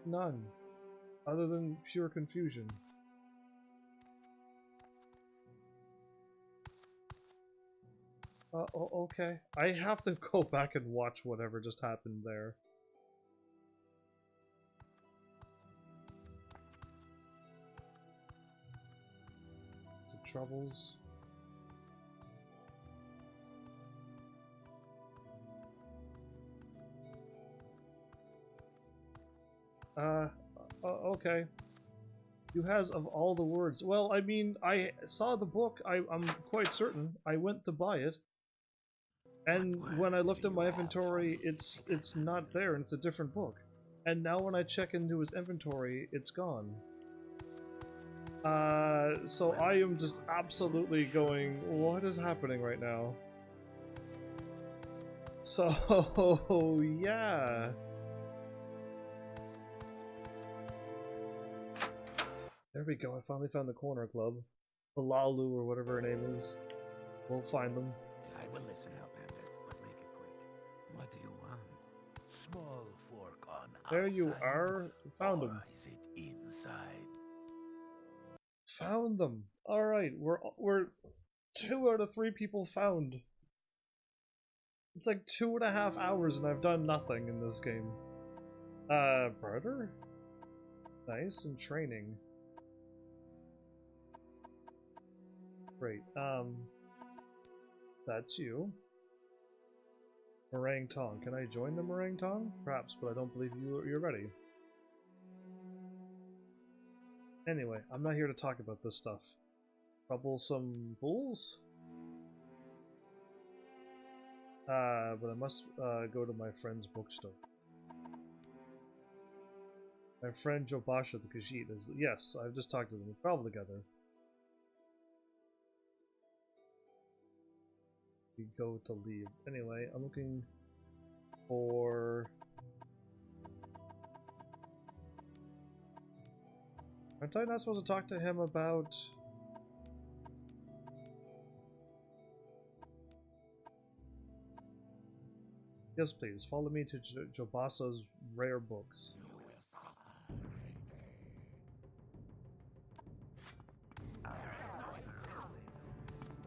None. Other than pure confusion. Okay. I have to go back and watch whatever just happened there. The troubles. Okay. You has of all the words. Well, I mean, I saw the book. I'm quite certain. I went to buy it. And when I looked at my inventory, it's not there, and it's a different book. And now when I check into his inventory, it's gone. So I am just absolutely going, what is happening right now? So, yeah. There we go, I finally found the corner club. Balalu or whatever her name is. We'll find them. I will listen, Outlander, but make it quick. What do you want? Small fork on There you outside, are. Found them. or is it inside? Found them. Alright, we're 2 out of 3 people found. It's like 2.5 hours and I've done nothing in this game. Barter? Nice, and training. Great, that's you. Meringue Tong. Can I join the Meringue Tong? Perhaps, but I don't believe you're ready. Anyway, I'm not here to talk about this stuff. Troublesome fools? But I must go to my friend's bookstore. My friend Jobasha the Khajiit is... Yes, I've just talked to them. We travel together. We go to leave. Anyway, I'm looking for... Aren't I not supposed to talk to him about... Yes, please. Follow me to Jobasa's rare books.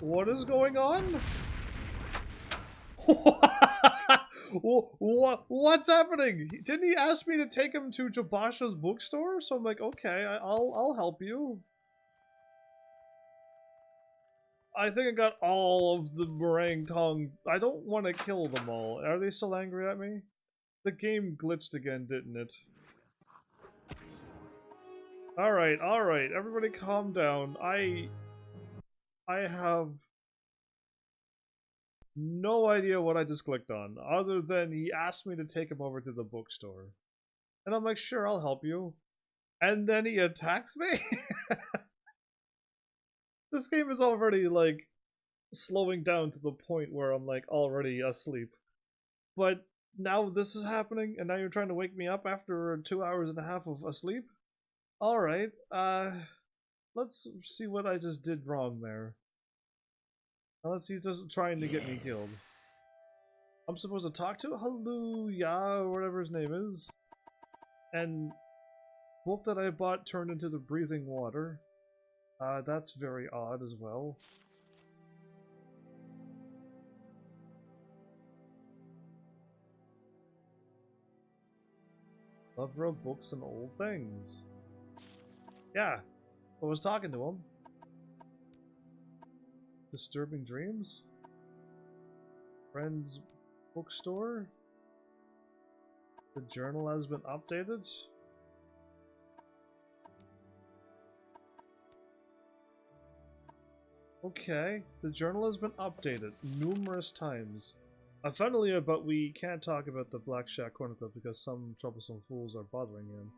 What is going on? What's happening? Didn't he ask me to take him to Jabasha's bookstore? So I'm like, okay, I'll help you. I think I got all of the meringue tongue. I don't want to kill them all. Are they still angry at me? The game glitched again, didn't it? Alright, everybody calm down. I have no idea what I just clicked on, other than he asked me to take him over to the bookstore. And I'm like, sure, I'll help you. And then he attacks me? This game is already, like, slowing down to the point where I'm, like, already asleep. But now this is happening, and now you're trying to wake me up after 2.5 hours of asleep? Alright, Let's see what I just did wrong there. Unless he's just trying to get me killed. I'm supposed to talk to Hallelujah, or whatever his name is. And book that I bought turned into the breathing water. That's very odd as well. Lover of books and old things. Yeah, I was talking to him. Disturbing dreams? Friend's bookstore? The journal has been updated? Okay, the journal has been updated numerous times. Funnily, but we can't talk about the Black Shack Corner Club because some troublesome fools are bothering him.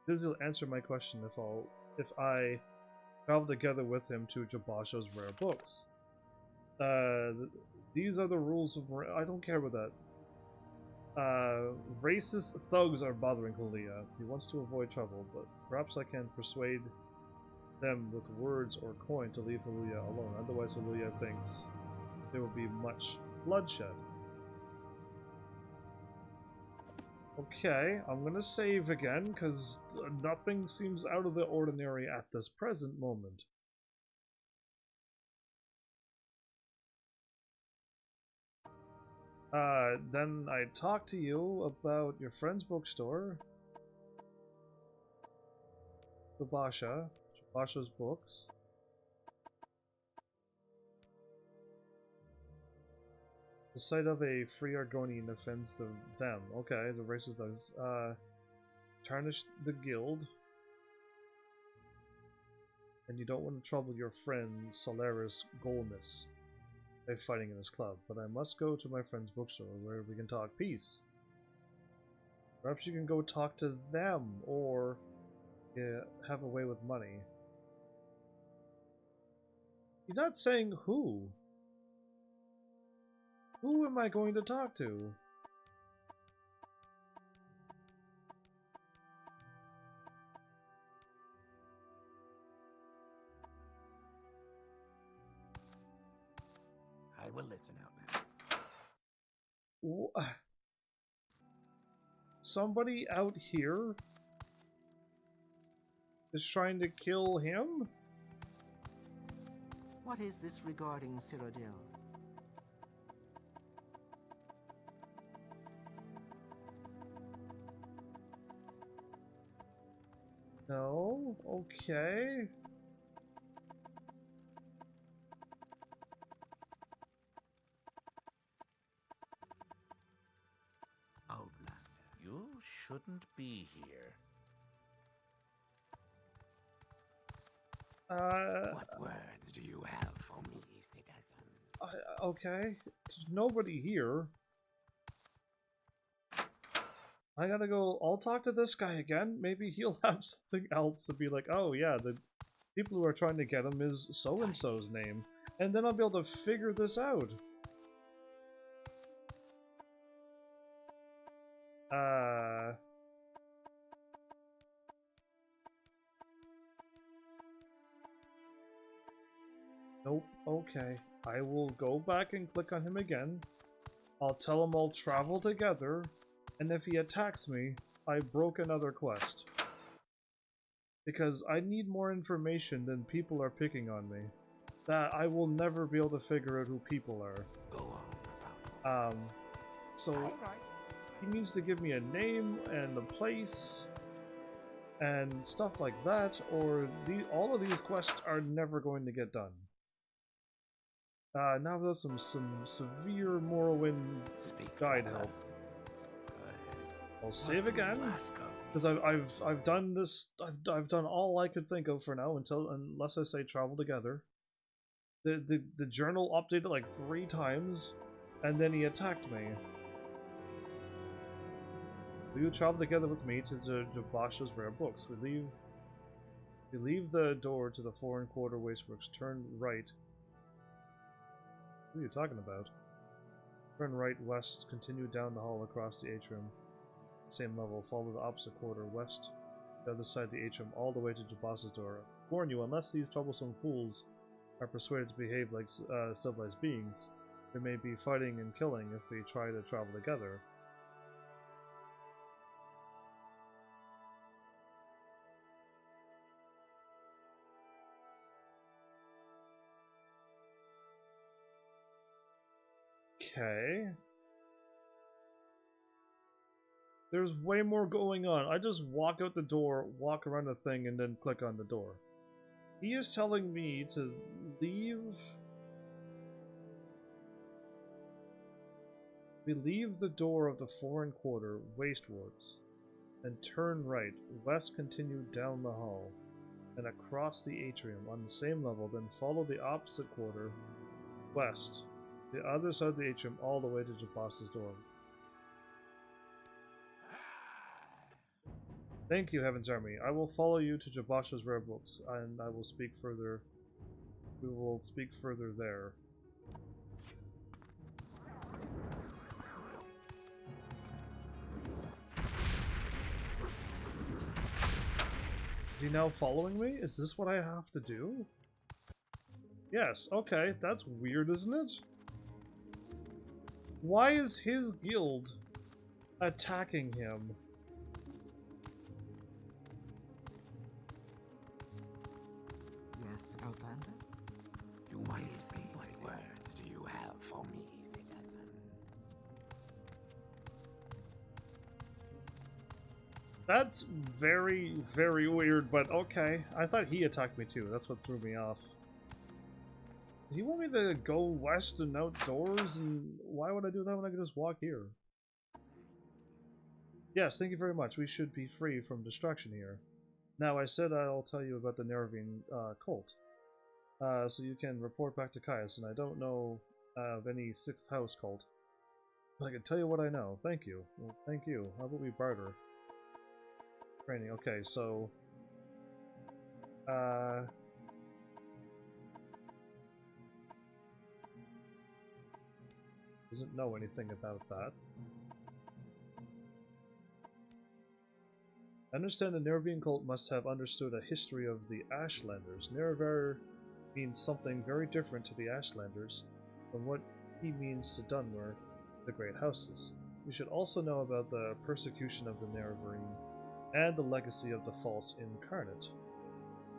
This will answer my question if I travel together with him to Jabasha's rare books. These are the rules of... I don't care about that. Racist thugs are bothering Kalia. He wants to avoid trouble, but perhaps I can persuade them with words or coin to leave Kalia alone. Otherwise, Kalia thinks there will be much bloodshed. Okay, I'm gonna save again, because nothing seems out of the ordinary at this present moment. Then I talk to you about your friend's bookstore. Jabasha's books. The sight of a free Argonian offends them. Okay, the racist those. Tarnish the guild. And you don't want to trouble your friend Solaris Golness by fighting in his club, but I must go to my friend's bookstore where we can talk peace. Perhaps you can go talk to them, or have a way with money. You're not saying who. Who am I going to talk to? I will listen out now. Somebody out here is trying to kill him? What is this regarding Cyrodiil? No? Okay. Outlander. You shouldn't be here. What words do you have for me, citizen? Okay. There's nobody here. I gotta go. I'll talk to this guy again. Maybe he'll have something else to be like, oh yeah, the people who are trying to get him is so-and-so's name. And then I'll be able to figure this out. Nope. Okay. I will go back and click on him again. I'll tell him I'll travel together. And if he attacks me, I broke another quest. Because I need more information than people are picking on me. That I will never be able to figure out who people are. Go on. So he needs to give me a name and a place and stuff like that, or all of these quests are never going to get done. Now there's some severe Morrowind guide help. I'll save again, because I've done this. I've done all I could think of for now unless I say travel together. The journal updated like 3 times, and then he attacked me. Will you travel together with me to Jabasha's rare books? We leave the door to the foreign quarter wasteworks. Turn right. What are you talking about? Turn right west. Continue down the hall across the atrium. Same level. Follow the opposite quarter west the other side of the atrium all the way to Jabas's door. Warn you, unless these troublesome fools are persuaded to behave like civilized beings, they may be fighting and killing if we try to travel together. Okay. There's way more going on. I just walk out the door, walk around the thing, and then click on the door. He is telling me to leave. We leave the door of the foreign quarter westwards and turn right. West continue down the hall and across the atrium on the same level, then follow the opposite quarter west, the other side of the atrium all the way to Jabas's door. Thank you, Heaven's Army. I will follow you to Jabasha's rare books, and I will speak further. We will speak further there. Is he now following me? Is this what I have to do? Yes, okay, that's weird, isn't it? Why is his guild attacking him? Yes, Outlander? What words do you have for me, citizen? That's very, very weird, but okay. I thought he attacked me too. That's what threw me off. Do you want me to go west and outdoors? And why would I do that when I can just walk here? Yes, thank you very much. We should be free from destruction here. Now, I said I'll tell you about the Nerevarine cult. So you can report back to Caius, and I don't know of any 6th house cult. But I can tell you what I know. Thank you. Well, thank you. How about we barter? Training. Okay, so... doesn't know anything about that. I understand the Nerevarine cult must have understood a history of the Ashlanders. Nerevar means something very different to the Ashlanders from what he means to Dunmer, the Great Houses. You should also know about the persecution of the Nerevarine and the legacy of the false incarnate,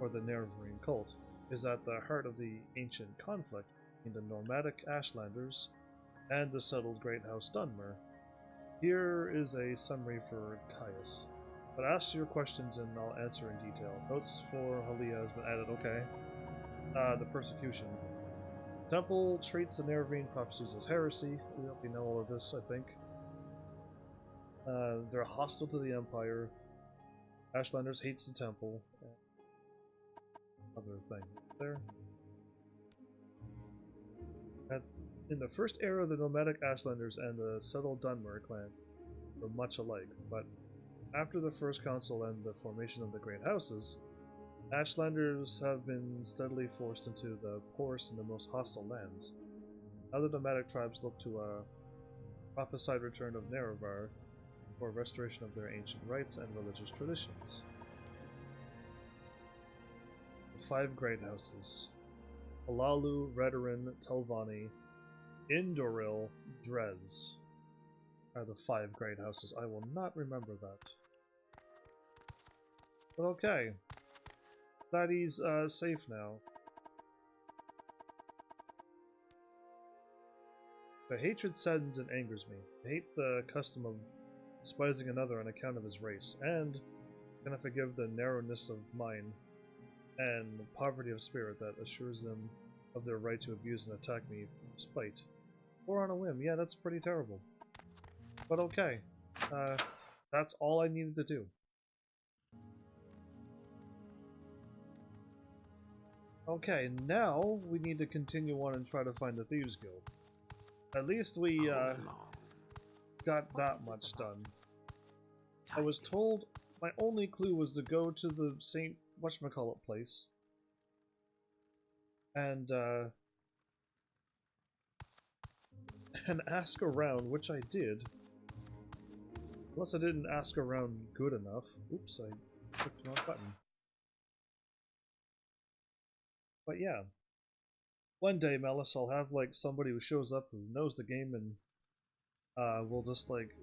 or the Nerevarine cult, is at the heart of the ancient conflict between the nomadic Ashlanders and the settled Great House Dunmer. Here is a summary for Caius. But ask your questions and I'll answer in detail. Notes for Halia has been added. Okay. The persecution. Temple treats the Nerevarine prophecies as heresy. We already know all of this, I think. They're hostile to the Empire. Ashlanders hates the Temple. Other thing there. In the first era, the nomadic Ashlanders and the settled Dunmer clan were much alike, but after the First Council and the formation of the Great Houses, Ashlanders have been steadily forced into the poorest and the most hostile lands. Other nomadic tribes look to a prophesied return of Nerevar for restoration of their ancient rites and religious traditions. The 5 Great Houses: Alalu, Redoran, Telvanni, Indoril, Drez are the 5 Great Houses. I will not remember that. But okay. That he's safe now. The hatred saddens and angers me. I hate the custom of despising another on account of his race, and cannot forgive the narrowness of mind and poverty of spirit that assures them of their right to abuse and attack me from spite. Or on a whim. Yeah, that's pretty terrible. But okay. That's all I needed to do. Okay, now we need to continue on and try to find the Thieves Guild. At least we got that much done. I was told my only clue was to go to the St. Whatchamacallit place and ask around, which I did. Unless I didn't ask around good enough. Oops, I Clicked the wrong button. But yeah. One day, Melis, I'll have like somebody who shows up who knows the game and will just like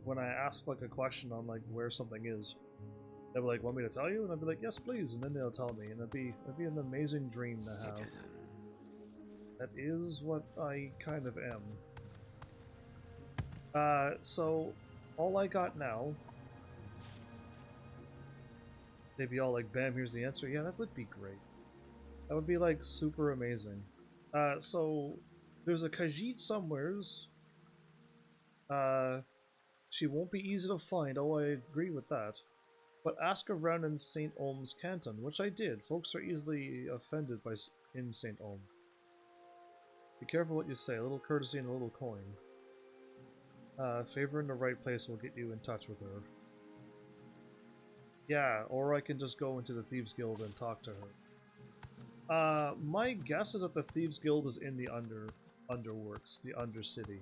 when I ask like a question on like where something is, they'll be like, "Want me to tell you?" And I'll be like, "Yes, please." And then they'll tell me, and it'd be an amazing dream to have. Citizen. That is what I kind of am. So all I got now. They'd be all like, "Bam, here's the answer." Yeah, that would be great. That would be like super amazing. So there's a Khajiit somewheres. She won't be easy to find. Oh, I agree with that. But ask around in St. Olm's Canton, which I did. Folks are easily offended by in St. Olm. Be careful what you say. A little courtesy and a little coin. Favor in the right place will get you in touch with her. Yeah, or I can just go into the Thieves Guild and talk to her. My guess is that the Thieves Guild is in the Underworks, the Undercity.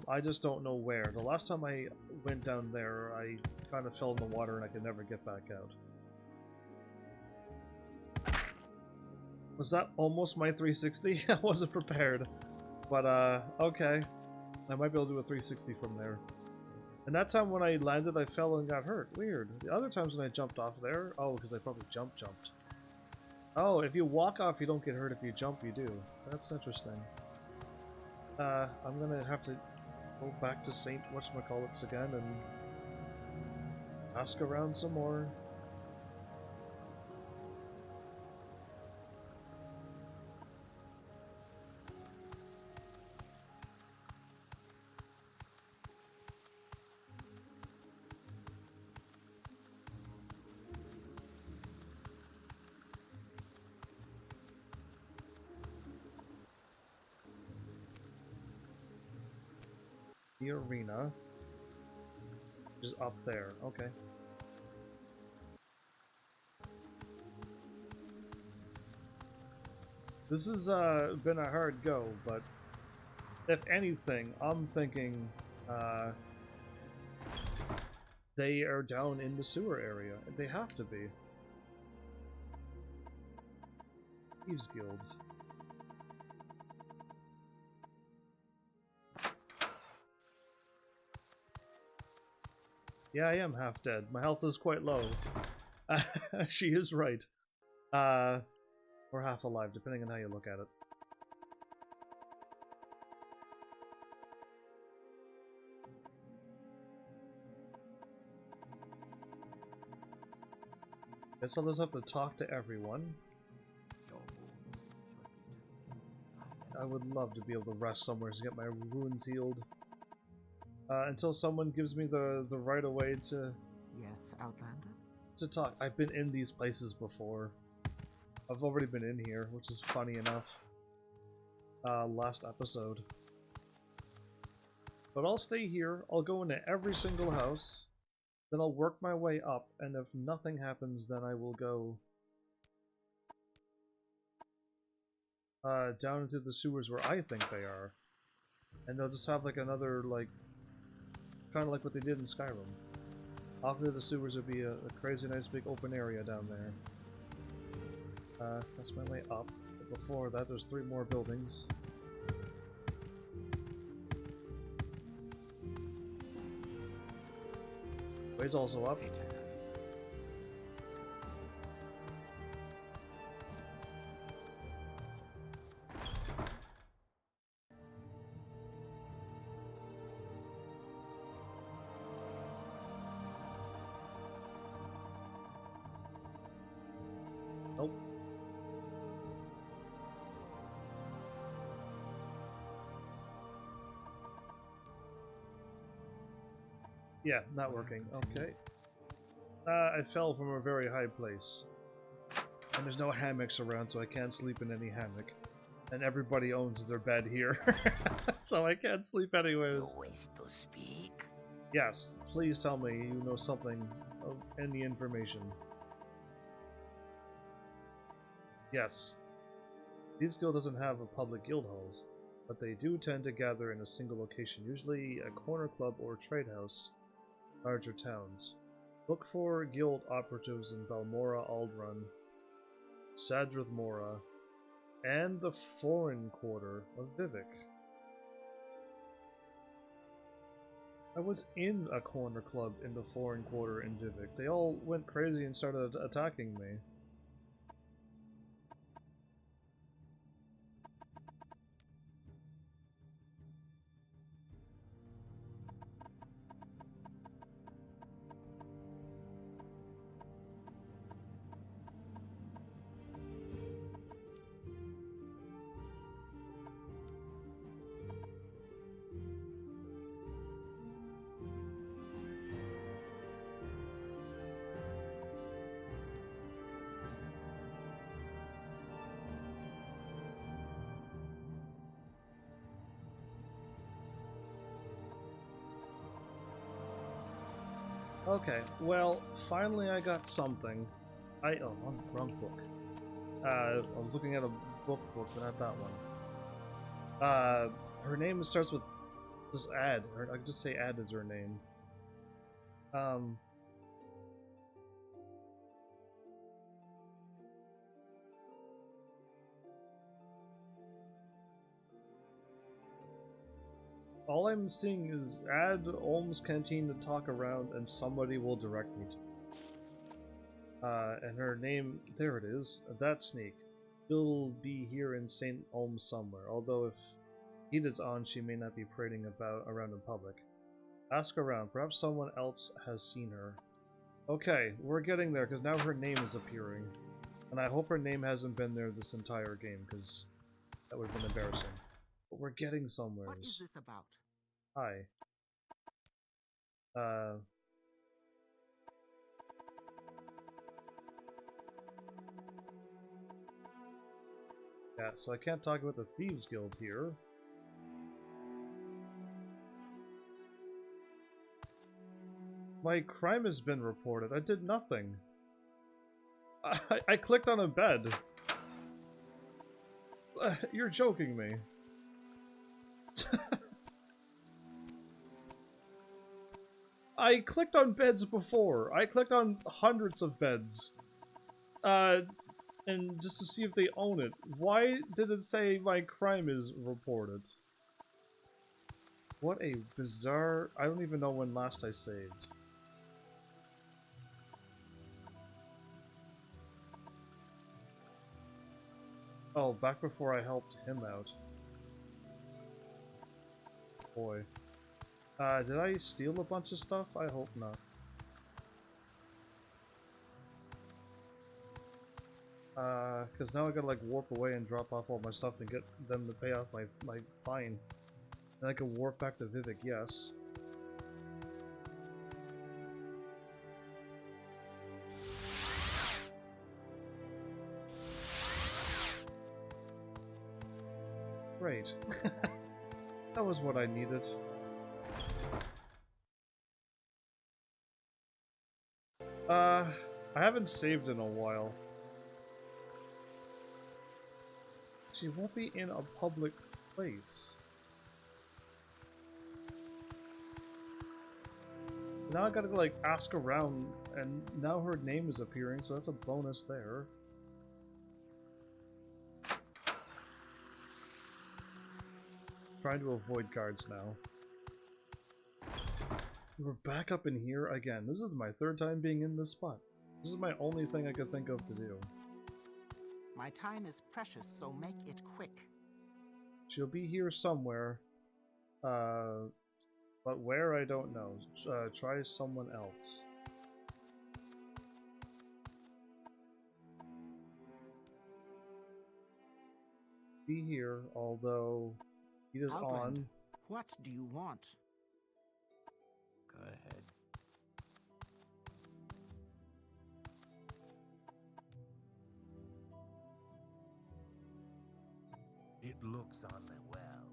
I just don't know where. The last time I went down there, I kind of fell in the water and I could never get back out. Was that almost my 360? I wasn't prepared. But, okay. I might be able to do a 360 from there. And that time when I landed, I fell and got hurt. Weird. The other times when I jumped off there... Oh, because I probably jumped. Oh, if you walk off, you don't get hurt. If you jump, you do. That's interesting. I'm gonna have to go back to St. Whatchamacallits again and ask around some more. The arena is up there. Okay. This has been a hard go, but if anything, I'm thinking they are down in the sewer area. They have to be. Thieves Guild. Yeah, I am half dead. My health is quite low. She is right. Or half alive, depending on how you look at it. Guess I'll just have to talk to everyone. I would love to be able to rest somewhere to get my wounds healed. Until someone gives me the right of way to... Yes, Outlander? To talk. I've been in these places before. I've already been in here, which is funny enough. Last episode. But I'll stay here, I'll go into every single house, then I'll work my way up, and if nothing happens, then I will go down into the sewers where I think they are. And they'll just have like another, like, kind of like what they did in Skyrim. Off into the sewers would be a crazy nice big open area down there. That's my way up. But before that, there's 3 more buildings. Way's also up. Citizen. Nope. Yeah, not working. Okay. I fell from a very high place. And there's no hammocks around, so I can't sleep in any hammock. And everybody owns their bed here. So I can't sleep anyways. You wish to speak? Yes, please tell me you know something of any information. Yes. Thieves Guild doesn't have a public guild halls, but they do tend to gather in a single location, usually a corner club or trade house, larger towns. Look for guild operatives in Balmora Aldrun, Sadrith Mora, and the foreign quarter of Vivek. I was in a corner club in the foreign quarter in Vivek. They all went crazy and started attacking me. Okay, well, finally I got something. Oh, wrong book. I was looking at a book, but not that one. Her name starts with just Ad. I could just say Ad is her name. All I'm seeing is add Olm's Canteen to talk around and somebody will direct me to. And her name, there it is, that sneak. She'll be here in St. Olm somewhere, although if Edith's on, she may not be parading around in public. Ask around, perhaps someone else has seen her. Okay, we're getting there, because now her name is appearing. And I hope her name hasn't been there this entire game, because that would have been embarrassing. But we're getting somewhere. What is this about? Hi. Yeah, so I can't talk about the Thieves Guild here. My crime has been reported. I did nothing. I clicked on a bed. You're joking me. I clicked on beds before. I clicked on hundreds of beds. And just to see if they own it. Why did it say my crime is reported? What a bizarre... I don't even know when last I saved. Oh, back before I helped him out. Boy. Did I steal a bunch of stuff? I hope not. Because now I gotta like warp away and drop off all my stuff and get them to pay off my fine. And I can warp back to Vivek, yes. Great. That was what I needed. I haven't saved in a while. She won't be in a public place. Now I gotta like ask around, and now her name is appearing, so that's a bonus there. Trying to avoid guards now. We're back up in here again. This is my third time being in this spot. This is my only thing I could think of to do. My time is precious, so make it quick. She'll be here somewhere. But where, I don't know. Try someone else. Be here, although he is on. What do you want? Go ahead. It looks on me well.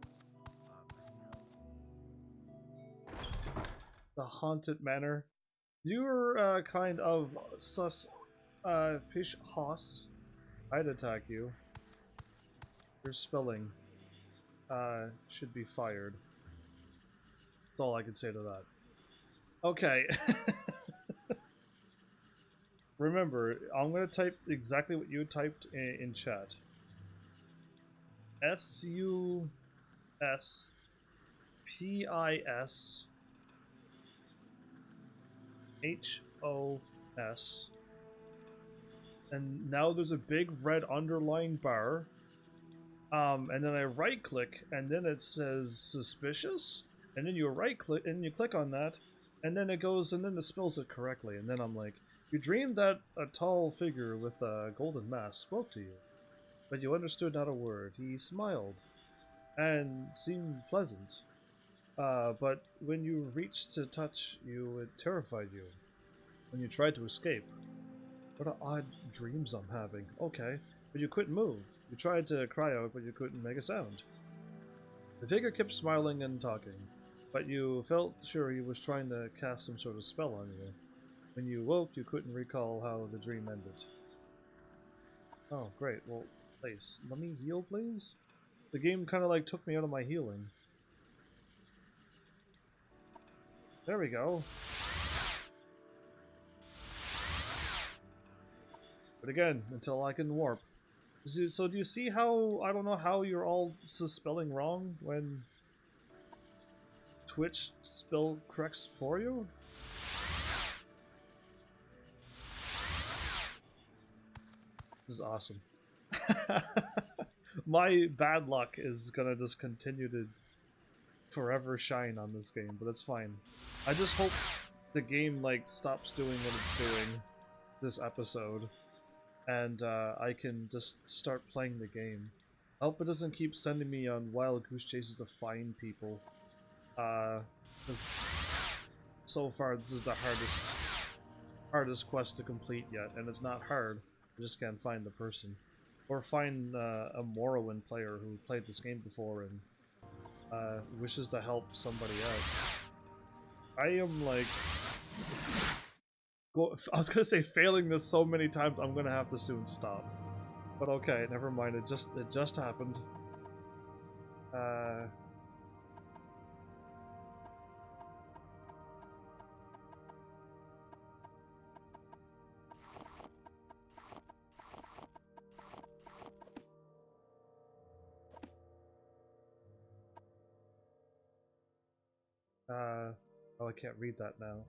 The Haunted Manor. You're kind of sus Pish Hoss. I'd attack you. Your spelling should be fired. That's all I can say to that. Okay. remember, I'm gonna type exactly what you typed in chat. SUSPISHOS, and now there's a big red underlying bar. And then I right click, and then it says suspicious, and then you right click, and you click on that, and then it goes, and then it spells it correctly, and then I'm like, you dreamed that a tall figure with a golden mask spoke to you, but you understood not a word. He smiled, and seemed pleasant. But when you reached to touch you, it terrified you. When you tried to escape. What odd dreams I'm having. Okay, but you couldn't move. You tried to cry out, but you couldn't make a sound. The figure kept smiling and talking, but you felt sure he was trying to cast some sort of spell on you. When you woke, you couldn't recall how the dream ended. Oh, great. Well, please, let me heal, please? The game kind of like took me out of my healing. There we go. But again, until I can warp. So do you see how, I don't know how you're all spelling wrong when Twitch spell corrects for you? This is awesome. My bad luck is gonna just continue to forever shine on this game, but it's fine. I just hope the game like stops doing what it's doing this episode, and I can just start playing the game. I hope it doesn't keep sending me on wild goose chases to find people. 'Cause so far this is the hardest quest to complete yet, and it's not hard. I just can't find the person, or find a Morrowind player who played this game before and wishes to help somebody out. I am like, I was gonna say failing this so many times. I'm gonna have to soon stop. But okay, never mind. It just happened. Oh, I can't read that now.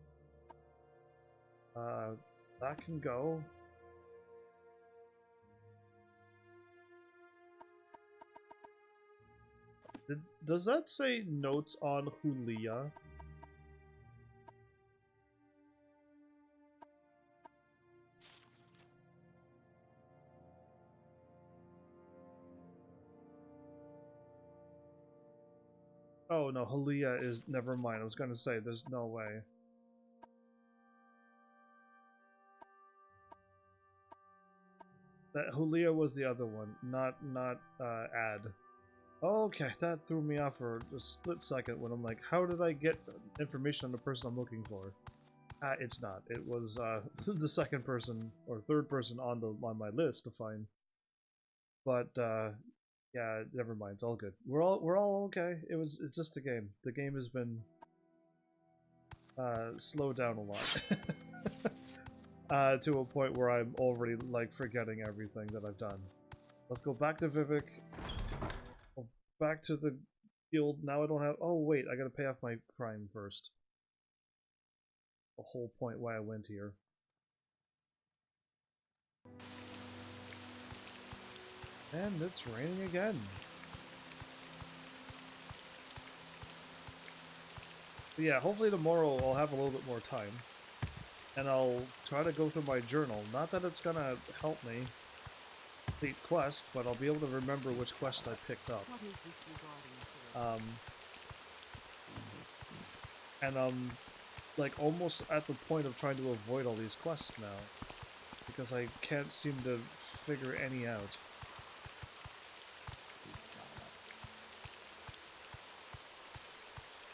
That can go. Does that say notes on Hulia? Oh no, Hulia is, never mind. I was gonna say, there's no way. That Hulia was the other one, not Ad. Okay, that threw me off for a split second when I'm like, how did I get information on the person I'm looking for? It's not. It was the second person or third person on my list to find. But yeah, never mind. It's all good. We're all okay. It's just a game. The game has been slowed down a lot. To a point where I'm already like forgetting everything that I've done. Let's go back to Vivek. Oh, back to the guild. Now I don't have. Oh wait, I gotta pay off my crime first. The whole point why I went here. And it's raining again. But yeah, hopefully tomorrow I'll have a little bit more time. And I'll try to go through my journal. Not that it's gonna help me complete quest, but I'll be able to remember which quest I picked up. And I'm like almost at the point of trying to avoid all these quests now, because I can't seem to figure any out.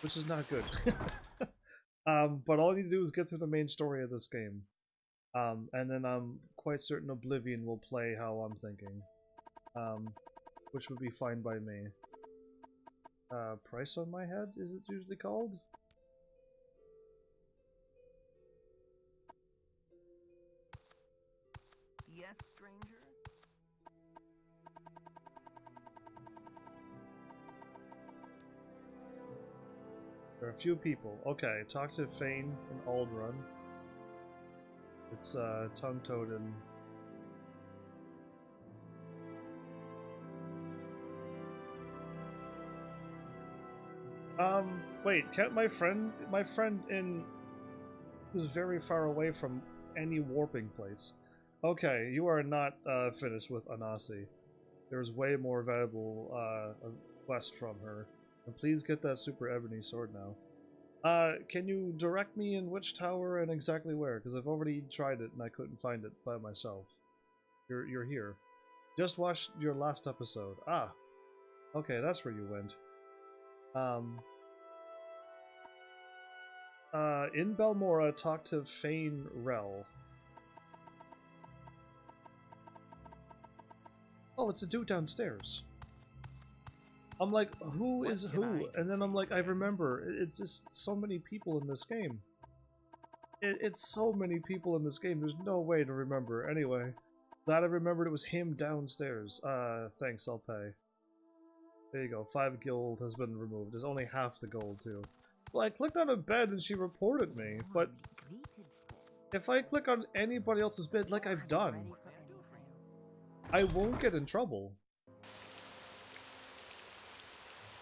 Which is not good. But all I need to do is get through the main story of this game. And then I'm quite certain Oblivion will play how I'm thinking. Which would be fine by me. Price on my head, is it usually called? yes, stranger? There are a few people. Okay, talk to Fane and Aldrun. It's Tongue Toad and wait, can't my friend in was very far away from any warping place. Okay, you are not finished with Anasi. There's way more valuable quest from her. And please get that super ebony sword now. Can you direct me in which tower and exactly where? Because I've already tried it and I couldn't find it by myself. You're here. Just watched your last episode. Ah. Okay, that's where you went. In Belmora, talk to Fane Rel. Oh, it's a dude downstairs. I'm like, who is who? And then I'm like, I remember. It's just so many people in this game. It's so many people in this game. There's no way to remember. Anyway, glad I remembered it was him downstairs. Thanks, I'll pay. There you go. 5 gold has been removed. There's only half the gold, too. Well, I clicked on a bed and she reported me, but if I click on anybody else's bed like I've done, I won't get in trouble.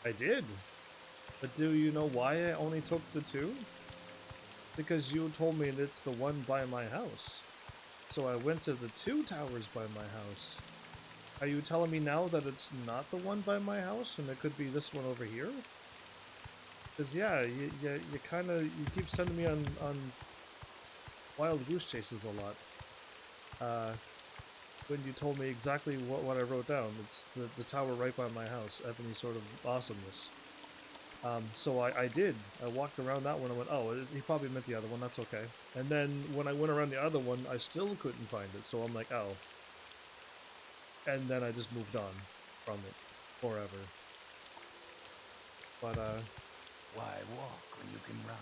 I did. But do you know why I only took the 2? Because you told me it's the one by my house. So I went to the 2 towers by my house. Are you telling me now that it's not the one by my house and it could be this one over here? Because yeah, you keep sending me on wild goose chases a lot. When you told me exactly what I wrote down, it's the tower right by my house, Ebony Sword of Awesomeness. So I did. I walked around that one and went, oh, he probably meant the other one, that's okay. And then when I went around the other one, I still couldn't find it, so I'm like, oh. And then I just moved on from it forever. But, Why walk when you can run?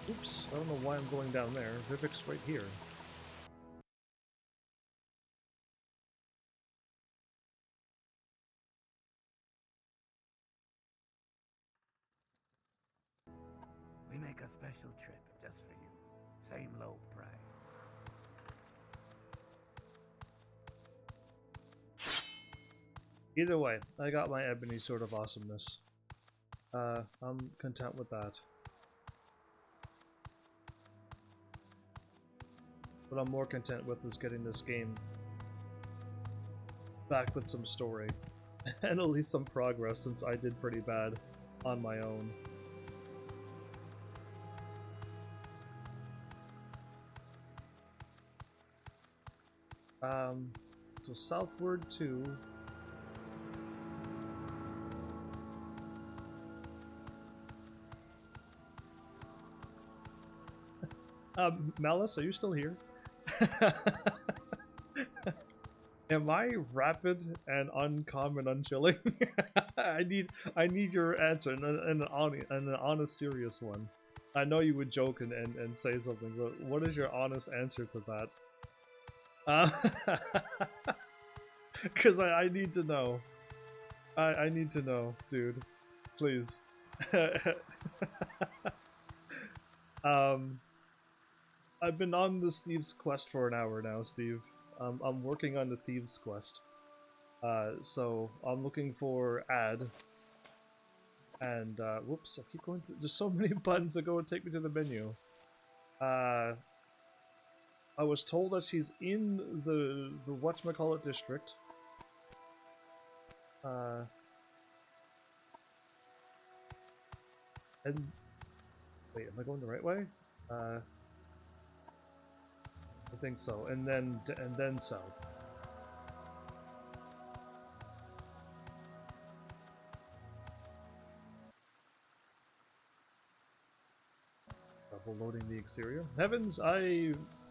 oops, I don't know why I'm going down there. Vivek's right here. We make a special trip just for you. Same low price. Either way, I got my Ebony Sword of Awesomeness. I'm content with that. What I'm more content with is getting this game back with some story. And at least some progress, since I did pretty bad on my own. So southward to... Malice, are you still here? Am I rapid and uncommon unchilling? I need your answer and an honest, serious one. I know you would joke and say something, but what is your honest answer to that? Because I need to know. I need to know, dude. Please. I've been on this Thieves quest for an hour now, Steve. I'm working on the Thieves quest. So I'm looking for Ad. And, whoops, I keep going there's so many buttons that go and take me to the menu. I was told that she's in the whatchamacallit district. And, wait, am I going the right way? I think so, and then south. Double loading the exterior. Heavens,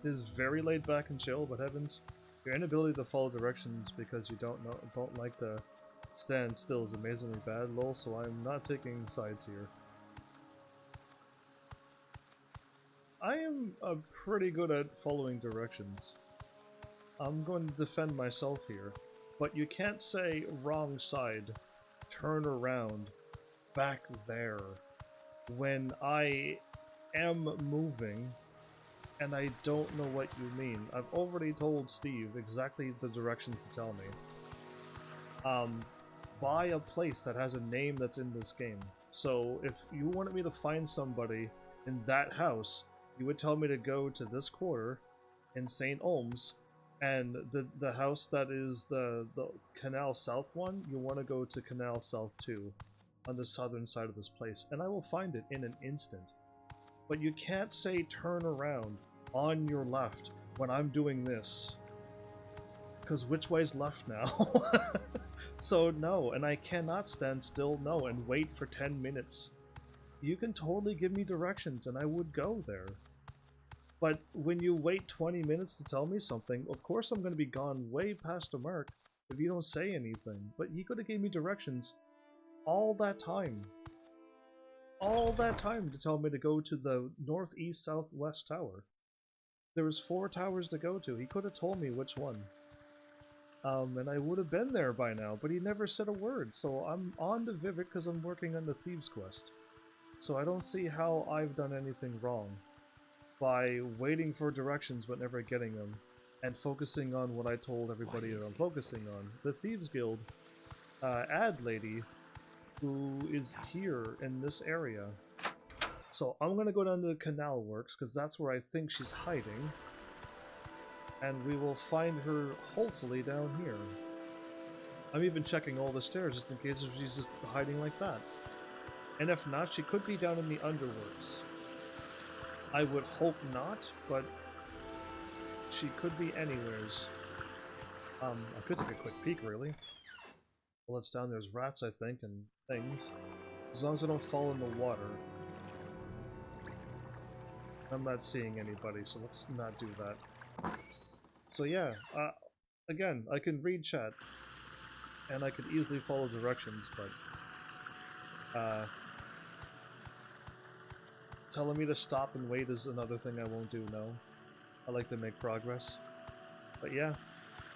is very laid back and chill, but Heavens, your inability to follow directions because you don't like to stand still is amazingly bad, lol, so I'm not taking sides here. I am pretty good at following directions. I'm going to defend myself here, but you can't say wrong side, turn around, back there, when I am moving and I don't know what you mean. I've already told Steve exactly the directions to tell me. Buy a place that has a name that's in this game. So if you wanted me to find somebody in that house, you would tell me to go to this quarter in St. Olms, and the house that is the Canal South one, you want to go to Canal South 2 on the southern side of this place, and I will find it in an instant. But you can't say turn around on your left when I'm doing this, because which way's left now? So no, and I cannot stand still, no, and wait for 10 minutes. You can totally give me directions and I would go there. But when you wait 20 minutes to tell me something, of course I'm going to be gone way past the mark if you don't say anything. But you could have gave me directions all that time. All that time to tell me to go to the northeast southwest tower. There was 4 towers to go to. He could have told me which one. And I would have been there by now, but he never said a word. So I'm on to Vivek because I'm working on the Thieves Quest. So I don't see how I've done anything wrong by waiting for directions but never getting them, and focusing on what I told everybody that I'm focusing on. The Thieves Guild ad lady who is here in this area. So I'm gonna go down to the Canal Works because that's where I think she's hiding. And we will find her, hopefully, down here. I'm even checking all the stairs just in case if she's just hiding like that. And if not, she could be down in the Underworks. I would hope not, but she could be anywheres. I could take a quick peek, really. Well, it's down there's rats, I think, and things. As long as I don't fall in the water. I'm not seeing anybody, so let's not do that. So yeah, again, I can read chat, and I could easily follow directions, but telling me to stop and wait is another thing I won't do, no. I like to make progress. But yeah,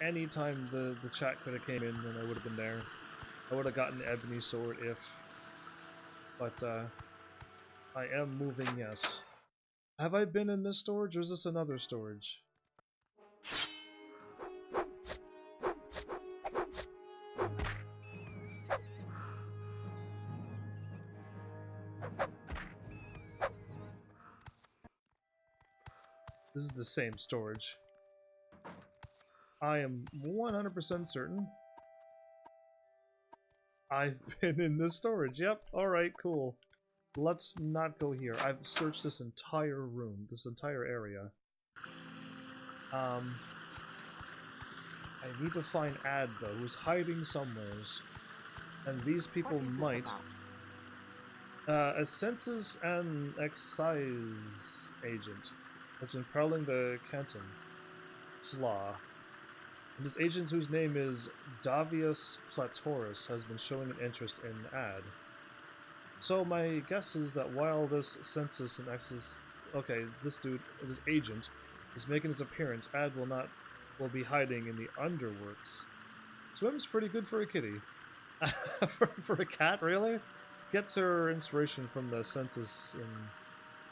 anytime the chat could have came in, then I would have been there. I would have gotten the Ebony Sword if... But, I am moving, yes. Have I been in this storage, or is this another storage? This is the same storage. I am 100% certain. I've been in this storage. Yep, alright, cool. Let's not go here. I've searched this entire room, this entire area. I need to find Ad, though, who's hiding somewheres. And these people might... a census and excise agent has been prowling the canton. Flaw. And this agent, whose name is Davius Platoris, has been showing an interest in Ad. So my guess is that while this census and excise... Okay, this dude, this agent, is making his appearance, Ad will be hiding in the Underworks. Swim's pretty good for a kitty. for a cat, really? Gets her inspiration from the census and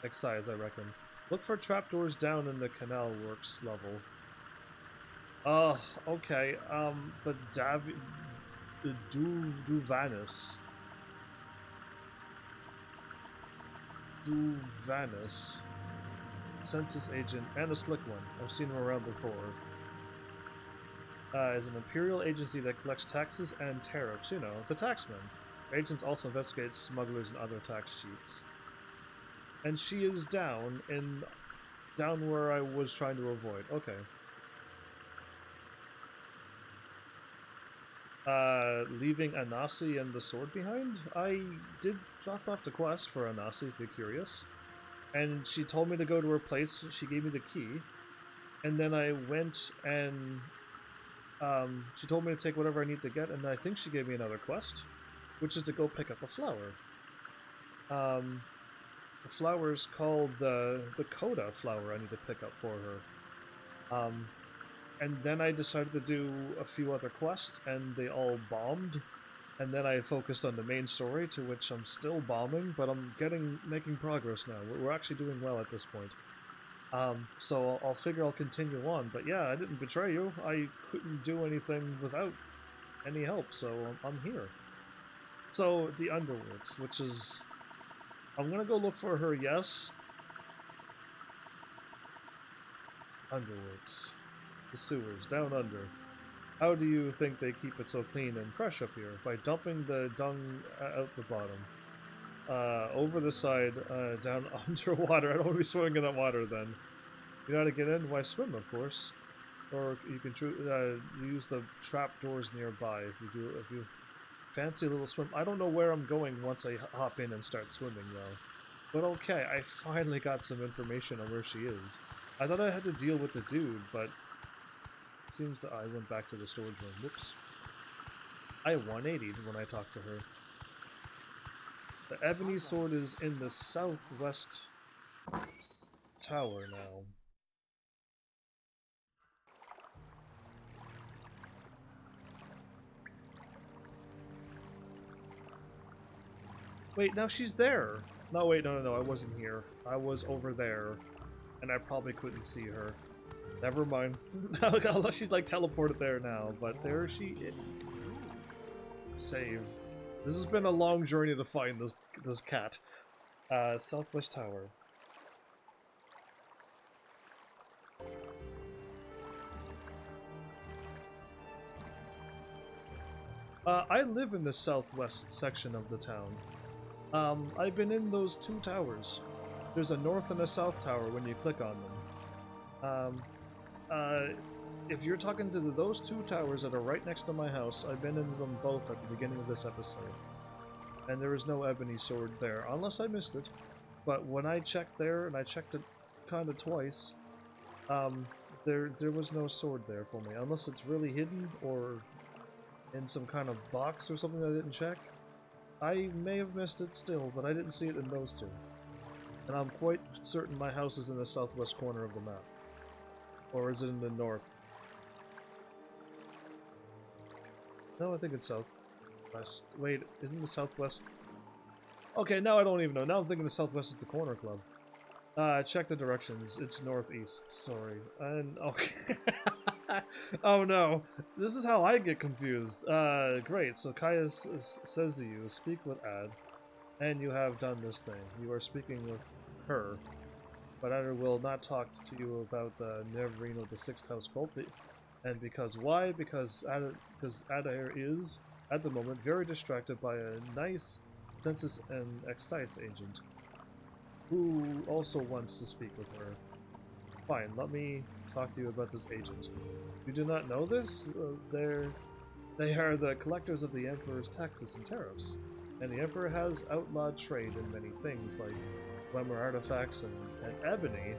excise, I reckon. Look for trapdoors down in the Canal Works level. Oh, okay. The Duvanus. Duvanus. Census agent, and a slick one. I've seen him around before. Is an imperial agency that collects taxes and tariffs. You know, the taxman. Agents also investigate smugglers and other tax cheats. And she is down where I was trying to avoid. Okay. Leaving Anasi and the sword behind? I did drop off the quest for Anasi, if you're curious. And she told me to go to her place, she gave me the key. And then I went and She told me to take whatever I need to get, and I think she gave me another quest, which is to go pick up a flower. The flower is called the Coda flower I need to pick up for her. And then I decided to do a few other quests, and they all bombed. And then I focused on the main story, to which I'm still bombing, but I'm making progress now. We're actually doing well at this point. So I'll figure I'll continue on. But yeah, I didn't betray you. I couldn't do anything without any help, so I'm here. So the Underworks, which is... I'm gonna go look for her, yes. Underworks. The sewers, down under. How do you think they keep it so clean and fresh up here? By dumping the dung out the bottom. Over the side, down underwater. I don't want to be swimming in that water then. You know how to get in? Why swim, of course. Or you can use the trap doors nearby if you fancy a little swim. I don't know where I'm going once I hop in and start swimming though. But okay, I finally got some information on where she is. I thought I had to deal with the dude, but it seems that I went back to the storage room. Whoops. I 180'd when I talked to her. The ebony sword is in the southwest tower now. Wait, now she's there! No, wait, no, I wasn't here. I was over there, and I probably couldn't see her. Never mind. Unless she'd like teleported there now, but there she is. Save. This has been a long journey to find this cat. Southwest Tower. I live in the southwest section of the town. I've been in those two towers. There's a north and a south tower when you click on them. If you're talking to those two towers that are right next to my house, I've been in them both at the beginning of this episode. And there is no ebony sword there, unless I missed it. But when I checked there, and I checked it kinda twice, there was no sword there for me, unless it's really hidden, or in some kind of box or something I didn't check. I may have missed it still, but I didn't see it in those two. And I'm quite certain my house is in the southwest corner of the map. Or is it in the north? No, I think it's southwest. Wait, isn't the southwest? Okay, now I don't even know. Now I'm thinking the southwest is the corner club. Check the directions. It's northeast. Sorry. And okay. Oh no. This is how I get confused. Great. So Kaya says to you, speak with Ad, and you have done this thing. You are speaking with her, but Ada will not talk to you about the Neverino, the sixth house cult. And because why? Because Adair is, at the moment, very distracted by a nice census and excise agent, who also wants to speak with her. Fine, let me talk to you about this agent. You do not know this? They are the collectors of the Emperor's taxes and tariffs, and the Emperor has outlawed trade in many things, like glamour artifacts and ebony,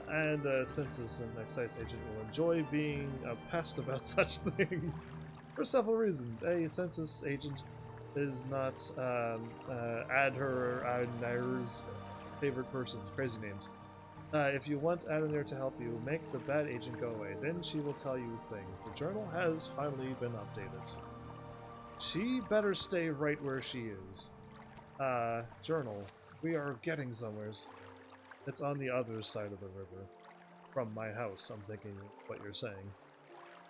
and a census and excise agent will enjoy being a pest about such things for several reasons. A census agent is not Adher or Adnair's favorite person. Crazy names. If you want Adnair to help you make the bad agent go away, then she will tell you things. The journal has finally been updated. She better stay right where she is. Journal. We are getting somewheres. It's on the other side of the river. From my house, I'm thinking what you're saying.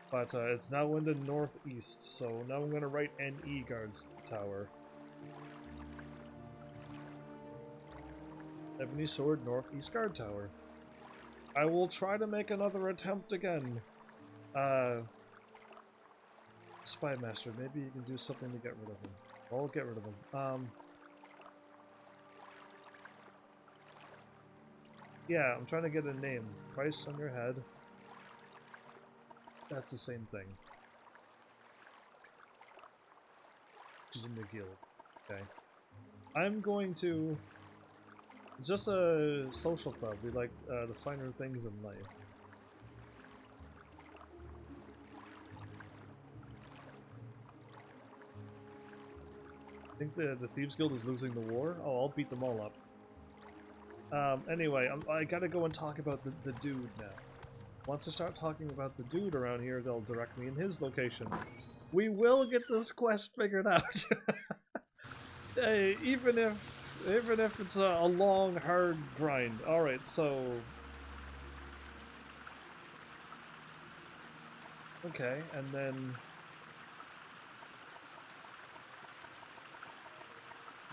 But it's now in the northeast, so now I'm going to write NE Guards Tower. Ebony Sword Northeast Guard Tower. I will try to make another attempt again. Spy Master, maybe you can do something to get rid of him. I'll get rid of him. Yeah, I'm trying to get a name. Price on your head. That's the same thing. She's in the guild. Okay. I'm going to... It's just a social club. We like the finer things in life. think the Thieves Guild is losing the war? Oh, I'll beat them all up. Anyway, I gotta go and talk about the dude now. Once I start talking about the dude around here, they'll direct me in his location. We will get this quest figured out! Hey, even if it's a long, hard grind. Alright, so... Okay, and then...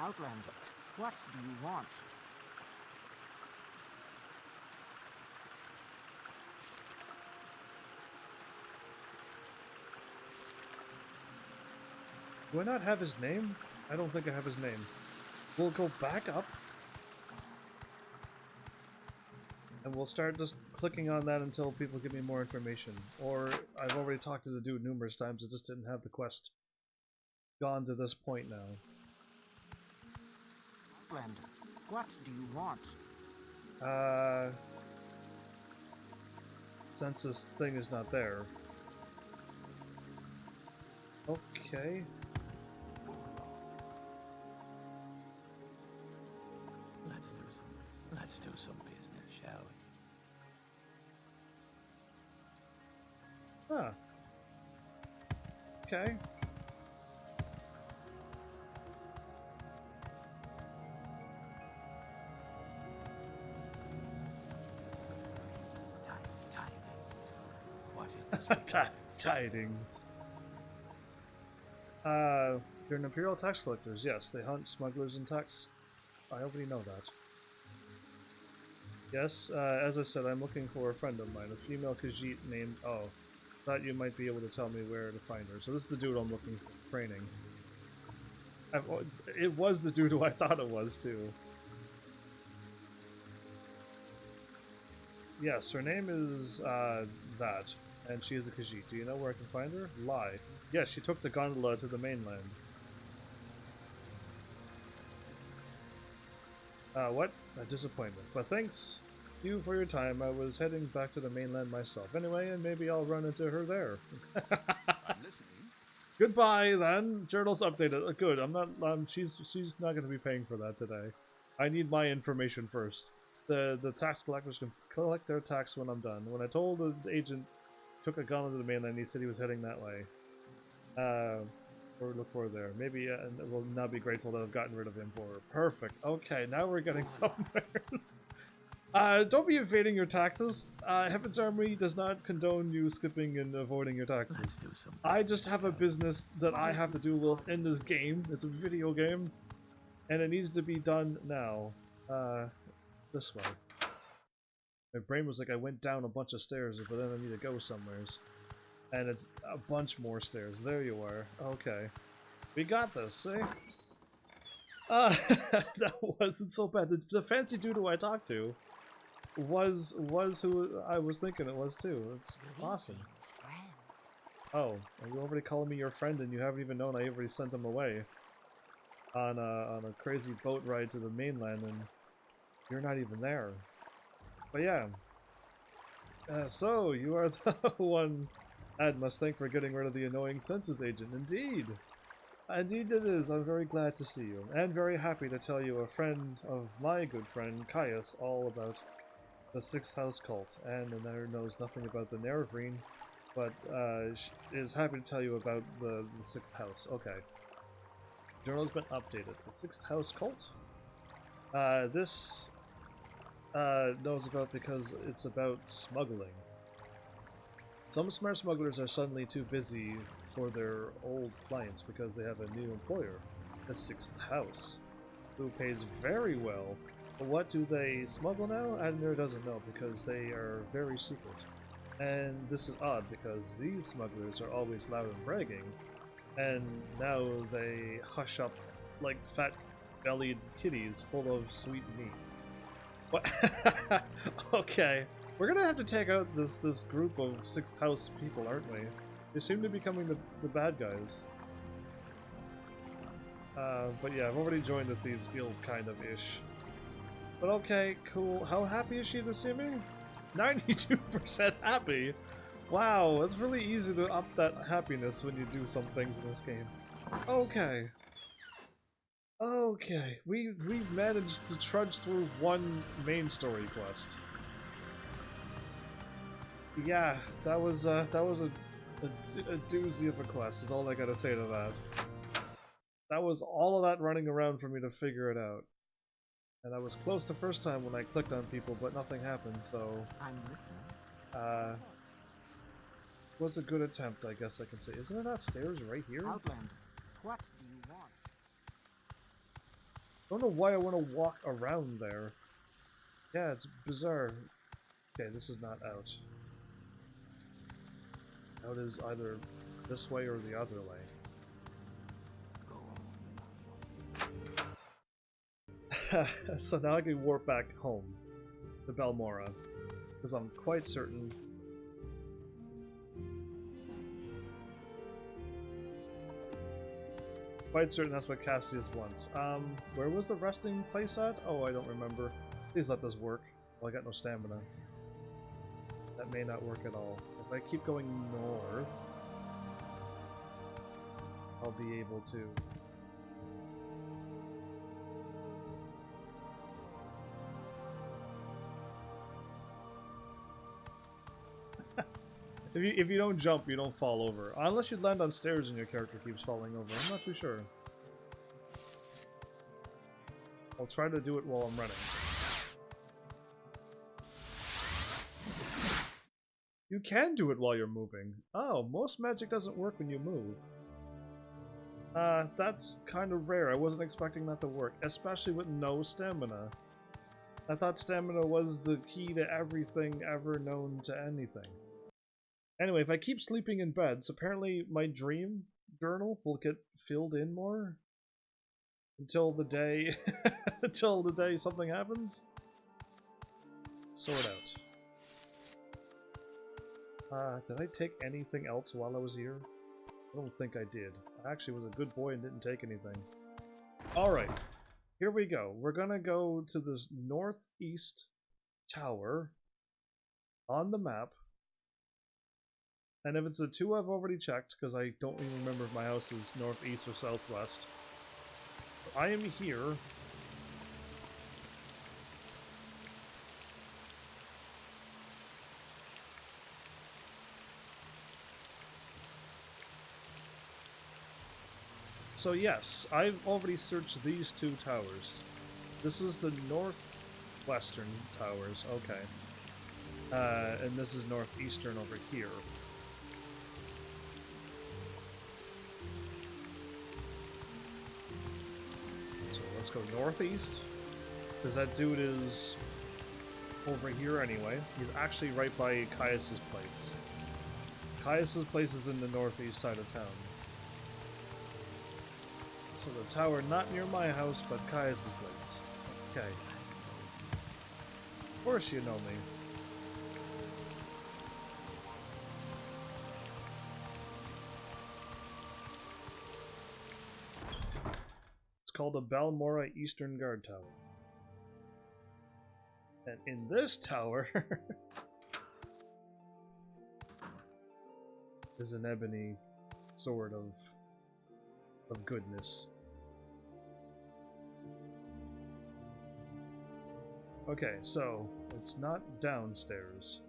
Outlander, what do you want? Do I not have his name? I don't think I have his name. We'll go back up. And we'll start just clicking on that until people give me more information. Or, I've already talked to the dude numerous times, I just didn't have the quest gone to this point now. Outlander, what do you want? Since this thing is not there. Okay. Let's do some business, shall we? Huh. Okay. What is this? Tidings. They're an Imperial tax collectors. Yes, they hunt smugglers and tax. I already know that. Yes, as I said, I'm looking for a friend of mine, a female Khajiit named... Oh, thought you might be able to tell me where to find her. So this is the dude I'm looking for training. It was the dude who I thought it was, too. Yes, her name is, that. And she is a Khajiit. Do you know where I can find her? Lie. Yes, she took the gondola to the mainland. What? A disappointment. But thanks you for your time. I was heading back to the mainland myself anyway, and maybe I'll run into her there. I'm listening. Goodbye, then. Journal's updated. Good. I'm not. She's not going to be paying for that today. I need my information first. The tax collectors can collect their tax when I'm done. When I told the agent took a gun to the mainland, he said he was heading that way. Or look for there. Maybe and we'll now be grateful that I've gotten rid of him for her. Perfect. Okay, now we're getting somewhere. Don't be evading your taxes. Heaven's Army does not condone you skipping and avoiding your taxes. Let's do some I just have a business that I have to do with in this game. It's a video game. And it needs to be done now. This way. My brain was like I went down a bunch of stairs, but then I need to go somewheres. And it's a bunch more stairs. There you are. Okay. We got this, see? That wasn't so bad. The fancy dude who I talked to was who I was thinking it was too. It's awesome. Oh, are you already calling me your friend and you haven't even known I already sent him away on a crazy boat ride to the mainland and you're not even there. But yeah. So, you are the one Ad must thank for getting rid of the annoying census agent. Indeed! Indeed it is. I'm very glad to see you. And very happy to tell you a friend of my good friend, Caius, all about the Sixth House cult. And the Nether knows nothing about the Nerevrine, but is happy to tell you about the Sixth House. Okay. Journal's been updated. The Sixth House cult? This knows about because it's about smuggling. Some smart smugglers are suddenly too busy for their old clients because they have a new employer, the Sixth House, who pays very well. But what do they smuggle now? Adner doesn't know because they are very secret. And this is odd because these smugglers are always loud and bragging, and now they hush up like fat-bellied kitties full of sweet meat. What? Okay. We're gonna have to take out this group of Sixth House people, aren't we? They seem to be becoming the bad guys. But yeah, I've already joined the Thieves Guild, kind of ish. But okay, cool. How happy is she to see me? 92% happy. Wow, it's really easy to up that happiness when you do some things in this game. Okay. Okay, we've managed to trudge through one main story quest. Yeah, that was a doozy of a quest, is all I gotta say to that. That was all of that running around for me to figure it out. And I was close the first time when I clicked on people, but nothing happened, so... I'm listening. Was a good attempt, I guess I can say. Isn't there not stairs right here? Outlander, what do you want? Don't know why I want to walk around there. Yeah, it's bizarre. Okay, this is not out. Out is either this way or the other way. So now I can warp back home to Balmora, because I'm quite certain that's what Cassius wants. Where was the resting place at? Oh, I don't remember. Please let this work. Well, I got no stamina. That may not work at all. If I keep going north, I'll be able to... If you don't jump, you don't fall over. Unless you land on stairs and your character keeps falling over. I'm not too sure. I'll try to do it while I'm running. You can do it while you're moving. Oh, most magic doesn't work when you move. That's kind of rare. I wasn't expecting that to work, especially with no stamina. I thought stamina was the key to everything ever known to anything. Anyway, if I keep sleeping in beds, apparently my dream journal will get filled in more until the day until the day something happens. Sort out. Did I take anything else while I was here? I don't think I did. I actually was a good boy and didn't take anything. Alright, here we go. We're gonna go to this northeast tower on the map. And if it's the two I've already checked, because I don't even remember if my house is northeast or southwest. I am here. So yes, I've already searched these two towers. This is the northwestern towers, okay. And this is northeastern over here. Let's go northeast, because that dude is over here anyway. He's actually right by Caius's place. Caius's place is in the northeast side of town. So the tower not near my house, but Caius's place. Okay. Of course you know me. It's called the Balmora Eastern Guard Tower. And in this tower is an ebony sword of goodness. Okay, so it's not downstairs.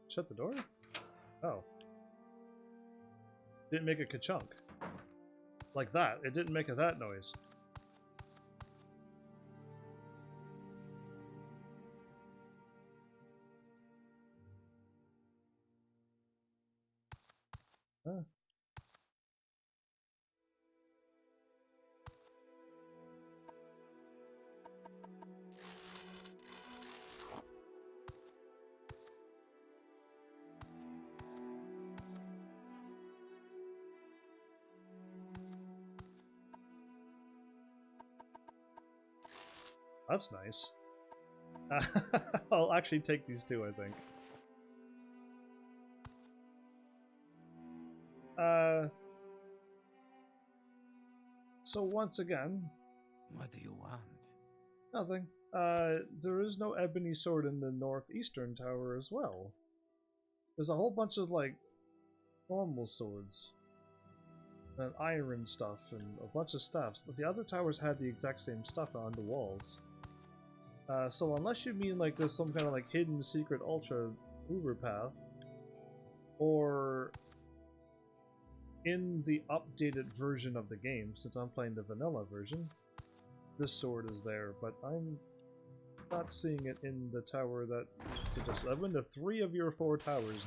Shut the door? Oh. Didn't make a ka-chunk. Like that. It didn't make that noise. Huh. That's nice. I'll actually take these two, I think. So once again... What do you want? Nothing. There is no ebony sword in the northeastern tower as well. There's a whole bunch of, like, normal swords. and iron stuff and a bunch of stuff. The other towers had the exact same stuff on the walls. So unless you mean like there's some kind of like hidden secret ultra uber path, or in the updated version of the game, since I'm playing the vanilla version, this sword is there, but I'm not seeing it in the tower that suggests. I've been to 3 of your 4 towers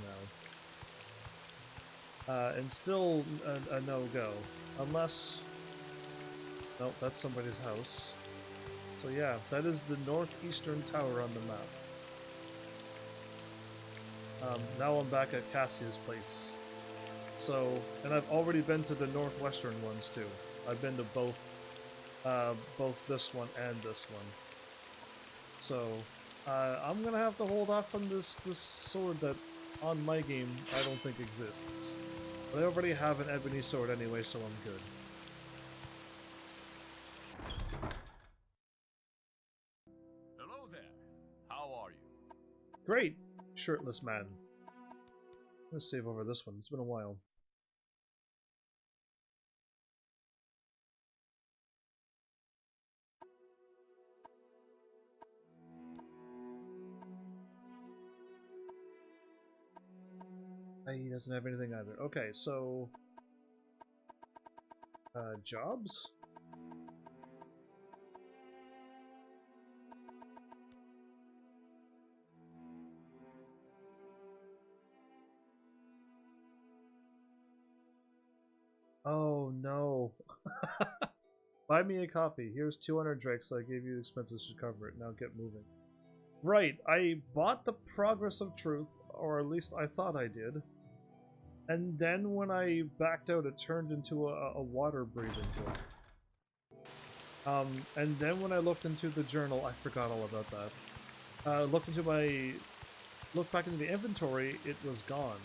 now. And still a no-go. Unless... no, that's somebody's house. So yeah, that is the northeastern tower on the map. Now I'm back at Cassia's place. So, and I've already been to the northwestern ones too. I've been to both this one and this one. So, I'm gonna have to hold off on this sword that, on my game, I don't think exists. But I already have an ebony sword anyway, so I'm good. Hello there. How are you? Great! Shirtless man. I'm gonna save over this one, it's been a while. He doesn't have anything either. Okay, so... jobs? Oh no. Buy me a copy. Here's 200 drakes. I gave you expenses to cover it. Now get moving. Right, I bought the Progress of Truth, or at least I thought I did. And then when I backed out, it turned into a water-breathing book. And then when I looked into the journal, I forgot all about that. Looked back into the inventory, it was gone.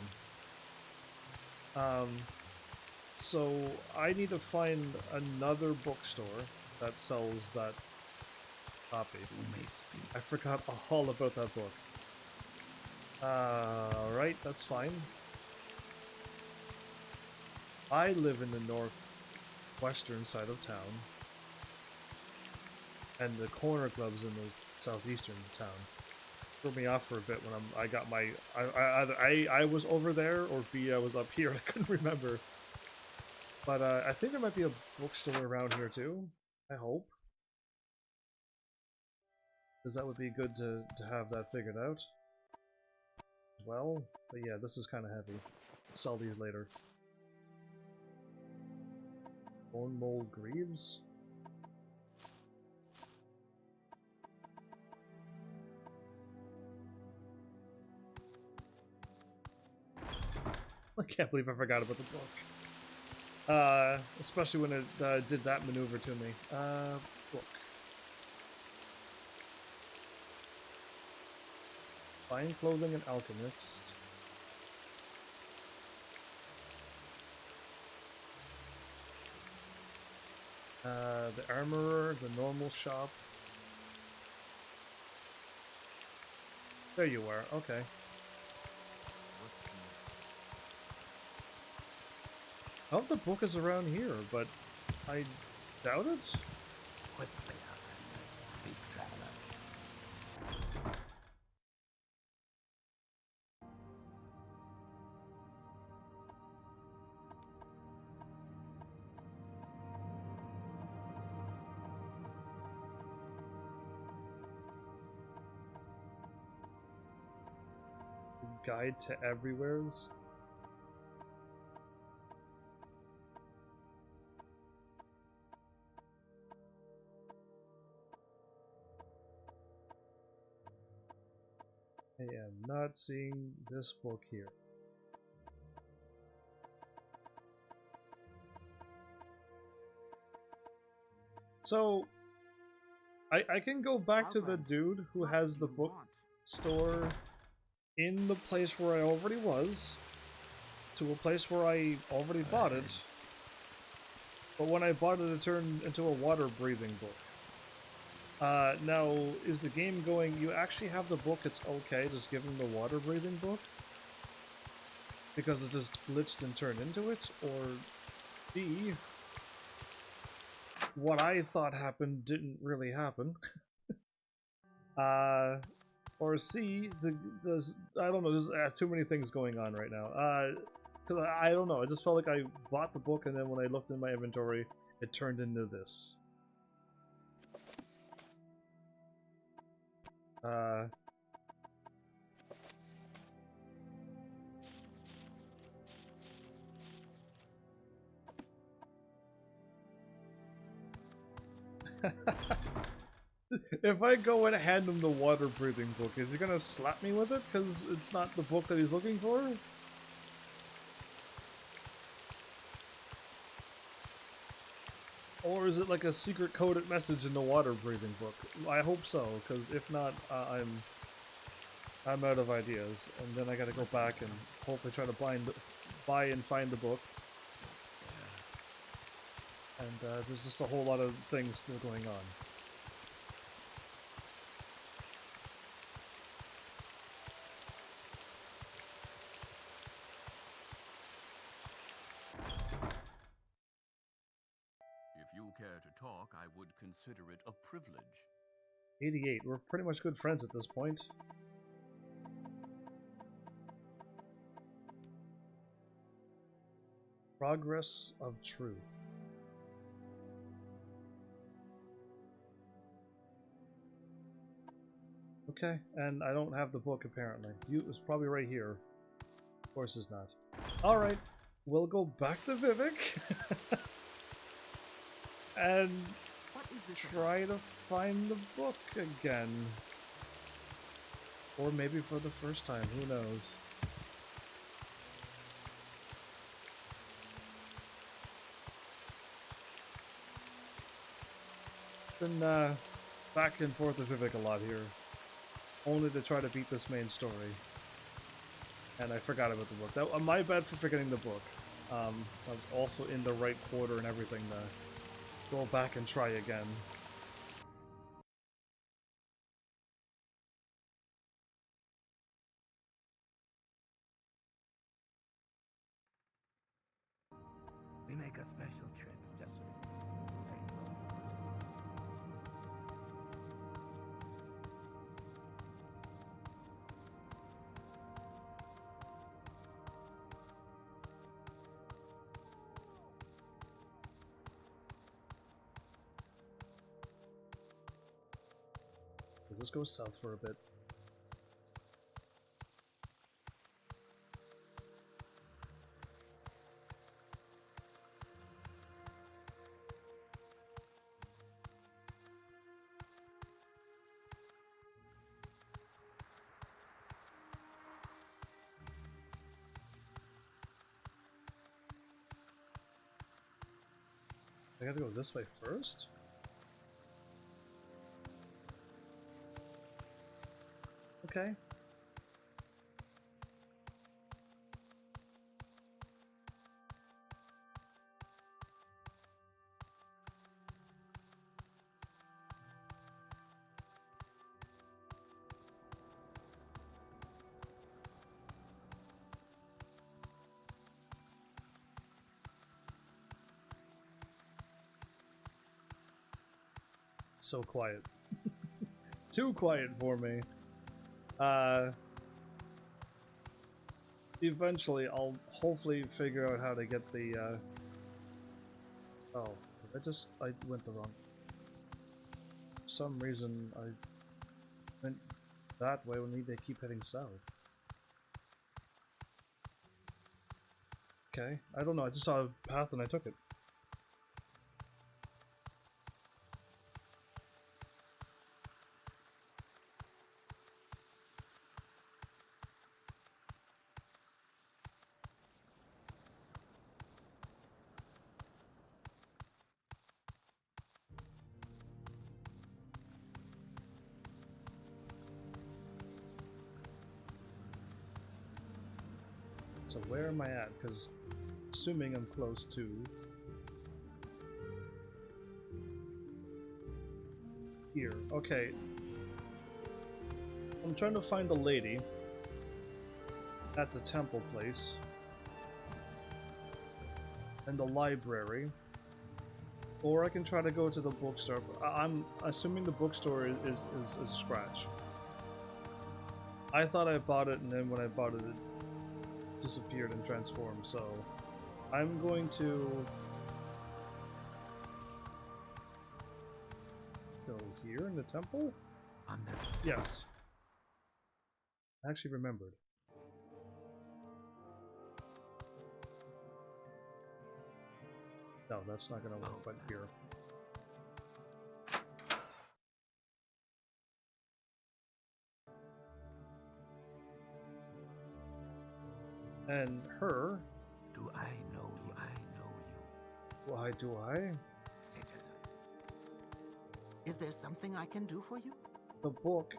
So I need to find another bookstore that sells that copy. I forgot all about that book. Right, that's fine. I live in the northwestern side of town, and the corner club's in the southeastern town. Threw me off for a bit when I got my either I was over there or B I was up here. I couldn't remember. But I think there might be a bookstore around here too. I hope. Because that would be good to have that figured out. Well, but yeah, this is kind of heavy. I'll sell these later. Bone mold greaves? I can't believe I forgot about the book. Especially when it did that maneuver to me. Book. Fine clothing and alchemist. The armorer, the normal shop. There you are, okay. Oh, the book is around here, but I doubt it. Quickly, sleep traveler. Guide to Everywheres. I am not seeing this book here. So, I can go back to the dude who has the bookstore in the place where I already was, to a place where I already bought it, but when I bought it, it turned into a water-breathing book. Now, is the game going, you actually have the book, it's okay, just give him the water-breathing book? Because it just glitched and turned into it, or B, what I thought happened didn't really happen. Or C, I don't know, there's too many things going on right now. Because I don't know, I just felt like I bought the book and then when I looked in my inventory, it turned into this. If I go and hand him the water breathing book, is he gonna slap me with it because it's not the book that he's looking for? Or is it like a secret coded message in the water breathing book? I hope so, because if not, I'm out of ideas, and then I gotta go back and hopefully try to buy and find the book. And there's just a whole lot of things still going on. If you care to talk, I would consider it a privilege. 88. We're pretty much good friends at this point. Progress of Truth. Okay, and I don't have the book apparently. It's probably right here. Of course it's not. Alright, we'll go back to Vivek. And try to find the book again. Or maybe for the first time, who knows. Been back and forth with Vivek a lot here. Only to try to beat this main story. And I forgot about the book. That, my bad for forgetting the book. I was also in the right quarter and everything to go back and try again. We make a special trip just for you. Say hello. Let's go south for a bit. I gotta go this way first? Okay. So quiet. Too quiet for me. Eventually I'll hopefully figure out how to get the, oh, I went the wrong... For some reason I went that way when they keep heading south. Okay, I don't know, I just saw a path and I took it. So where am I at? Because assuming I'm close to... Here. Okay. I'm trying to find the lady at the temple place. and the library. Or I can try to go to the bookstore. I'm assuming the bookstore is a scratch. I thought I bought it, and then when I bought it, it disappeared and transformed, so I'm going to go here in the temple? Yes. I actually remembered. No, that's not gonna work, but here. And her. Do I know you? I know you. Why do I? Citizen. Is there something I can do for you? The book,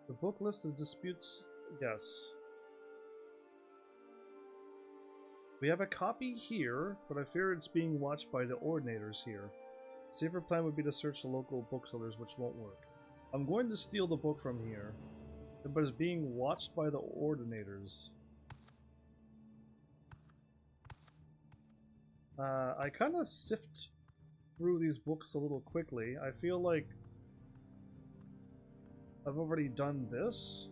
the book lists the disputes. Yes. We have a copy here, but I fear it's being watched by the ordinators here. A safer plan would be to search the local booksellers, which won't work. I'm going to steal the book from here, but it's being watched by the ordinators. I kind of sift through these books a little quickly. I feel like I've already done this,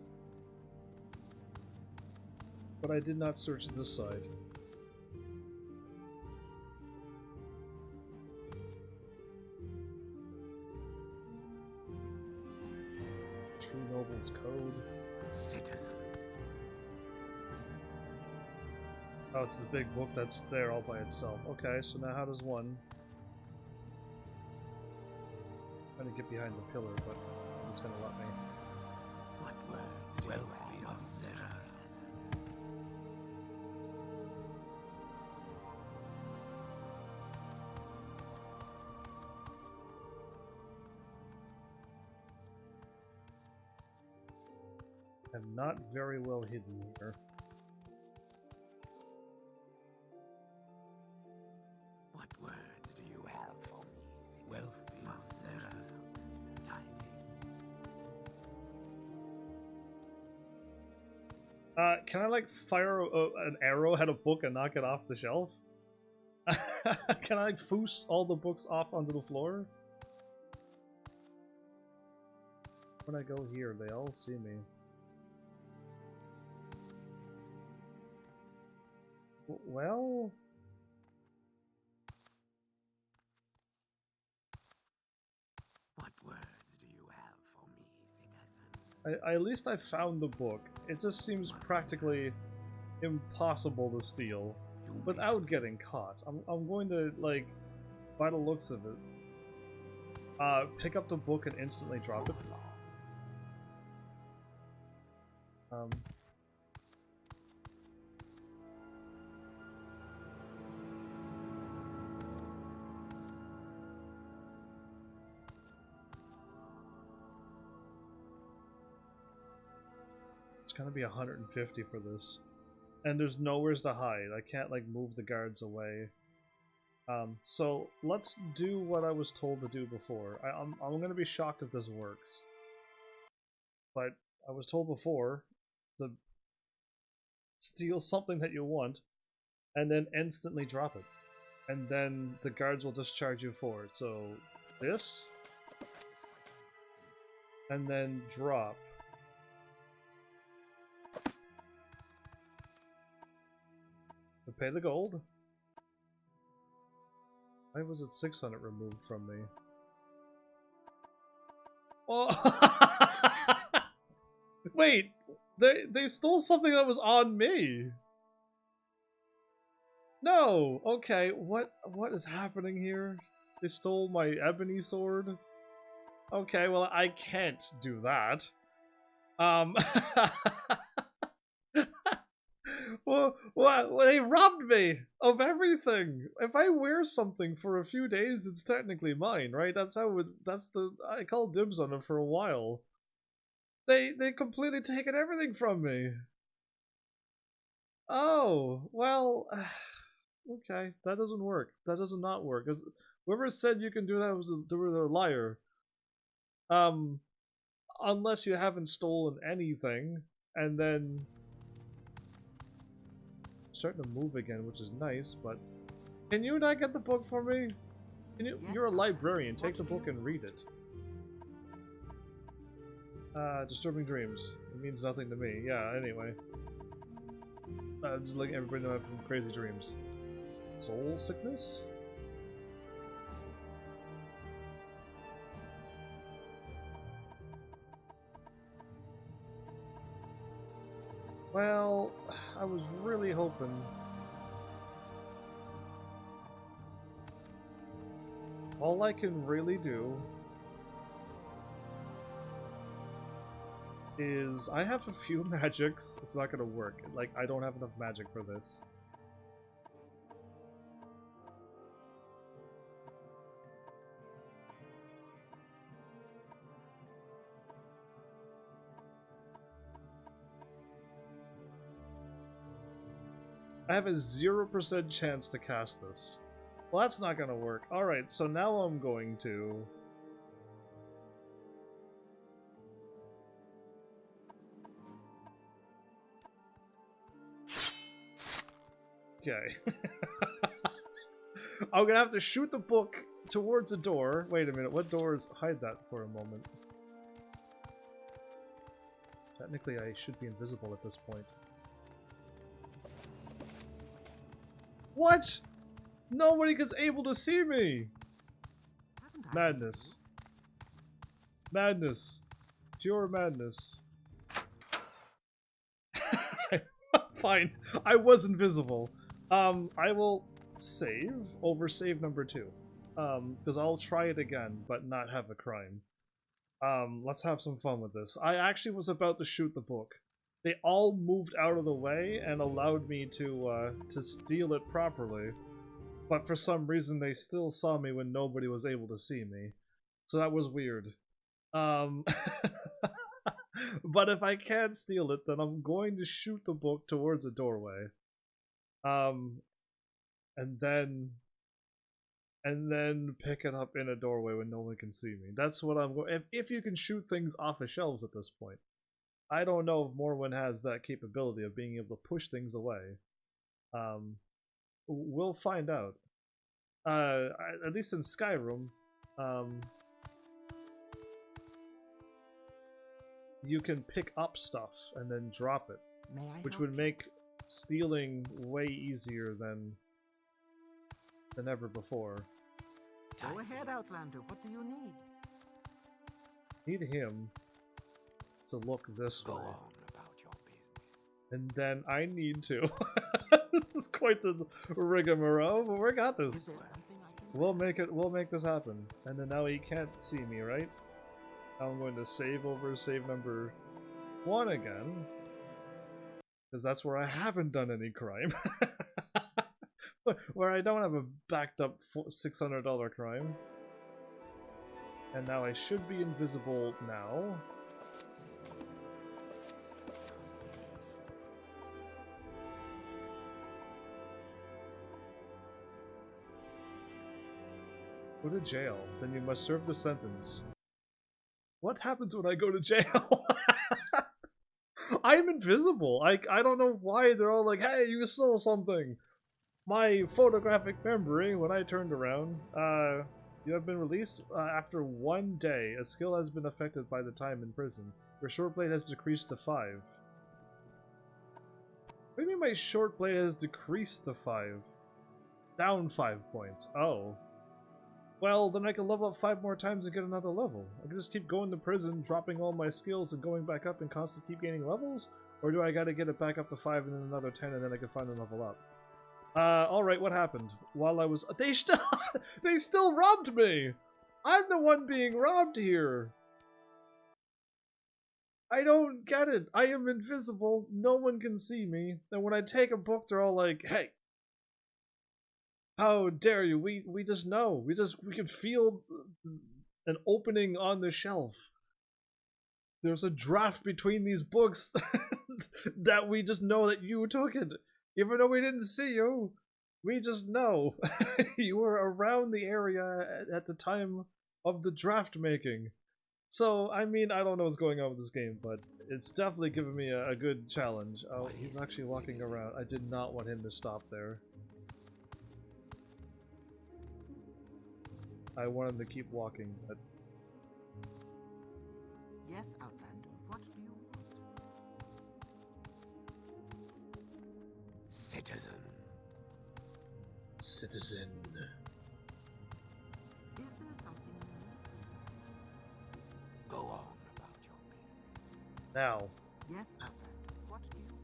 but I did not search this side. True Noble's Code. Citizen. Oh, it's the big book that's there all by itself. Okay, so now how does one... I'm trying to get behind the pillar, but it's gonna let me. What words do you have, citizen? I'm not very well hidden here. What words do you have for me, citizen? Wealth is tiny. Can I like fire an arrow at a book and knock it off the shelf? Can I foos all the books off onto the floor? When I go here, they all see me. Well... What words do you have for me, citizen? at least I found the book. It just seems practically impossible to steal without getting caught. I'm going to, like, by the looks of it, pick up the book and instantly drop it. It's gonna be 150 for this. And there's nowheres to hide. I can't, like, move the guards away. So let's do what I was told to do before. I'm gonna be shocked if this works. But I was told before to steal something that you want and then instantly drop it. And then the guards will discharge you for it. So this, and then drop. To pay the gold. Why was it 600 removed from me? Oh, wait, they stole something that was on me. No, okay, what is happening here? They stole my ebony sword. Okay, well I can't do that. Well, they robbed me of everything. If I wear something for a few days, it's technically mine, right? That's how it, I called dibs on it for a while. They completely taken everything from me. Oh, well, okay, that doesn't work. That does not work. Because whoever said you can do that was a liar. Unless you haven't stolen anything, and then starting to move again, which is nice, but... Can you not get the book for me? Can you? Yes, You're a Master. librarian. Take the What do book you and read it. Disturbing dreams. It means nothing to me. Yeah, anyway. Just letting everybody know I have some crazy dreams. Soul sickness? Well, I was really hoping... All I can really do is I have a few magics. It's not gonna work. Like, I don't have enough magic for this. I have a 0% chance to cast this. Well, that's not gonna work. Alright, so now I'm going to... Okay. I'm gonna have to shoot the book towards a door. Wait a minute, what doors? Hide that for a moment. Technically, I should be invisible at this point. What? Nobody is able to see me! Madness. Madness. Pure madness. Fine. I was invisible. I will save over save number 2. Because I'll try it again, but not have a crime. Let's have some fun with this. I actually was about to shoot the book. They all moved out of the way and allowed me to steal it properly. But for some reason, they still saw me when nobody was able to see me. So that was weird. But if I can't steal it, then I'm going to shoot the book towards a doorway. And then pick it up in a doorway when no one can see me. That's what I'm going... If you can shoot things off of shelves at this point. I don't know if Morrowind has that capability of being able to push things away. We'll find out. At least in Skyrim, you can pick up stuff and then drop it, which would make stealing way easier than ever before. Go ahead, Outlander. What do you need? Need him to look this Go way. on about your business. And then I need to. This is quite the rigmarole, but we got Is this. there something I can... We'll make this happen. And then now he can't see me, right? Now I'm going to save over save number 1 again. Because that's where I haven't done any crime. Where I don't have a backed up $600 crime. And now I should be invisible now. Go to jail. Then you must serve the sentence. What happens when I go to jail? I'm invisible. I don't know why they're all like, hey, you stole something. My photographic memory, when I turned around, you have been released after 1 day. A skill has been affected by the time in prison. Your short blade has decreased to 5. What do you mean my short blade has decreased to 5? Down 5 points. Oh. Well, then I can level up 5 more times and get another level. I can just keep going to prison, dropping all my skills and going back up and constantly keep gaining levels? Or do I gotta get it back up to 5 and then another 10 and then I can finally level up? Alright, what happened? While I was... They still robbed me! I'm the one being robbed here! I don't get it. I am invisible, no one can see me, and when I take a book, they're all like, hey, how dare you? We just know. We can feel an opening on the shelf. There's a draft between these books that we just know that you took it. Even though we didn't see you, we just know. You were around the area at the time of the draft making. So, I mean, I don't know what's going on with this game, but it's definitely given me a good challenge. Oh, he's actually walking around. I did not want him to stop there. I want him to keep walking, but... Yes, Outlander, what do you want? Citizen. Citizen. Is there something you need? Go on about your business. Now. Yes, Outlander, what do you want?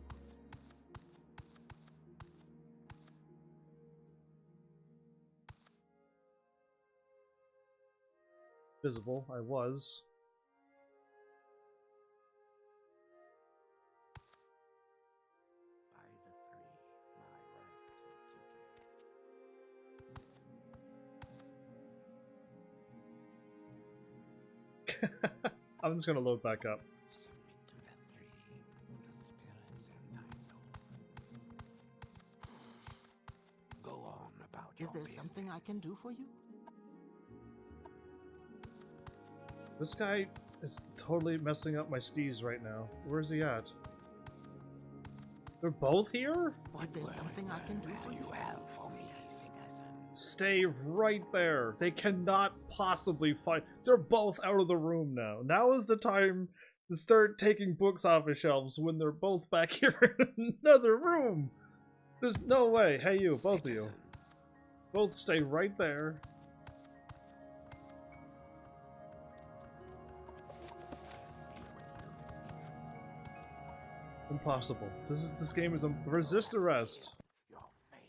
Visible. I was. By the three, my rights were duty. I'm just gonna load back up. Submit to the three, the spirits and thy lords. Go on about Is your there business. something I can do for you? This guy is totally messing up my steez right now. Where's he at? They're both here? Is there something I can do for you? You have for me, citizen. Stay right there. They cannot possibly fight. They're both out of the room now. Now is the time to start taking books off the shelves when they're both back here in another room. There's no way. Hey, you, both of you. Citizen. Both stay right there. Impossible. This game is resist arrest. Your fate.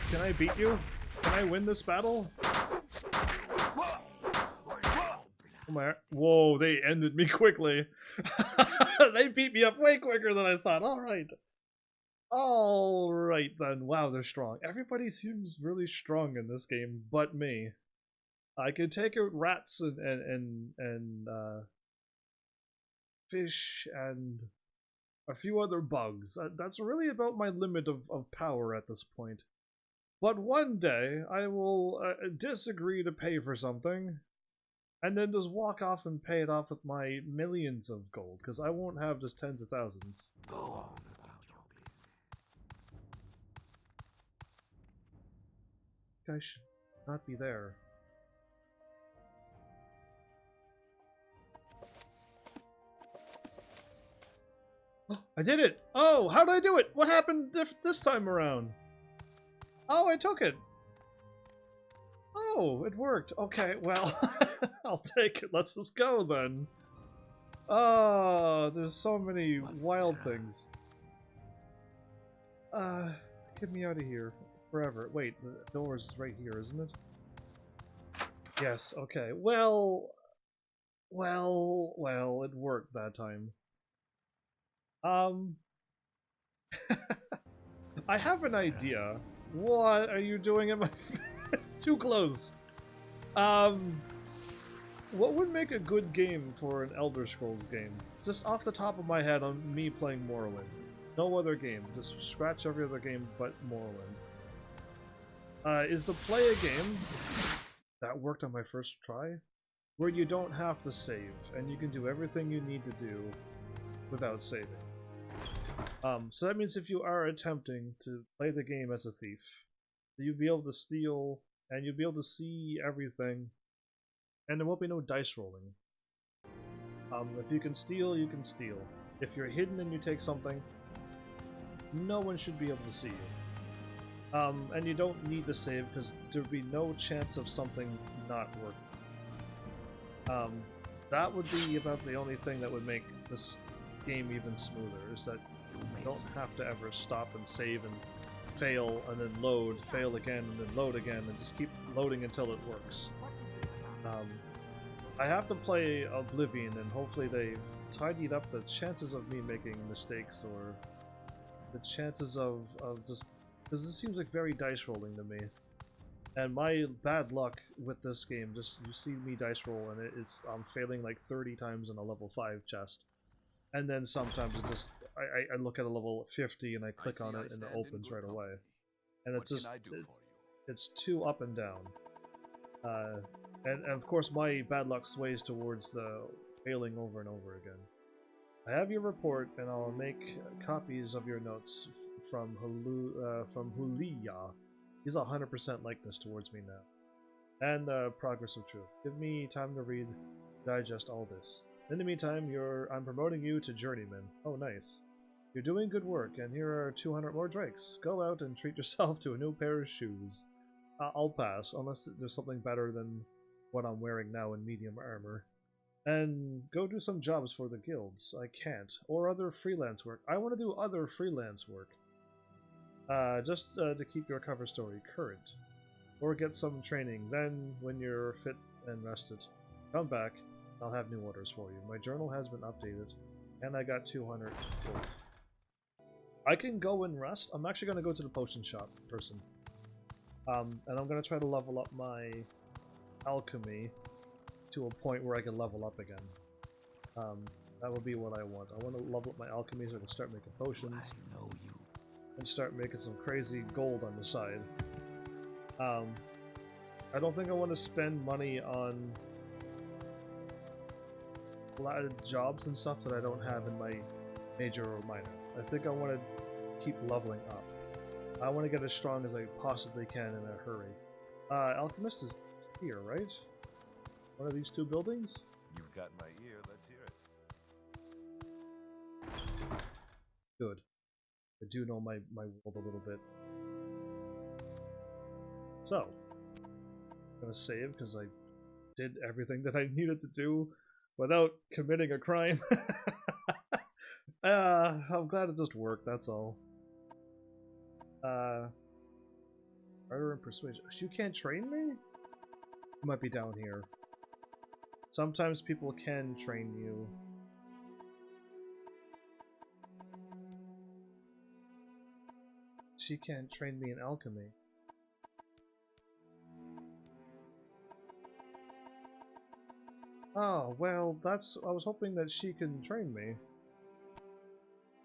Can I beat you? Can I win this battle? Oh my, whoa, they ended me quickly. They beat me up way quicker than I thought. Alright. Alright then. Wow, they're strong. Everybody seems really strong in this game, but me. I could take out rats and fish and a few other bugs. That's really about my limit of power at this point. But one day, I will disagree to pay for something, and then just walk off and pay it off with my millions of gold, because I won't have just tens of thousands. Go on about your business. Guy should not be there. I did it! Oh, how did I do it? What happened this time around? Oh, I took it! Oh, it worked. Okay, well, I'll take it. Let's just go then. Oh, there's so many wild things. Get me out of here. Forever. Wait, the door's right here, isn't it? Yes, okay. Well, it worked that time. I have an idea. What are you doing at my too close? What would make a good game for an Elder Scrolls game? Just off the top of my head on me playing Morrowind. No other game. Just scratch every other game but Morrowind. Is to play a game that worked on my first try, where you don't have to save, and you can do everything you need to do without saving. So that means if you are attempting to play the game as a thief, you'll be able to steal, and you'll be able to see everything, and there won't be no dice rolling. If you can steal, you can steal. If you're hidden and you take something, no one should be able to see you. And you don't need to save, because there'd be no chance of something not working. That would be about the only thing that would make this game even smoother, is that you don't have to ever stop and save and fail and then load, fail again and then load again, and just keep loading until it works. I have to play Oblivion, and hopefully they tidied up the chances of me making mistakes, or the chances of just... because this seems like very dice rolling to me. And my bad luck with this game, just you see me dice roll and I'm failing like 30 times in a level 5 chest. And then sometimes it just, I look at a level 50 and I click on it and it opens right away. And What it's just can I do for you? it's 2 up and down. And of course my bad luck sways towards the failing over and over again. I have your report, and I'll make copies of your notes from Huliya. He's 100% likeness towards me now. And the progress of truth. Give me time to read, digest all this. In the meantime, I'm promoting you to journeyman. Oh, nice. You're doing good work, and here are 200 more drakes. Go out and treat yourself to a new pair of shoes. I'll pass, unless there's something better than what I'm wearing now in medium armor. And go do some jobs for the guilds. I can't. Or other freelance work. I want to do other freelance work. Just to keep your cover story current. Or get some training. Then, when you're fit and rested, come back. I'll have new orders for you. My journal has been updated. And I got 200 gold. I can go and rest. I'm actually going to go to the potion shop person. And I'm going to try to level up my alchemy to a point where I can level up again. That would be what I want. I want to level up my alchemy so I can start making potions. I know you. And start making some crazy gold on the side. I don't think I want to spend money on a lot of jobs and stuff that I don't have in my major or minor. I think I want to keep leveling up. I want to get as strong as I possibly can in a hurry. Alchemist is here, right? One of these 2 buildings? You've got my ear, let's hear it. Good. I do know my world a little bit. So, I'm gonna save because I did everything that I needed to do without committing a crime. I'm glad it just worked, that's all. Murder and persuasion. You can't train me? You might be down here. Sometimes people can train you. She can't train me in alchemy. Oh, well, that's... I was hoping that she can train me.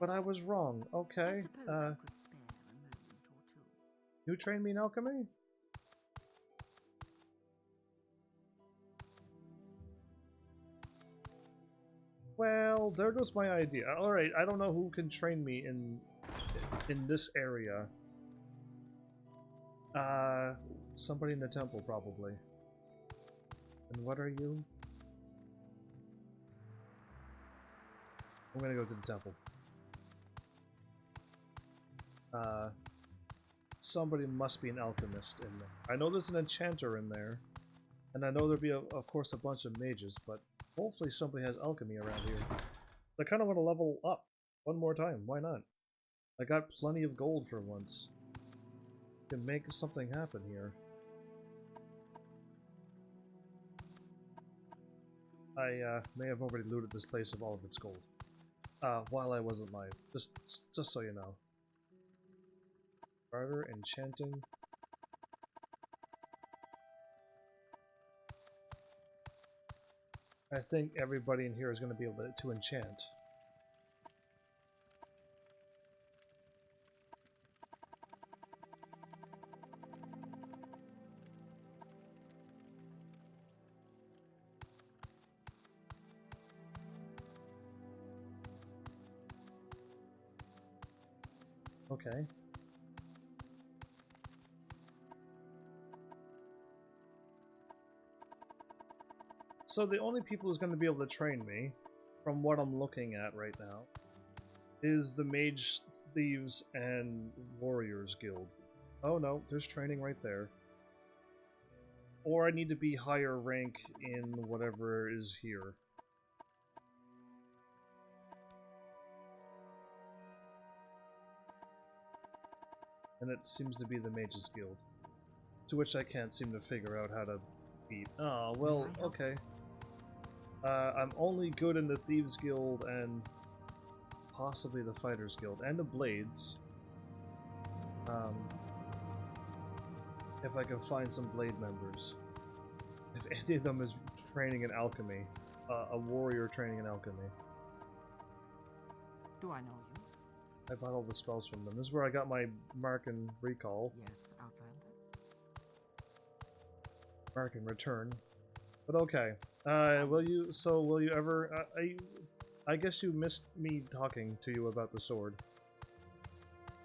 But I was wrong. Okay, I suppose I could spare a moment or two. you train me in alchemy? Well, there goes my idea. Alright, I don't know who can train me in this area. Somebody in the temple, probably. And what are you? I'm gonna go to the temple. Somebody must be an alchemist in there. I know there's an enchanter in there. And I know there'll be, of course, a bunch of mages, but hopefully somebody has alchemy around here. I kind of want to level up one more time. Why not? I got plenty of gold for once. Can make something happen here. I may have already looted this place of all of its gold. While I wasn't live. Just so you know. Barter, enchanting. I think everybody in here is going to be able to enchant. Okay. So the only people who's going to be able to train me, from what I'm looking at right now, is the Mage, Thieves, and Warriors Guild. Oh no, there's training right there. Or I need to be higher rank in whatever is here. And it seems to be the Mages Guild. To which I can't seem to figure out how to beat. Oh, well, okay. I'm only good in the Thieves Guild and possibly the Fighters Guild and the Blades. If I can find some Blade members. If any of them is training in alchemy. A warrior training in alchemy. Do I know you? I bought all the spells from them. This is where I got my Mark and Recall. Yes, Outlander? Mark and Return. But okay. Will you ever... I guess you missed me talking to you about the sword.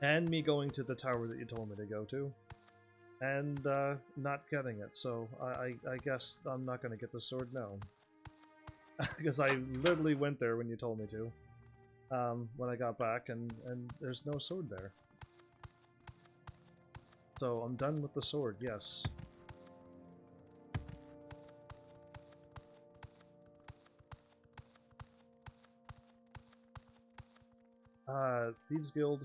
And me going to the tower that you told me to go to. And, not getting it. So, I guess I'm not gonna get the sword now. Because I literally went there when you told me to. When I got back, and there's no sword there. So I'm done with the sword, yes. Thieves Guild.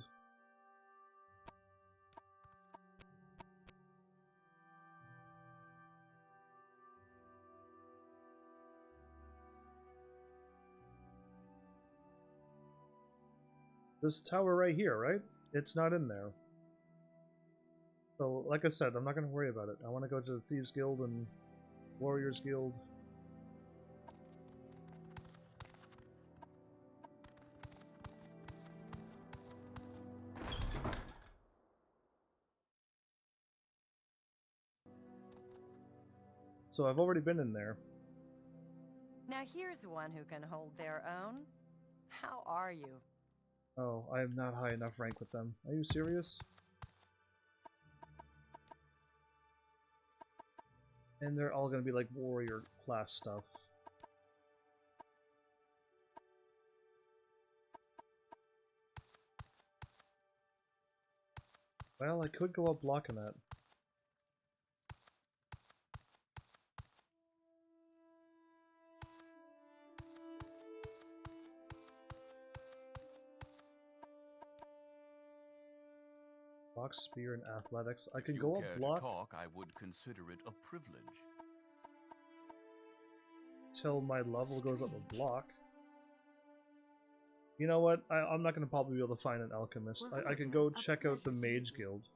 This tower right here, right? It's not in there. So, like I said, I'm not going to worry about it. I want to go to the Thieves Guild and Warriors Guild. So I've already been in there. Now here's one who can hold their own. How are you? Oh, I am not high enough rank with them. Are you serious? And they're all gonna be like warrior class stuff. Well, I could go up blocking that. Block, spear, and athletics. I could go up block. If you care to talk, I would consider it a privilege. Till my level goes up a block. You know what? I'm not going to probably be able to find an alchemist. I can go check out the Mage Guild,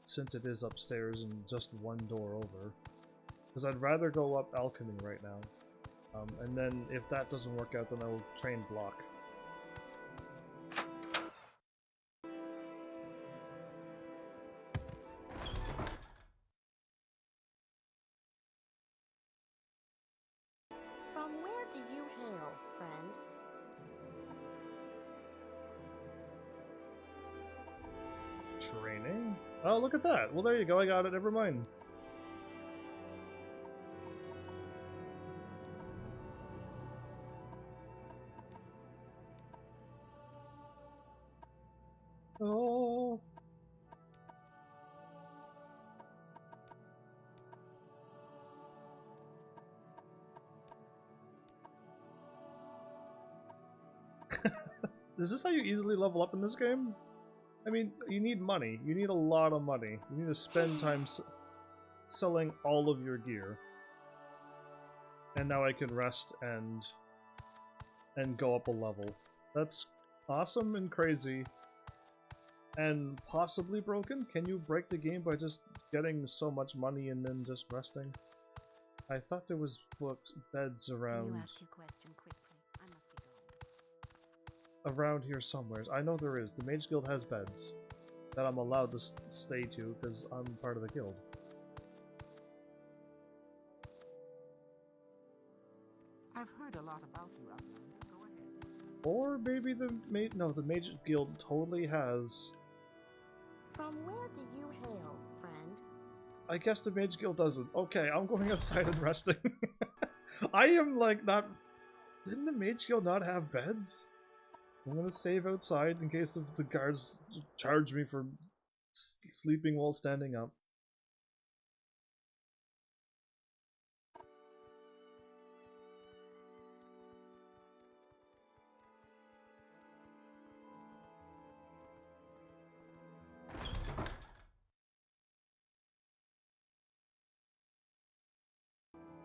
since it is upstairs and just one door over. Because I'd rather go up alchemy right now. And then if that doesn't work out, then I'll train block. From where do you hail, friend? Training? Oh, look at that! Well, there you go, I got it, never mind. Oh. Is this how you easily level up in this game? I mean, you need money. You need a lot of money. You need to spend time selling all of your gear. And now I can rest and go up a level. That's awesome and crazy. And possibly broken? Can you break the game by just getting so much money and then just resting? I thought there was beds around. Can you ask your question quickly? I must be going. Around here somewhere. I know there is. The Mage Guild has beds that I'm allowed to stay to because I'm part of the guild. I've heard a lot about you, Outlander. Go ahead. Or maybe the Mage Guild totally has. From where do you hail, friend? I guess the Mage Guild doesn't. Okay, I'm going outside and resting. I am like not. Didn't the Mage Guild not have beds? I'm gonna save outside in case of the guards charge me for sleeping while standing up.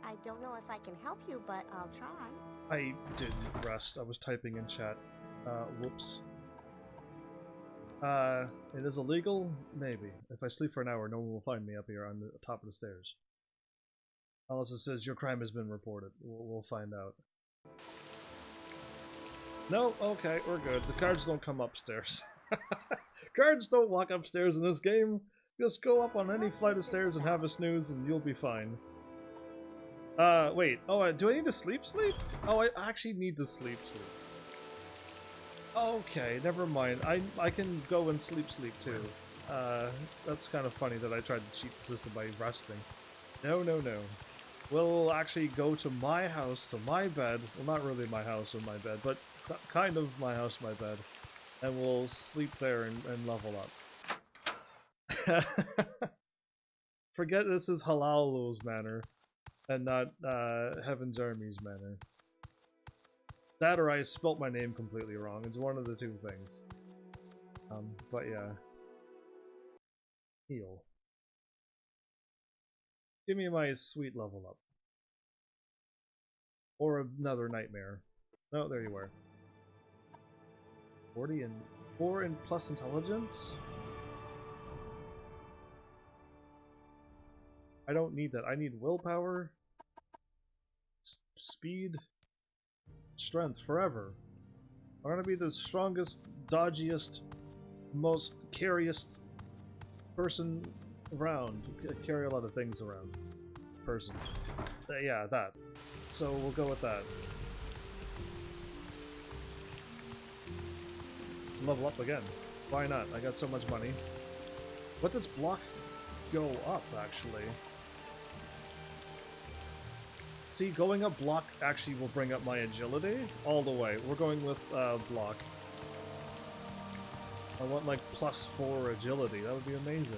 I don't know if I can help you, but I'll try. I didn't rest. I was typing in chat. Whoops. It is illegal? Maybe. If I sleep for an hour, no one will find me up here on the top of the stairs. Unless it says your crime has been reported. We'll find out. No? Okay, we're good. The guards don't come upstairs. Guards don't walk upstairs in this game. Just go up on any flight of stairs and have a snooze and you'll be fine. Wait. Oh, do I need to sleep? Oh, I actually need to sleep. Okay, never mind. I can go and sleep too. That's kind of funny that I tried to cheat the system by resting. No. We'll actually go to my house, to my bed. Well, not really my house or my bed, but kind of my house, my bed. And we'll sleep there and level up. Forget this is Halalul's manor, and not HEAVENSARMY's manor. That or I spelt my name completely wrong. It's one of the two things. But yeah. Heal. Give me my sweet level up. Or another nightmare. Oh, there you were. 40 and 4 and plus intelligence? I don't need that. I need willpower, speed, strength forever. I'm gonna be the strongest, dodgiest, most carriest person around. Carry a lot of things around. Person. Yeah, that. So we'll go with that. Let's level up again. Why not? I got so much money. What does block go up, actually? See, going up block actually will bring up my agility all the way. We're going with block. I want like +4 agility. That would be amazing.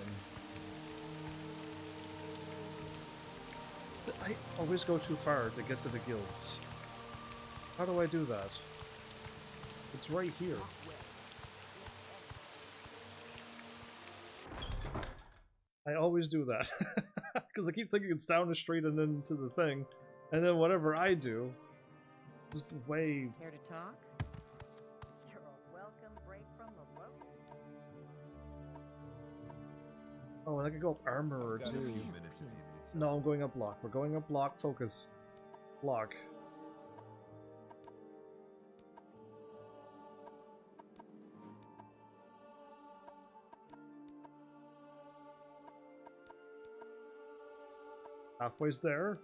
I always go too far to get to the guilds. How do I do that? It's right here. I always do that. Because I keep thinking it's down the street and then to the thing. And then whatever I do, just way... Here to talk? You're a welcome break from the locals. Oh, and I could go up armorer too. No, I'm going up block. We're going up block, focus. Block. Halfway's there.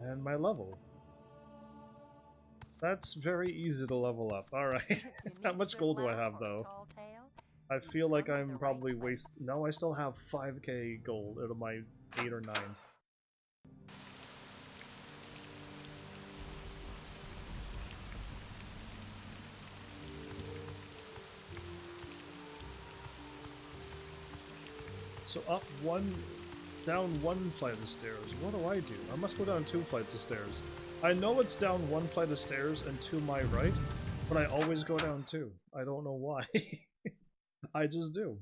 And my level. That's very easy to level up. Alright. How much gold do I have, though? I feel like I'm probably No, I still have 5k gold out of my 8 or 9. So up one... down 1 flight of stairs. What do I do? I must go down 2 flights of stairs. I know it's down 1 flight of stairs and to my right, but I always go down 2. I don't know why. I just do.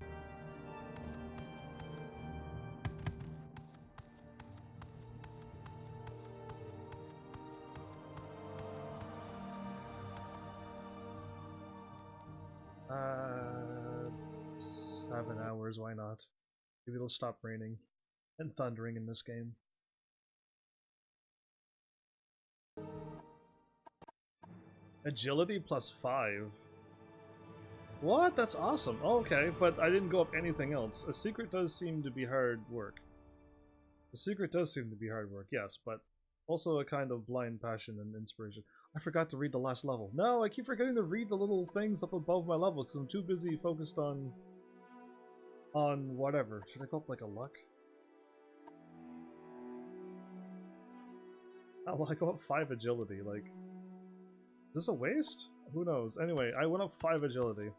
Uh, 7 hours, why not? Maybe it'll stop raining and thundering in this game. Agility +5. What? That's awesome. Oh, okay, but I didn't go up anything else. A secret does seem to be hard work. A secret does seem to be hard work, yes, but also a kind of blind passion and inspiration. I forgot to read the last level. No, I keep forgetting to read the little things up above my level because I'm too busy focused on whatever. Should I go up like a luck? Oh, well, I go up 5 agility, like... Is this a waste? Who knows? Anyway, I went up 5 agility.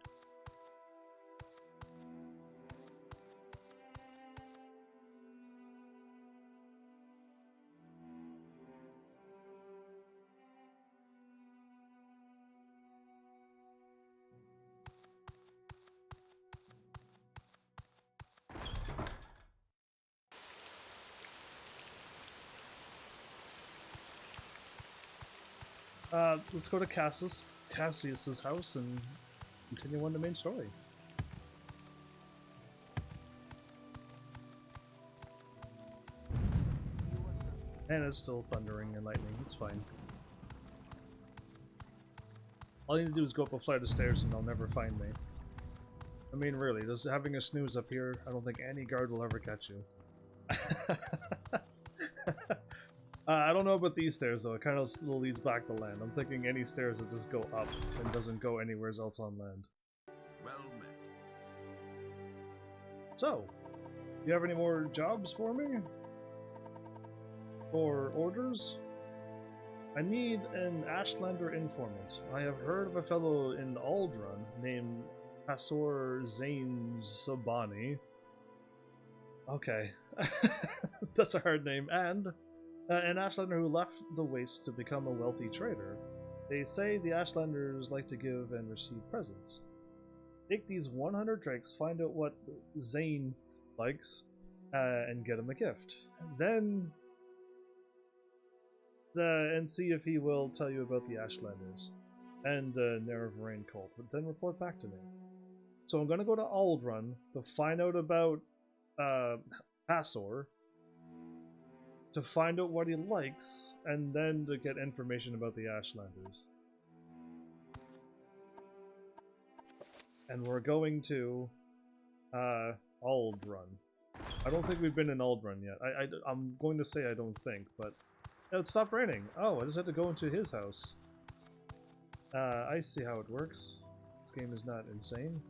Let's go to Cassius's house and continue on the main story. And it's still thundering and lightning. It's fine. All you need to do is go up a flight of stairs and they'll never find me. I mean, really, just having a snooze up here, I don't think any guard will ever catch you. I don't know about these stairs, though. It kind of still leads back to land. I'm thinking any stairs that just go up and doesn't go anywhere else on land. Well met. So, do you have any more jobs for me? Or orders? I need an Ashlander informant. I have heard of a fellow in Aldrun named Pasor Zain Sobani. Okay. That's a hard name. And an Ashlander who left the Wastes to become a wealthy trader. They say the Ashlanders like to give and receive presents. Take these 100 drakes, find out what Zane likes, and get him a gift. Then... and see if he will tell you about the Ashlanders and Nerevarine cult, but then report back to me. So I'm going to go to Aldrun to find out about Pasor, to find out what he likes, and then to get information about the Ashlanders. And we're going to Aldrun. I don't think we've been in Aldrun yet. I'm going to say I don't think, but it stopped raining. Oh, I just had to go into his house. I see how it works. This game is not insane.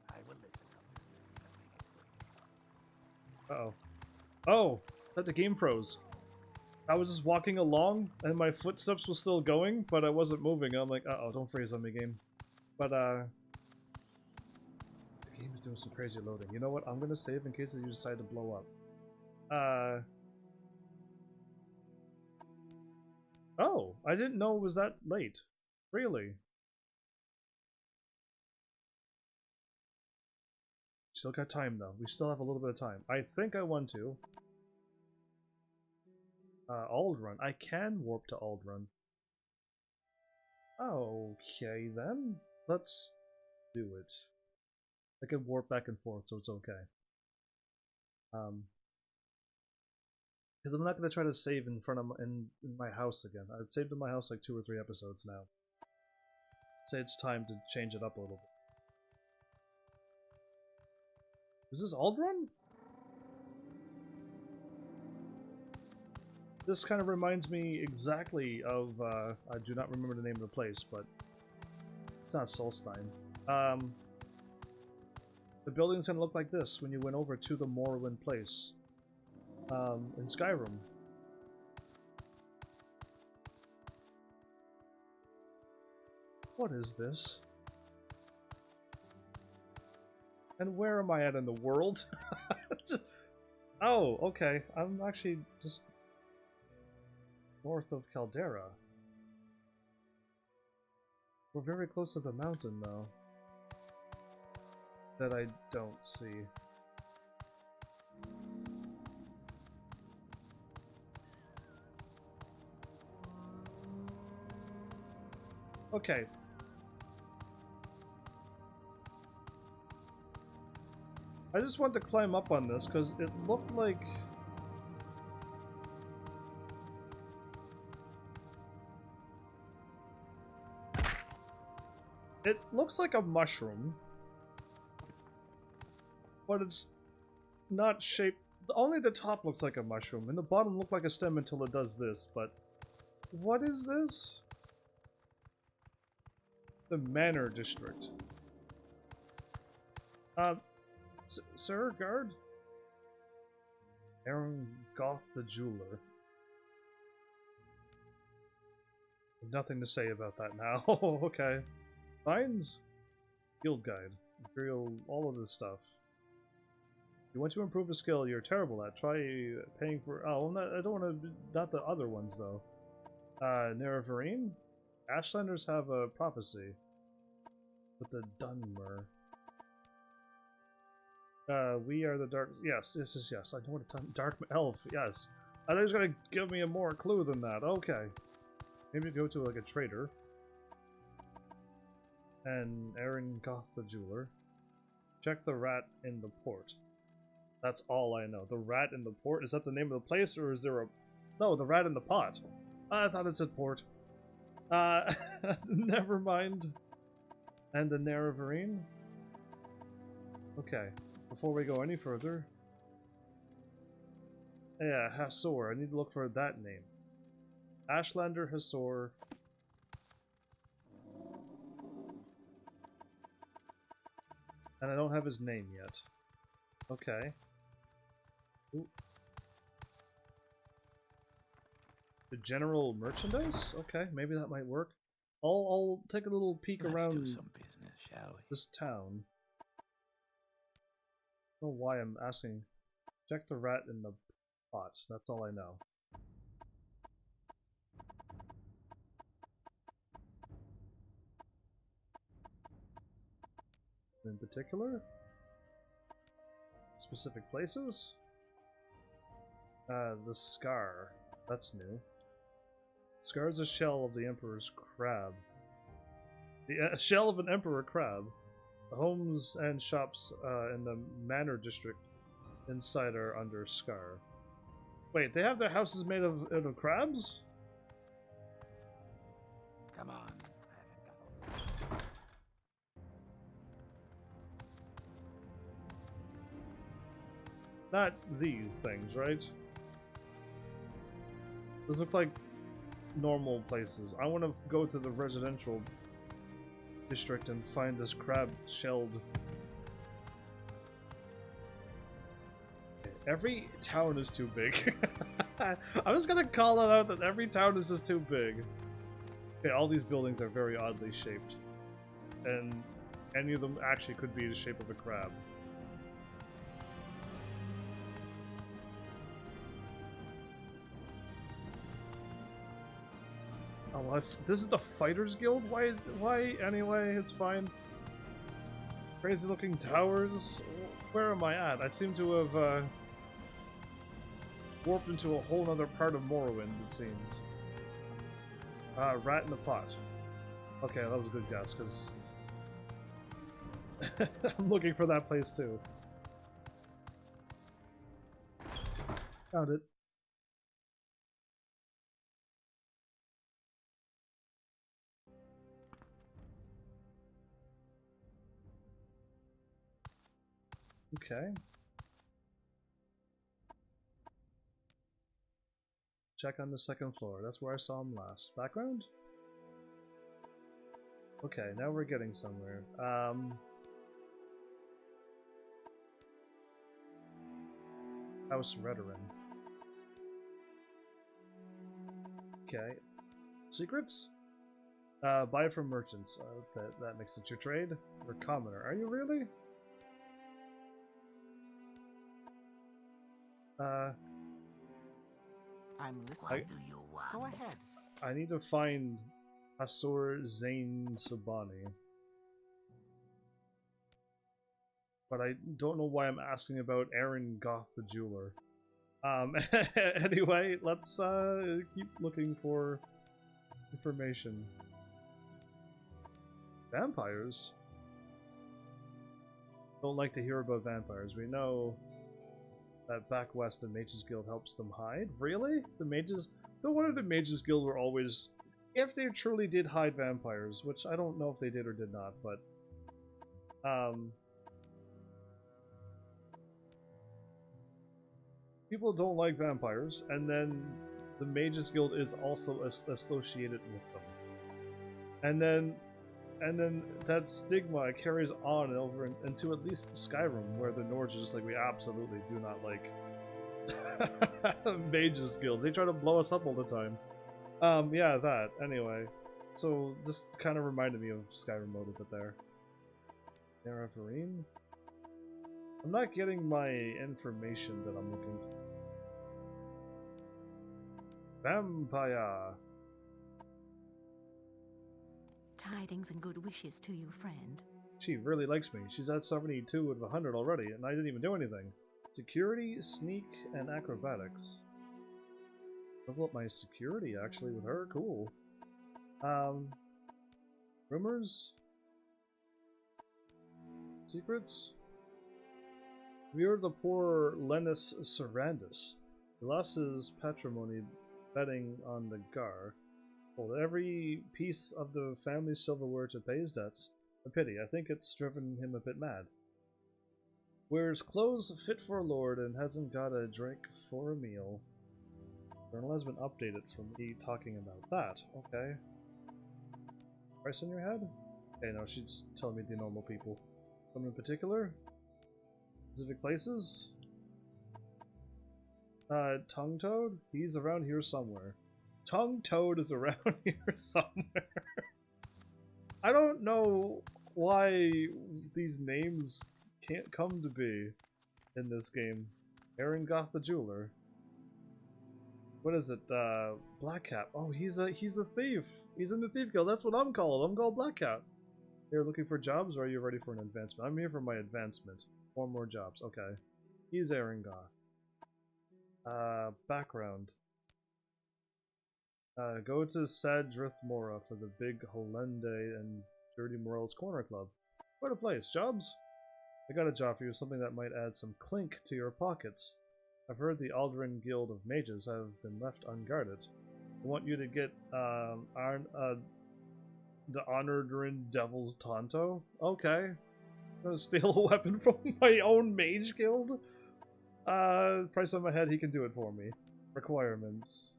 I will listen. Uh-oh. Oh! That the game froze. I was just walking along, and my footsteps were still going, but I wasn't moving. I'm like, uh-oh, don't freeze on me, game. But, the game is doing some crazy loading. You know what? I'm gonna save in case you decide to blow up. Oh! I didn't know it was that late. Really? Still got time, though. We still have a little bit of time. I think I want to. Aldrun. I can warp to Aldrun. Okay, then. Let's do it. I can warp back and forth, so it's okay. Because I'm not going to try to save in front of in my house again. I've saved in my house like 2 or 3 episodes now. Say it's time to change it up a little bit. Is this Aldrun? This kind of reminds me exactly of, I do not remember the name of the place, but it's not Solstein. The building's gonna look like this when you went over to the Morrowind place, in Skyrim. What is this? And where am I at in the world? Oh, okay. I'm actually just north of Caldera. We're very close to the mountain, though. That I don't see. Okay. I just want to climb up on this because it looked like... It looks like a mushroom. But it's not shaped... Only the top looks like a mushroom, and the bottom looked like a stem until it does this, but... What is this? The Manor District. Sir, guard? Aaron Goth the Jeweler. Nothing to say about that now. Okay. Finds? Guild Guide. Imperial, all of this stuff. You want to improve a skill you're terrible at. Try paying for... Oh, I don't want to... Not the other ones, though. Nerevarine? Ashlanders have a prophecy. With the Dunmer. We are the dark... Yes. I know what a dark elf. Yes. I thought he was going to give me a more clue than that. Okay. Maybe go to like a trader. And Aaron Goth the jeweler. Check the rat in the port. That's all I know. The rat in the port? Is that the name of the place, or is there a... No, the rat in the pot. I thought it said port. Never mind. And the Naravarine? Okay. Before we go any further... Yeah, Hasor. I need to look for that name. Ashlander Hasor. And I don't have his name yet. Okay. Ooh. The general merchandise? Okay, maybe that might work. I'll take a little peek around do some business, shall we? this town. I don't know why I'm asking. Check the rat in the pot. That's all I know. In particular? Specific places? The scar. That's new. Scar is a shell of the Emperor's crab. The shell of an Emperor crab. The homes and shops in the Manor District inside are under Scar. Wait, they have their houses made out of crabs? Come on. I haven't got Not these things, right? Those look like normal places. I want to go to the residential district and find this crab-shelled... Every town is too big. I'm just gonna call it out that every town is just too big. Okay, all these buildings are very oddly shaped. And any of them actually could be the shape of a crab. Oh, this is the Fighters Guild? Why anyway? It's fine. Crazy looking towers? Where am I at? I seem to have warped into a whole other part of Morrowind, it seems. Rat in the pot. Okay, that was a good guess, because I'm looking for that place too. Found it. Okay. Check on the second floor. That's where I saw him last. Background? Okay, now we're getting somewhere. House Redoran. Okay. Secrets? Buy from merchants. That makes it your trade. Or commoner. Are you really? I'm listening. Do you want? Go ahead. I need to find Hasor Zane Subani. But I don't know why I'm asking about Aaron Goth the jeweler. Anyway, let's keep looking for information. Vampires? Don't like to hear about vampires. We know that back west the Mages Guild helps them hide. Really? The Mages... No wonder the Mages Guild were always... If they truly did hide vampires, which I don't know if they did or did not, but... people don't like vampires, and then the Mages Guild is also associated with them. And then that stigma carries on over into at least Skyrim, where the Nords are just like, we absolutely do not like Mages Guild. They try to blow us up all the time. Yeah, that. Anyway. So, this kind of reminded me of Skyrim mode a bit there. Naravarine? I'm not getting my information that I'm looking for. Vampire! Tidings and good wishes to you, friend. She really likes me. She's at 72 out of 100 already, and I didn't even do anything. Security, sneak, and acrobatics. Level up my security, actually, with her. Cool. Rumors? Secrets? We are the poor Lennis Servandus. He lost his patrimony betting on the Gar. Sold every piece of the family's silverware to pay his debts. A pity. I think it's driven him a bit mad. Wears clothes fit for a lord and hasn't got a drink for a meal. Journal has been updated from me talking about that. Okay. Price on your head? Okay, no, she's telling me the normal people. Someone in particular? Specific places? Tongue Toad? He's around here somewhere. Tongue Toad is around here somewhere. I don't know why these names can't come to be in this game. Aaron Goth the Jeweler. What is it? Black Cat. Oh, he's a thief. He's in the Thief Guild. That's what I'm called. I'm called Black Cat. You're looking for jobs, or are you ready for an advancement? I'm here for my advancement. 4 more jobs. Okay. He's Aaron Goth. Background. Go to Sadrith Mora for the big Holende and Dirty Morel's Corner Club. What a place. Jobs? I got a job for you, something that might add some clink to your pockets. I've heard the Aldrin Guild of Mages have been left unguarded. I want you to get the Honored Devil's Tonto. Okay. I'm gonna steal a weapon from my own mage guild? Price on my head, he can do it for me. Requirements.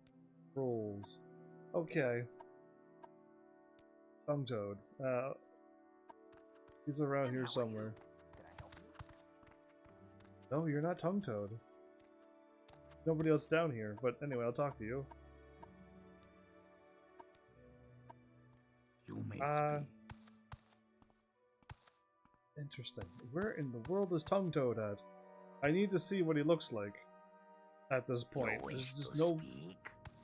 Rules. Okay. Tongue Toad. He's around here somewhere. No, you're not Tongue Toad. Nobody else down here, but anyway, I'll talk to you. You may speak. Interesting. Where in the world is Tongue Toad at? I need to see what he looks like at this point. There's just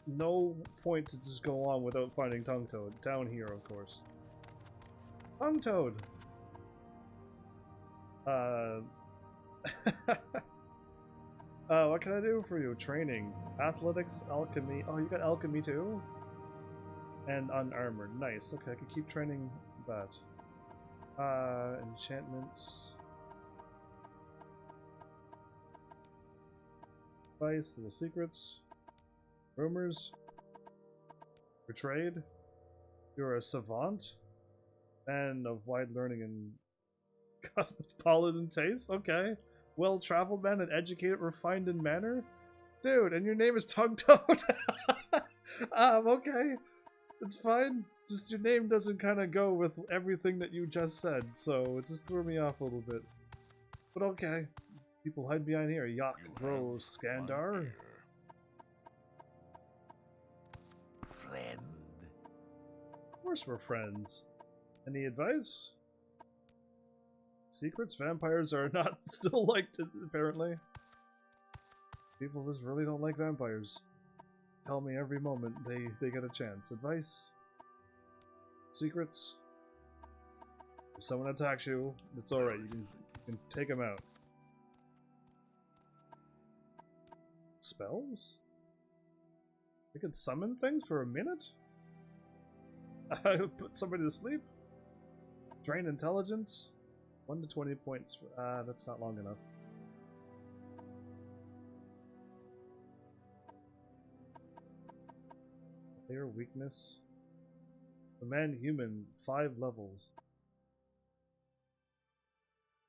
no point to just go on without finding Tongue Toad. Down here, of course. Tongue Toad! What can I do for you? Training. Athletics, alchemy. Oh, you got alchemy too? And unarmored. Nice. Okay, I can keep training that. Enchantments. Advice, little secrets. Rumors. Betrayed. You're a savant. Man of wide learning and cosmopolitan taste. Okay. Well-traveled man and educated, refined in manner. Dude, and your name is Tongue Toad. Okay. It's fine. Just your name doesn't kind of go with everything that you just said, so it just threw me off a little bit. But okay. People hide behind here. Yacht Bro Skandar. Friend. Of course we're friends. Any advice? Secrets? Vampires are not still liked, apparently. People just really don't like vampires. Tell me every moment they get a chance. Advice? Secrets? If someone attacks you, it's alright. You can take them out. Spells? I can summon things for a minute? I put somebody to sleep? Drain intelligence? 1 to 20 points. That's not long enough. Clear weakness. The man human, 5 levels.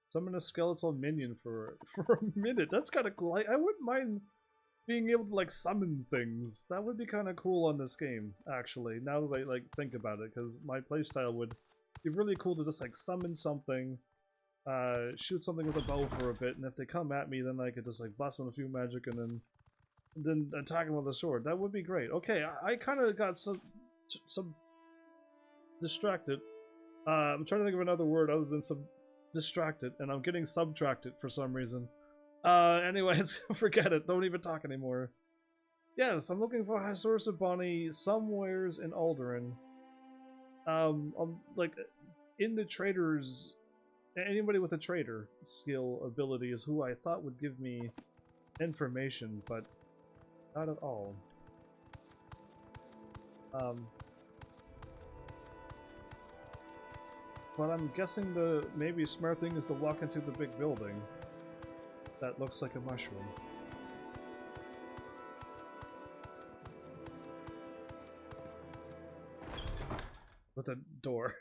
Summon a skeletal minion for a minute. That's kind of cool. I wouldn't mind being able to like summon things. That would be kind of cool on this game, actually. Now that I like think about it, because my playstyle would be really cool to just like summon something. Shoot something with a bow for a bit, and if they come at me, then I could just like blast them with a few magic and then attack them with a sword. That would be great. Okay, I kind of got some distracted. I'm trying to think of another word other than distracted, and I'm getting subtracted for some reason. Anyways, forget it. Don't even talk anymore. Yes, I'm looking for a source of Bonnie somewheres in Alderaan. Like in the traders. Anybody with a trader skill ability is who I thought would give me information, but not at all. But I'm guessing the maybe smart thing is to walk into the big building that looks like a mushroom. With a door.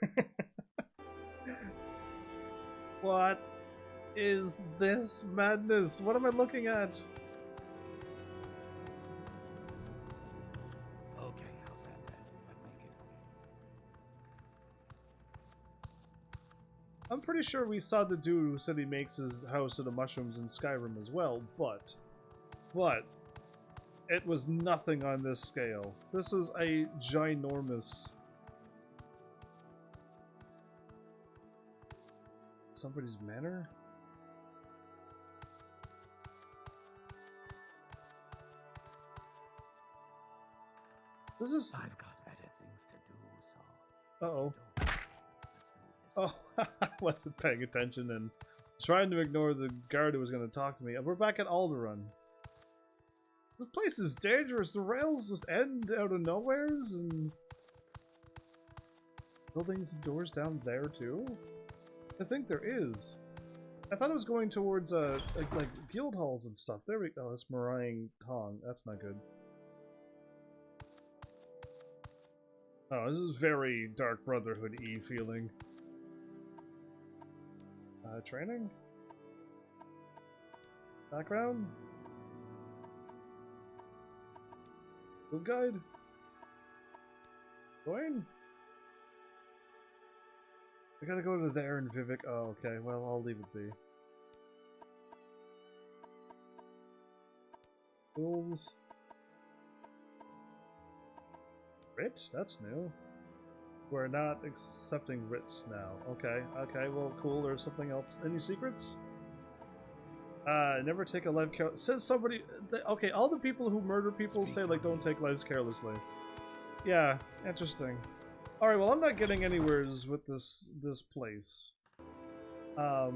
What is this madness? What am I looking at? Okay, I'll grab that, but make it quick. I'm pretty sure we saw the dude who said he makes his house of the mushrooms in Skyrim as well, but it was nothing on this scale. This is a ginormous... Somebody's manor? This is... I've got better things to do, so... Uh-oh. Let's move this. Oh, I wasn't paying attention and trying to ignore the guard who was going to talk to me. We're back at Alderaan. This place is dangerous. The rails just end out of nowheres and... Buildings and doors down there too? I think there is. I thought it was going towards like guild halls and stuff. There we go. That's Meringue Tong. That's not good. Oh, this is very Dark Brotherhood-y feeling. Training? Background? Field guide? Join? I gotta go to there in Vivek. Oh, okay. Well, I'll leave it be. Rules. Writ? That's new. We're not accepting writs now. Okay, okay, well, cool. There's something else. Any secrets? Never take a life care. Says somebody. Okay, all the people who murder people say, like, don't take lives carelessly. Yeah, interesting. Alright, well, I'm not getting anywheres with this place. At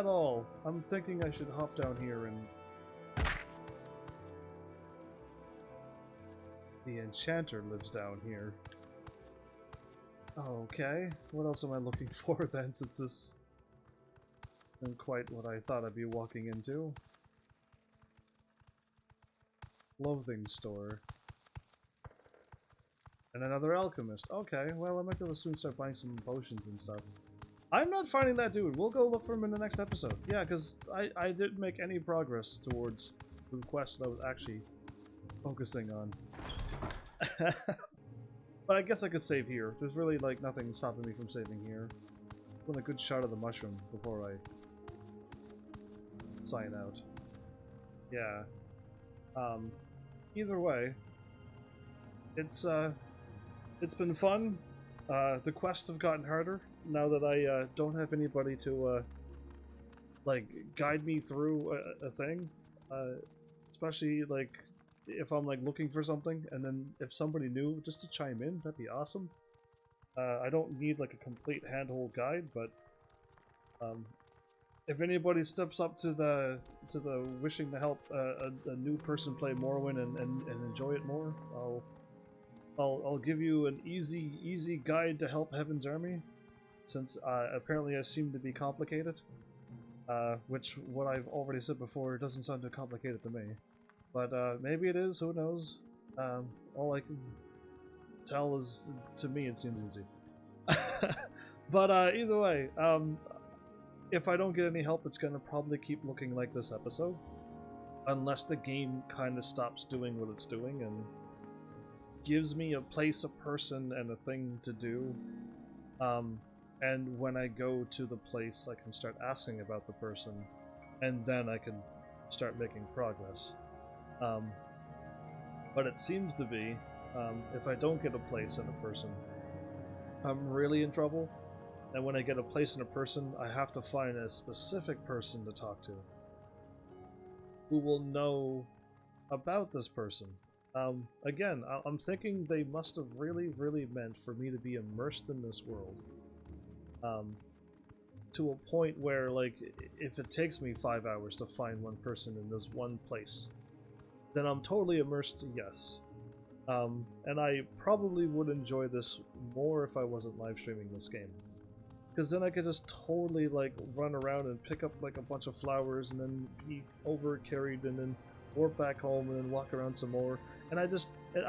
all. I'm thinking I should hop down here and... The enchanter lives down here. Okay, what else am I looking for then, since this isn't quite what I thought I'd be walking into? Clothing store. And another alchemist. Okay, well, I might be able to soon start buying some potions and stuff. I'm not finding that dude. We'll go look for him in the next episode. Yeah, because I didn't make any progress towards the quest that I was actually focusing on. But I guess I could save here. There's really, like, nothing stopping me from saving here. I want a good shot of the mushroom before I sign out. Yeah. Either way, it's been fun. The quests have gotten harder now that I don't have anybody to like guide me through a thing. Especially like if I'm like looking for something, and then if somebody new just to chime in, that'd be awesome. I don't need like a complete handhold guide, but if anybody steps up to the wishing to help a new person play Morrowind and enjoy it more, I'll give you an easy guide to help Heaven's Army, since apparently I seem to be complicated. Which, what I've already said before, doesn't sound too complicated to me. But maybe it is, who knows? All I can tell is, to me, it seems easy. But either way, if I don't get any help, it's gonna probably keep looking like this episode. Unless the game kind of stops doing what it's doing and gives me a place, a person, and a thing to do. And when I go to the place, I can start asking about the person, and then I can start making progress. But it seems to be, if I don't get a place and a person, I'm really in trouble. And when I get a place and a person, I have to find a specific person to talk to who will know about this person. Again, I'm thinking they must have really meant for me to be immersed in this world. To a point where, like, if it takes me 5 hours to find one person in this one place, then I'm totally immersed, yes. And I probably would enjoy this more if I wasn't live streaming this game. Because then I could just totally like run around and pick up like a bunch of flowers and then be over carried and then warp back home and then walk around some more. And I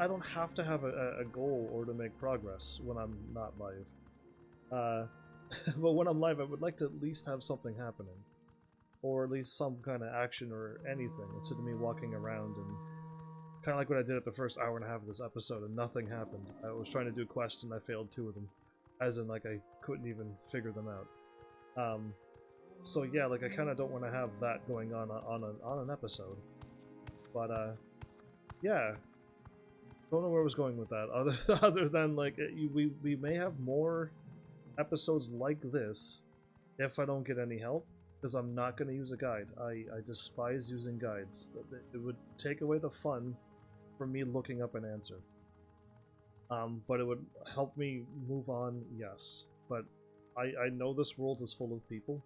don't have to have a goal or to make progress when I'm not live. But when I'm live, I would like to at least have something happening. Or at least some kind of action or anything, instead of me walking around and kind of like what I did at the first hour and a half of this episode and nothing happened. I was trying to do quests and I failed 2 of them. As in, like, I couldn't even figure them out. So yeah, like, I kind of don't want to have that going on an episode. But, yeah. Don't know where I was going with that, other than, like, we may have more episodes like this if I don't get any help, because I'm not going to use a guide. I despise using guides. It would take away the fun from me looking up an answer. But it would help me move on, yes. But I know this world is full of people.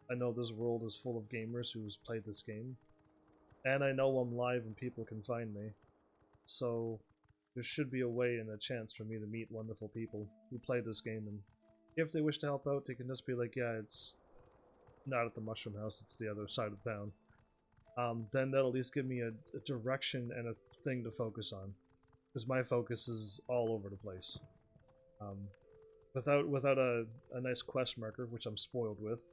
I know this world is full of gamers who's played this game. And I know I'm live and people can find me. So there should be a way and a chance for me to meet wonderful people who play this game, and if they wish to help out, they can just be like, yeah, it's not at the Mushroom House, it's the other side of town. Then that'll at least give me a direction and a thing to focus on. Because my focus is all over the place. Without a nice quest marker, which I'm spoiled with,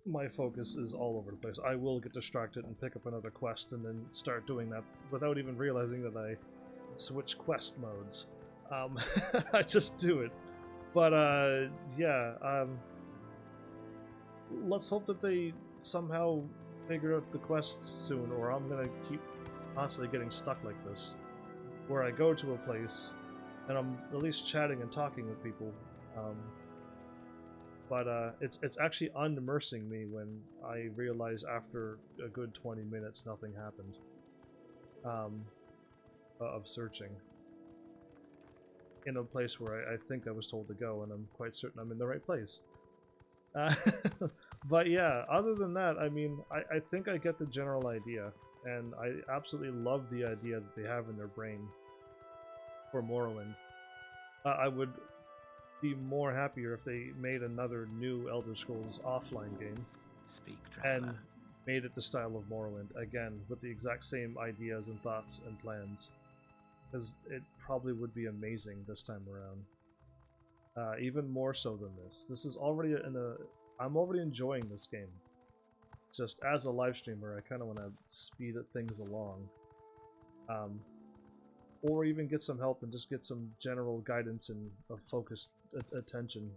my focus is all over the place. I will get distracted and pick up another quest and then start doing that without even realizing that I switch quest modes. I just do it. But, yeah, let's hope that they somehow figure out the quests soon, or I'm gonna keep constantly getting stuck like this, where I go to a place and I'm at least chatting and talking with people, but it's actually unimmersing me when I realize after a good 20 minutes nothing happened of searching in a place where I think I was told to go, and I'm quite certain I'm in the right place. But yeah, other than that, I mean, I think I get the general idea. And I absolutely love the idea that they have in their brain for Morrowind. I would be more happier if they made another new Elder Scrolls offline game. Speak, traveler. And made it the style of Morrowind, again, with the exact same ideas and thoughts and plans. Because it probably would be amazing this time around. Even more so than this. This is already I'm already enjoying this game. Just as a live streamer, I kind of want to speed things along. Or even get some help and just get some general guidance and a focused attention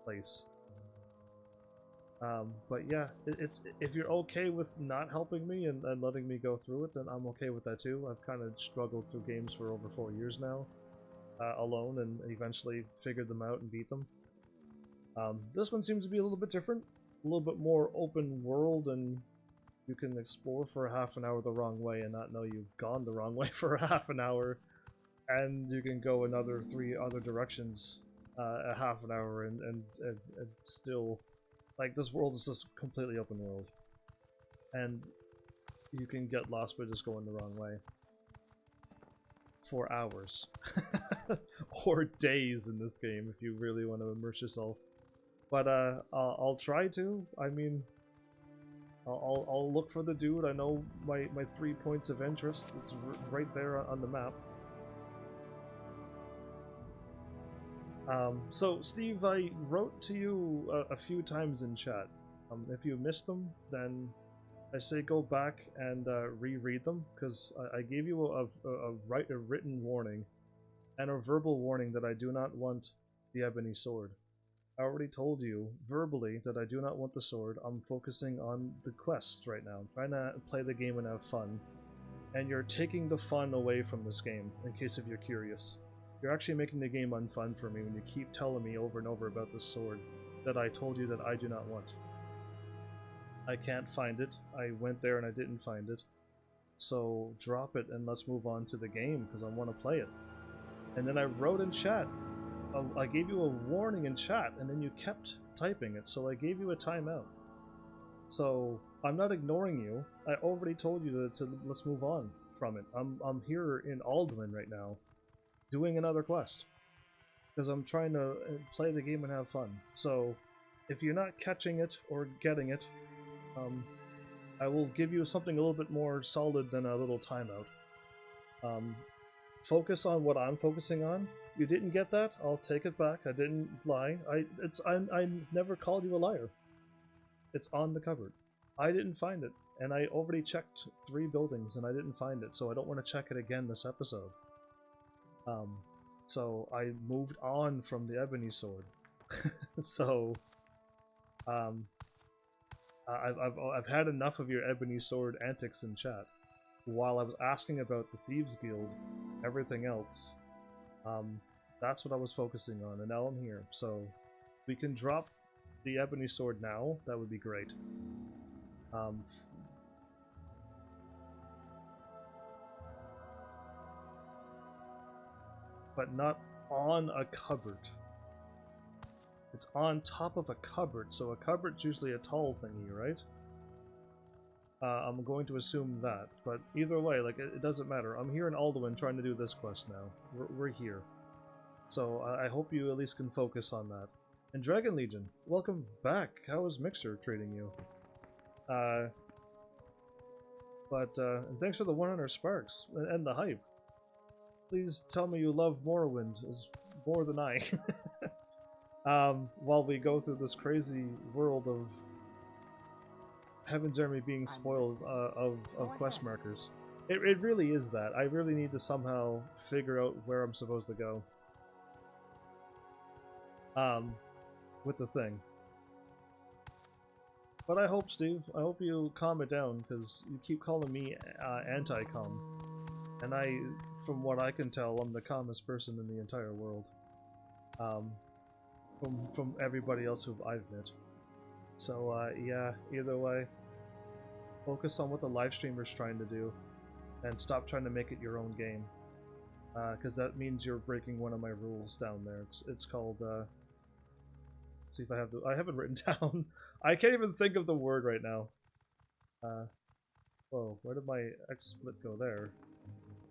place. But yeah, if you're okay with not helping me and letting me go through it, then I'm okay with that too. I've kind of struggled through games for over 4 years now, alone, and eventually figured them out and beat them. This one seems to be a little bit different. A little bit more open world, and you can explore for a half an hour the wrong way and not know you've gone the wrong way for a half an hour, and you can go another 3 other directions a half an hour and still, like, this world is just completely open world, and you can get lost by just going the wrong way for hours or days in this game if you really want to immerse yourself. But I'll try to. I mean, I'll look for the dude. I know my 3 points of interest. It's right there on the map. So Steve, I wrote to you a few times in chat. If you missed them, then I say go back and reread them, because I gave you a written warning and a verbal warning that I do not want the ebony sword. I already told you verbally that I do not want the sword. I'm focusing on the quests right now. I'm trying to play the game and have fun. And you're taking the fun away from this game, in case if you're curious. You're actually making the game unfun for me when you keep telling me over and over about this sword that I told you that I do not want. I can't find it. I went there and I didn't find it. So drop it and let's move on to the game, because I want to play it. And then I wrote in chat. I gave you a warning in chat, and then you kept typing it, so I gave you a timeout. So I'm not ignoring you. I already told you to let's move on from it. I'm here in Alduin right now, doing another quest, because I'm trying to play the game and have fun. So, if you're not catching it or getting it, I will give you something a little bit more solid than a little timeout. Focus on what I'm focusing on. You didn't get that? I'll take it back. I didn't lie. I never called you a liar. It's on the cupboard. I didn't find it, and I already checked 3 buildings and I didn't find it, so I don't want to check it again this episode. So I moved on from the ebony sword. So I've had enough of your ebony sword antics in chat. While I was asking about the Thieves Guild, everything else, that's what I was focusing on, and now I'm here. So we can drop the ebony sword now. That would be great. But not on a cupboard. It's on top of a cupboard, so a cupboard's usually a tall thingy, right? I'm going to assume that, but either way, like, it doesn't matter. I'm here in Alduin trying to do this quest now. We're here. So I hope you at least can focus on that. And Dragon Legion, welcome back. How is Mixer treating you? And thanks for the 100 sparks and the hype. Please tell me you love Morrowind as more than I. While we go through this crazy world of Heaven's Army being spoiled of quest markers. It really is that. I really need to somehow figure out where I'm supposed to go. With the thing. But I hope, Steve, I hope you calm it down, because you keep calling me anti-calm. And from what I can tell, I'm the calmest person in the entire world. From everybody else who I've met. So, yeah, either way, focus on what the live streamer's trying to do, and stop trying to make it your own game. Because that means you're breaking one of my rules down there. It's called, let's see if I have I have it written down. I can't even think of the word right now. Whoa, where did my XSplit go there?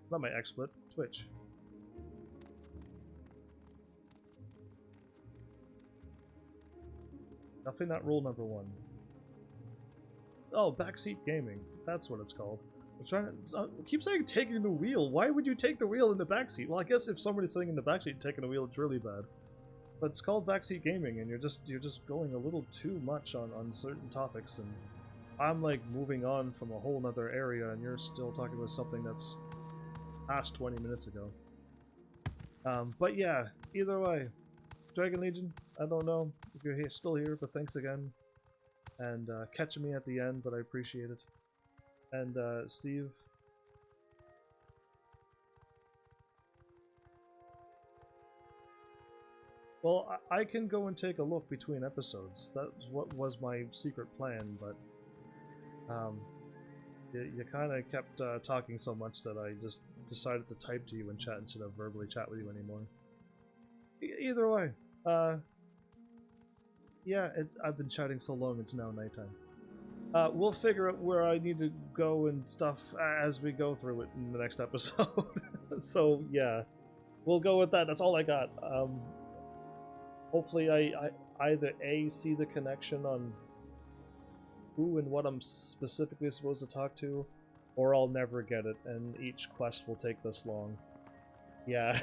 Not my XSplit, Twitch. Definitely not rule number 1. Oh, backseat gaming. That's what it's called. I'm trying to. I keep saying taking the wheel. Why would you take the wheel in the backseat? Well, I guess if somebody's sitting in the backseat taking the wheel, it's really bad. But it's called backseat gaming, and you're just going a little too much on certain topics, and I'm like moving on from a whole nother area, and you're still talking about something that's past 20 minutes ago. But yeah, either way, Dragon Legion, I don't know if you're still here, but thanks again. And catching me at the end, but I appreciate it. And Steve. Well, I can go and take a look between episodes. That's what was my secret plan, but you kind of kept talking so much that I just decided to type to you in chat instead of verbally chat with you anymore. Either way, yeah, I've been chatting so long, it's now nighttime. We'll figure out where I need to go and stuff as we go through it in the next episode. So, yeah, we'll go with that. That's all I got. Hopefully I either A, see the connection on who and what I'm specifically supposed to talk to, or I'll never get it, and each quest will take this long. Yeah.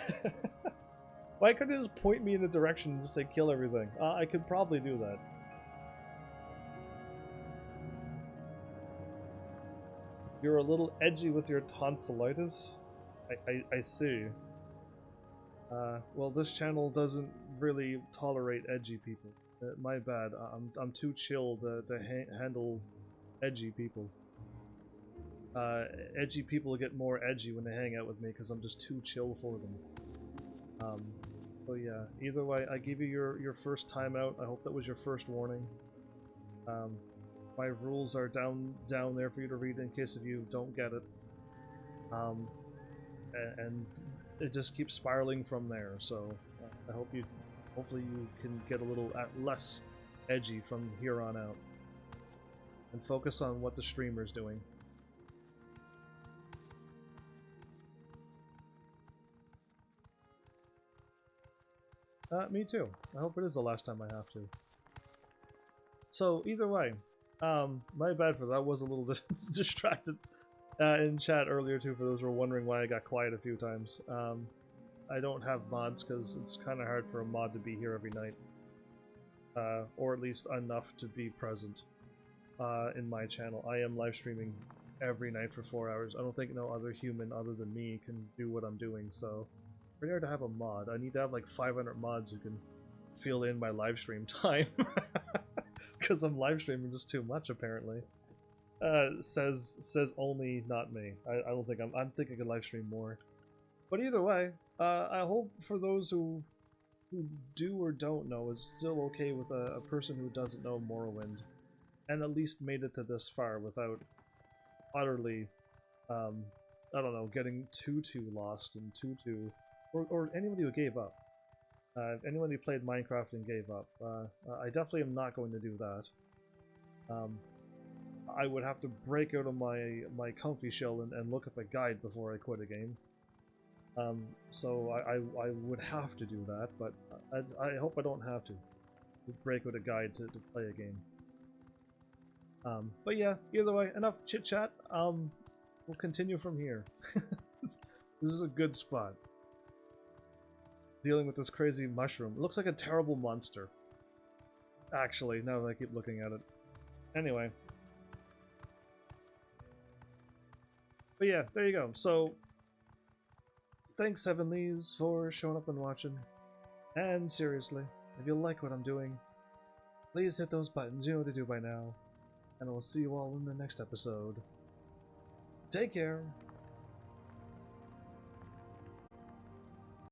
Why couldn't you just point me in a direction and just say kill everything? I could probably do that. You're a little edgy with your tonsillitis? I see. Well, this channel doesn't really tolerate edgy people. My bad. I'm too chill to handle edgy people. Edgy people get more edgy when they hang out with me because I'm just too chill for them. So yeah, either way, I give you your first timeout. I hope that was your first warning. My rules are down there for you to read in case if you don't get it. And it just keeps spiraling from there. So I hope hopefully you can get a little less edgy from here on out, and focus on what the streamer's doing. Me too. I hope it is the last time I have to. So, either way, my bad for that. I was a little bit distracted in chat earlier too, for those who were wondering why I got quiet a few times. I don't have mods because it's kind of hard for a mod to be here every night. Or at least enough to be present in my channel. I am live streaming every night for 4 hours. I don't think no other human other than me can do what I'm doing, so pretty hard to have a mod. I need to have like 500 mods who can fill in my live stream time. Because I'm live streaming just too much, apparently. Says only not me. I don't think I'm thinking I could live stream more. But either way, I hope for those who do or don't know is still okay with a person who doesn't know Morrowind, and at least made it to this far without utterly, I don't know, getting too lost and too, or anybody who gave up. Anyone who played Minecraft and gave up, I definitely am not going to do that. I would have to break out of my comfy shell and look up a guide before I quit a game. So I would have to do that, but I hope I don't have to break out a guide to play a game. But yeah, either way, enough chit chat. We'll continue from here. This is a good spot. Dealing with this crazy mushroom. It looks like a terrible monster. Actually, now that I keep looking at it. Anyway. But yeah, there you go. So, thanks Heavenlies for showing up and watching. And seriously, if you like what I'm doing, please hit those buttons, you know what to do by now. And I will see you all in the next episode. Take care!